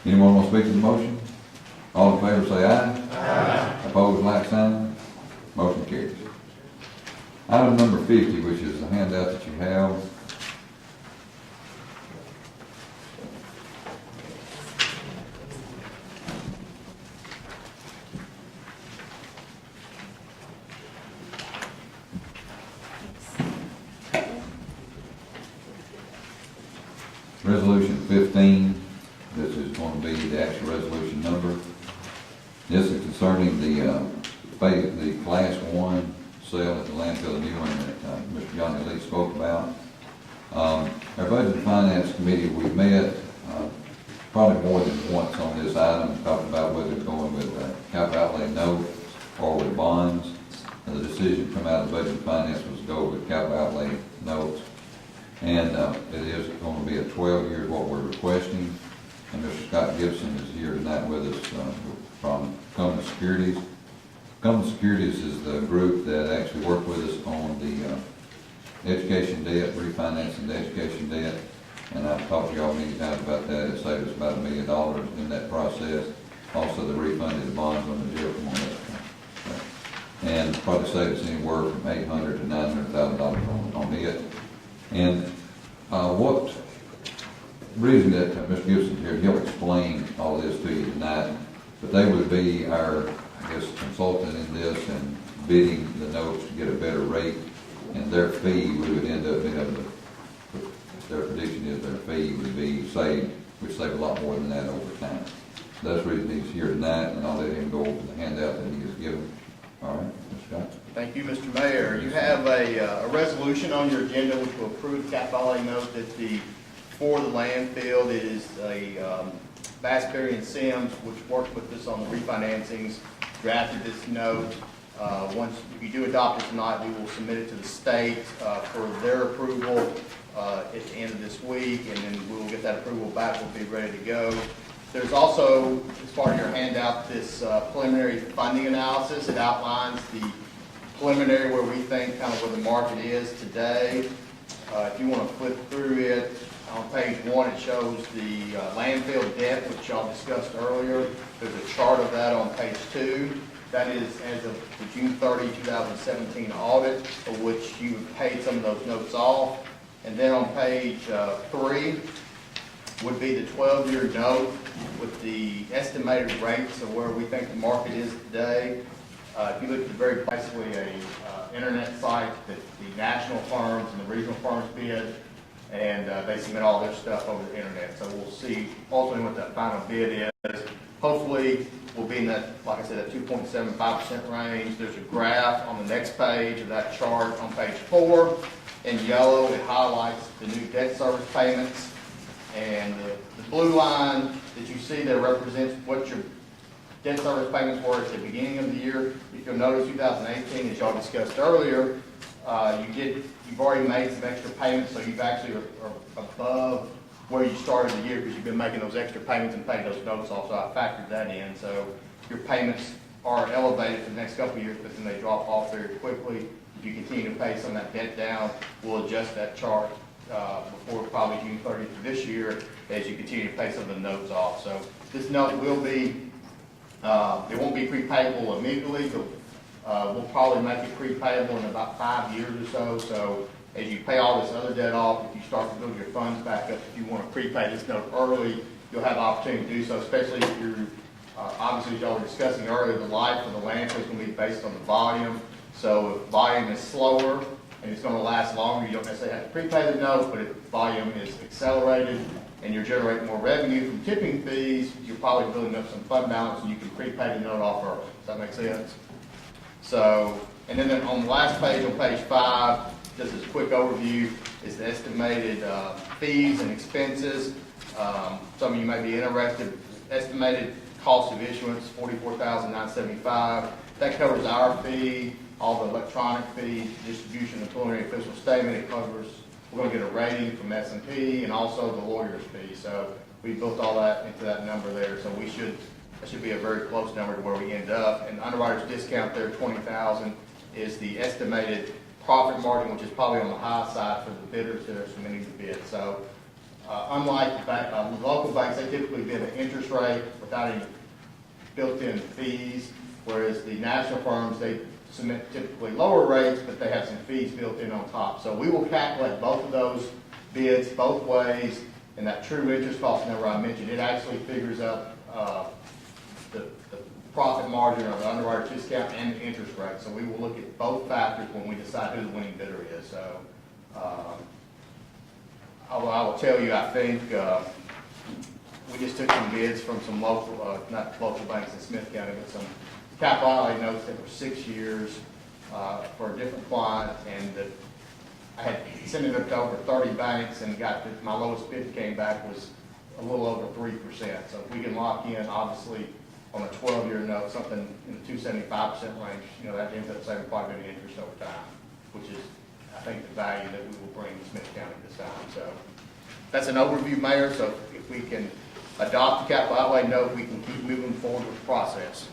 Anyone want to speak to the motion? favor say aye. Aye. Opposed, like sign. Motion carries. Item number 50, which is the handout that you have. Resolution 15, this is going to be the actual resolution number. This is concerning the Class 1 sale at the landfill of New One that Mr. Johnny Lee spoke about. Our Budget and Finance Committee, we met probably more than once on this item, talking about whether it's going with capital outlay notes or with bonds. And the decision come out of the Budget and Finance was to go with capital outlay notes. And it is going to be a 12 years what we're requesting. And Mr. Scott Gibson is here tonight with us from Cummins Securities. Cummins Securities is the group that actually worked with us on the education debt, refinancing the education debt. And I've talked to y'all many times about that. It saved us about $1 million in that process. Also, they refunded the bonds on the jail from that. And probably saved us anywhere from $800,000 to $900,000 on it. And what reason that Mr. Gibson's here, he'll explain all this to you tonight, but they would be our, I guess, consultant in this and bidding the notes to get a better rate, and their fee, we would end up being able to, their prediction is their fee would be saved, we'd save a lot more than that over time. That's the reason he's here tonight, and I'll let him go over the handout that he has given. All right, Mr. Scott. Thank you, Mr. Mayor. You have a resolution on your agenda which will approve capital outlay note that for the landfill. It is a Bass, Berry and Sims, which worked with us on the refinancings, drafted this note. Once, if you do adopt it tonight, we will submit it to the state for their approval at the end of this week, and then we will get that approval back. We'll be ready to go. There's also, as part of your handout, this preliminary funding analysis. It outlines the preliminary where we think kind of where the market is today. If you want to flip through it, on page 1 it shows the landfill debt, which y'all discussed earlier. There's a chart of that on page 2. That is as of the June 30, 2017 audit, for which you paid some of those notes off. And then on page 3 would be the 12-year note with the estimated rates of where we think the market is today. If you look at the very basically a internet site that the national firms and the regional firms bid, and they submit all their stuff over the internet. So we'll see ultimately what that final bid is. Hopefully we'll be in that, like I said, that 2.75% range. There's a graph on the next page of that chart on page 4. In yellow, it highlights the new debt service payments. And the blue line that you see there represents what your debt service payments were at the beginning of the year. If you'll notice, 2018, as y'all discussed earlier, you've already made some extra payments, so you've actually are above where you started the year because you've been making those extra payments and paid those notes off. So I factored that in. So your payments are elevated for the next couple of years, but then they drop off very quickly. If you continue to pay some of that debt down, we'll adjust that chart before probably June 30th of this year as you continue to pay some of the notes off. So this note will be, it won't be prepayable immediately, but we'll probably make it prepayable in about 5 years or so. So as you pay all this other debt off, if you start to build your funds back up, if you want to prepay this note early, you'll have the opportunity to do so, especially if you're, obviously as y'all were discussing earlier, the life of the landfill is going to be based on the volume. So if volume is slower and it's going to last longer, you don't necessarily have to prepay the note, but if volume is accelerated and you're generating more revenue from tipping fees, you're probably building up some fund balance and you can prepay the note off early. Does that make sense? So, and then on the last page, on page 5, just as a quick overview, is the estimated fees and expenses. Some of you may be interested. Estimated cost of issuance, $44,975. That covers our fee, all the electronic fees, distribution of preliminary official statement. It covers, we're going to get a rating from S&P and also the lawyer's fee. So we built all that into that number there. So that should be a very close number to where we end up. And the underwriter's discount there, $20,000, is the estimated profit margin, which is probably on the high side for the bidders that are submitting the bid. So unlike local banks, they typically bid an interest rate without any built-in fees, whereas the national firms, they submit typically lower rates, but they have some fees built in on top. So we will calculate both of those bids both ways, and that true interest cost number I mentioned, it actually figures out the profit margin or the underwriter's discount and the interest rate. So we will look at both factors when we decide who the winning bidder is. So I will tell you, I think we just took some bids from some local, not local banks in Smith County, but some capital outlay notes that were 6 years for a different client, and that I had sent it up to over 30 banks and my lowest bid came back was a little over 3%. So if we can lock in, obviously, on a 12-year note, something in the 2.75% range, that ends up saving quite a bit of interest over time, which is, I think, the value that we will bring to Smith County this time. So that's an overview, Mayor. So if we can adopt the capital outlay note, we can keep moving forward with the process.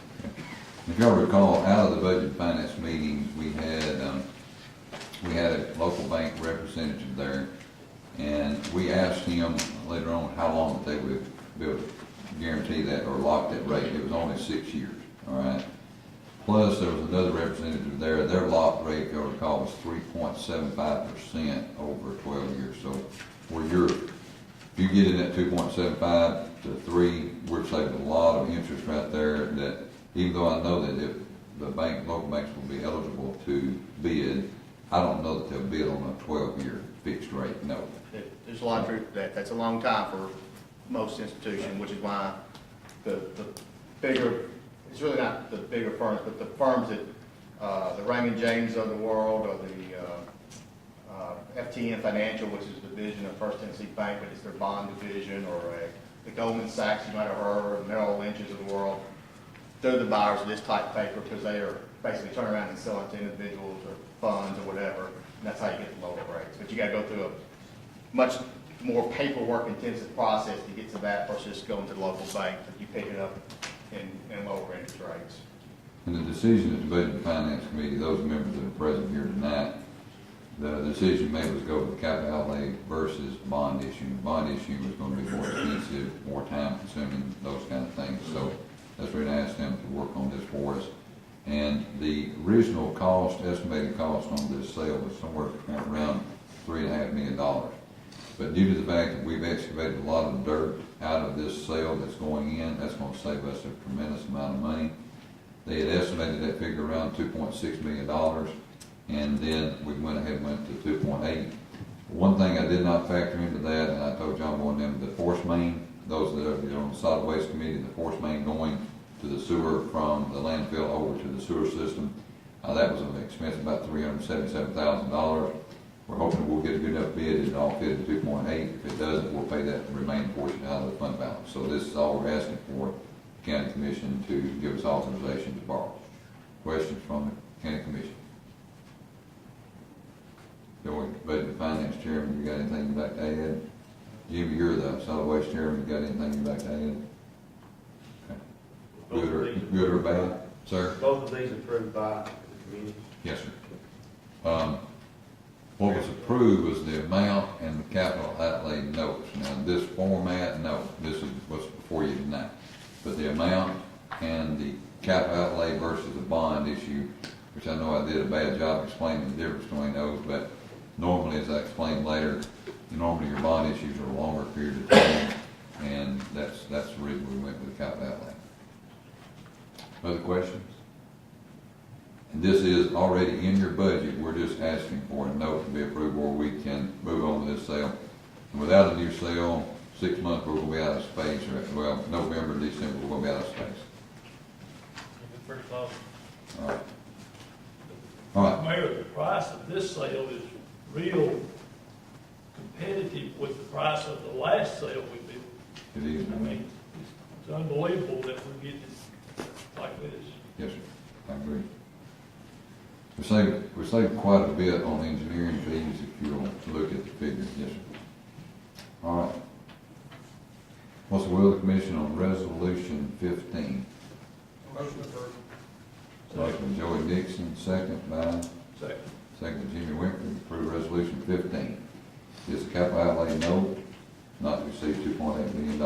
If y'all recall, out of the budget and finance meetings, we had a local bank representative there, and we asked him later on how long that they would be able to guarantee that or lock that rate. It was only 6 years, all right? Plus, there was another representative there. Their lock rate, if you'll recall, was 3.75% over 12 years. So if you get in at 2.75 to 3, we're saving a lot of interest right there. That even though I know that if the local banks will be eligible to bid, I don't know that they'll bid on a 12-year fixed rate note. There's a lot of truth to that. That's a long time for most institutions, which is why the bigger, it's really not the bigger firms, but the firms that the Raymond James of the world, or the FTN Financial, which is the division of First Tennessee Bank, but it's their bond division, or the Goldman Sachs, you might have heard, or Merrill Lynch's of the world. They're the buyers of this type of paper because they are basically turning around and selling to individuals or funds or whatever, and that's how you get the lower rates. But you got to go through a much more paperwork intensive process to get to that versus just going to the local bank that you pick it up in lower interest rates. And the decision at the Budget and Finance Committee, those members that are present here tonight, the decision made was go with capital outlay versus bond issue. Bond issue was going to be more expensive, more time consuming, those kind of things. So that's why I asked them to work on this for us. And the original cost, estimated cost on this sale was somewhere around $3.5 million. But due to the fact that we've excavated a lot of dirt out of this sale that's going in, that's going to save us a tremendous amount of money. They had estimated that figure around $2.6 million, and then we went ahead and went to 2.8. One thing I did not factor into that, and I told John Boy and them, the force main, those that are on the solid waste committee, the force main going to the sewer from the landfill over to the sewer system, that was an expense of about $377,000. We're hoping we'll get a good enough bid and all fit at 2.8. If it doesn't, we'll pay that remaining portion out of the fund balance. So this is all we're asking for, the county commission to give us authorization to borrow. Questions from the county commission? Joey, Budget and Finance Chairman, you got anything you'd like to add? Jimmy, you're the solid waste chairman, you got anything you'd like to add? Okay. Good or bad, sir? Both of these approved by the committee? Yes, sir. What was approved was the amount and the capital outlay notes. Now, this format, no, this is what's before you tonight. But the amount and the capital outlay versus the bond issue, which I know I did a bad job explaining the difference between those, but normally, as I explained later, normally your bond issues are a longer period of time, and that's the reason we went with the capital outlay. Other questions? And this is already in your budget. We're just asking for a note to be approved where we can move on to this sale. And without a new sale, 6 months we're going to be out of space. Well, November, December, we're going to be out of space. Pretty close. All right. All right. Mayor, the price of this sale is real competitive with the price of the last sale we did. It is. I mean, it's unbelievable that we get this like this. Yes, sir. I agree. We saved quite a bit on engineering fees if you'll look at the figures. Yes, sir. All right. What's the will of the commission on resolution 15? Motion approved. Motion by Joey Dixon, second by? Second by Jimmy Winfrey, approve resolution 15. It's a capital outlay note not to exceed $2.8 million.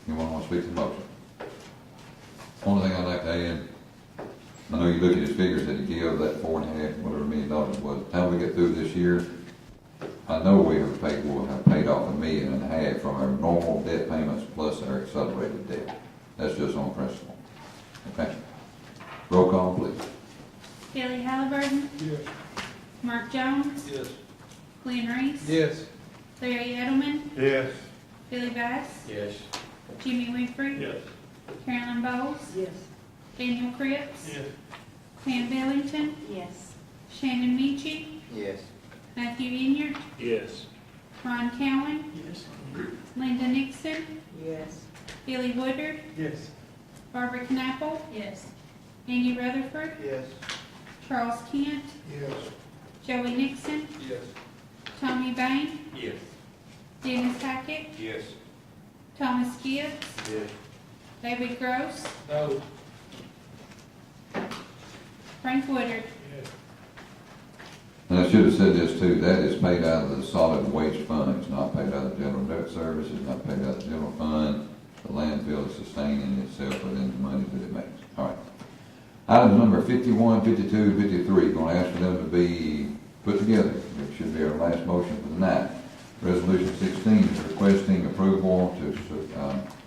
Anyone want to speak to the motion? Only thing I'd like to add, I know you look at his figures that he gave, that $4.5, whatever $1 million was. By the time we get through this year, I know we'll have paid off $1.5 million from our normal debt payments plus our accelerated debt. That's just on principle. Okay? Roll call, please. Billy Halliburton, Yes. Mark Jones, Yes. Glenn Reese, Yes. Larry Edelman, Yes. Billy Bass, Yes. Jimmy Winfrey, Yes. Carolyn Bowles, Yes. Daniel Cripps, Yes. Pam Bellington, Yes. Shannon Meachie, Yes. Matthew Inyard, Yes. Ron Cowan, Yes. Linda Nixon, Yes. Billy Woodard, Yes. Barbara Knapple, Yes. Andy Rutherford, Yes. Charles Kent, Yes. Joey Nixon, Yes. Tommy Bain, Yes. Dennis Hackett, Yes. Thomas Gibbs, Yes. David Gross, No. Frank Woodard. And I should have said this too, that is paid out of the solid waste fund, it's not paid out of the general debt service, it's not paid out of the general fund. The landfill is sustaining itself within the money that it makes. All right. Items number 51, 52, 53, going to ask for them to be put together. It should be our last motion for the night. Resolution 16 is requesting approval to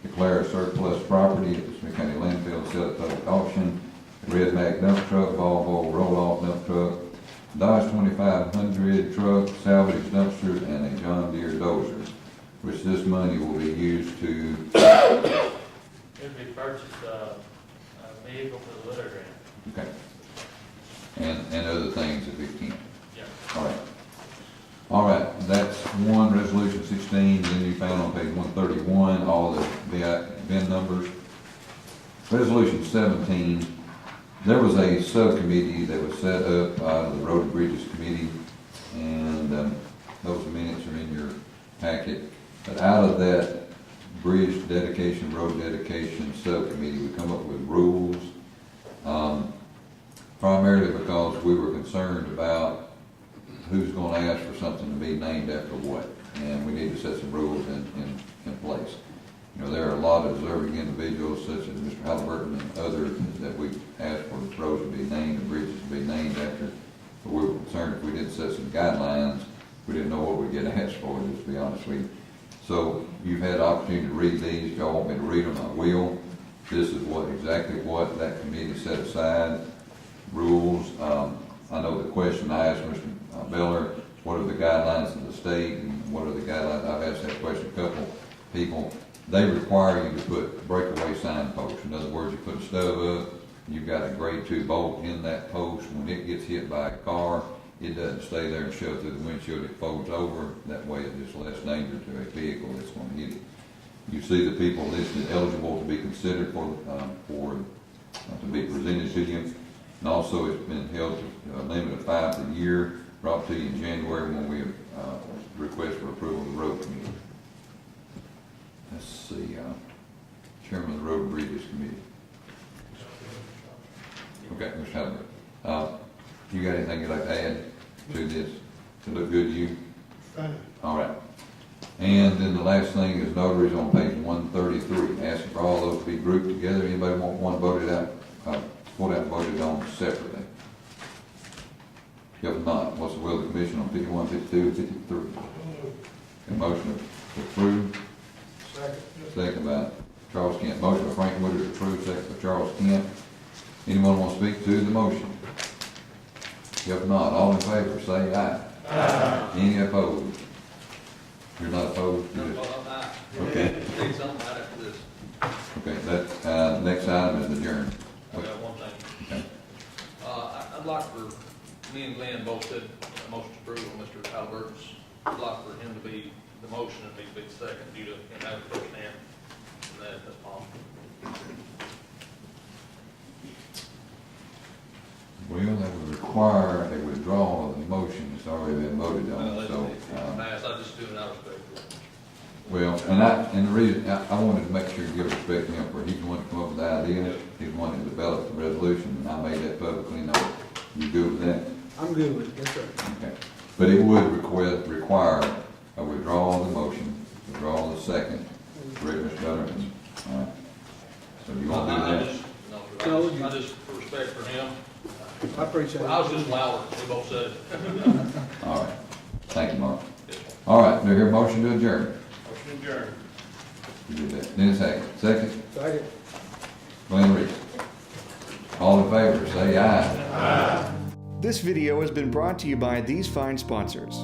declare a surplus property at the Smith County landfill, sell at public auction, a Red Mag dump truck, Volvo roll-off dump truck, Dodge 2500 truck, salvage dumpster, and a John Deere dozer, which this money will be used to. It'd be purchased a vehicle for the litter grant. Okay. And other things if we can. Yeah. All right. All right, that's one, resolution 16, then you found on page 131, all the VIN numbers. Resolution 17, there was a subcommittee that was set up out of the Road and Bridges Committee, and those minutes are in your packet. But out of that bridge dedication, road dedication subcommittee, we come up with rules, primarily because we were concerned about who's going to ask for something to be named after what, and we need to set some rules in place. You know, there are a lot of deserving individuals, such as Mr. Halliburton and others, that we asked for roads to be named and bridges to be named after. But we were concerned if we didn't set some guidelines, we didn't know what we'd get asked for, just to be honest with you. So you've had the opportunity to read these. If y'all want me to read them, I will. This is exactly what that committee set aside. Rules. I know the question I asked Mr. Beller, what are the guidelines of the state and what are the guidelines? I've asked that question a couple people. They require you to put breakaway signposts. In other words, you put a stub up, you've got a grade 2 bolt in that post. When it gets hit by a car, it doesn't stay there and shove through the windshield. It folds over. That way it's just less danger to a vehicle that's going to hit it. You see the people listed eligible to be considered to be presented to you. And also it's been held to a limit of 5 per year, brought to you in January when we request for approval of the road committee. Let's see, Chairman of the Road and Bridges Committee. Okay, Mr. Halliburton. You got anything you'd like to add to this to look good to you? Fine. All right. And then the last thing is notaries on page 133, asking for all those to be grouped together. Anybody want one voted out, pulled out and voted on separately? If not, what's the will of the commission on 51, 52, 53? A motion to approve? Second by Charles Kent. Motion by Frank Woodard to approve, second by Charles Kent. Anyone want to speak to the motion? If not, all in favor, say aye. Aye. Any opposed? You're not opposed? No, I'm not. Okay. Say something right after this. Okay, that, next item is adjourned. I got one thing. Okay. I'd like for, me and Glenn both said a motion to approve on Mr. Halliburton's. I'd like for him to be the motion and me to be the second due to him having first hand. And that's possible. Well, that would require a withdrawal of the motion that's already been voted on, so. I just do it out of respect. Well, and the reason, I wanted to make sure to give respect to him, for he's the one to come up with the idea, he's the one to develop the resolution, and I made that publicly known. You good with that? I'm good with it, yes, sir. Okay. But it would require a withdrawal of the motion, withdrawal of the second, correct, Mr. Butler? All right. So you want to do that? appreciate it. I was just louder, we both said it. All right. Thank you, Mark. All right, do I hear a motion to adjourn? Motion adjourned. You do that. Dennis Hackett, second. Second. Glenn Reed. All in favor, say aye. This video has been brought to you by these fine sponsors: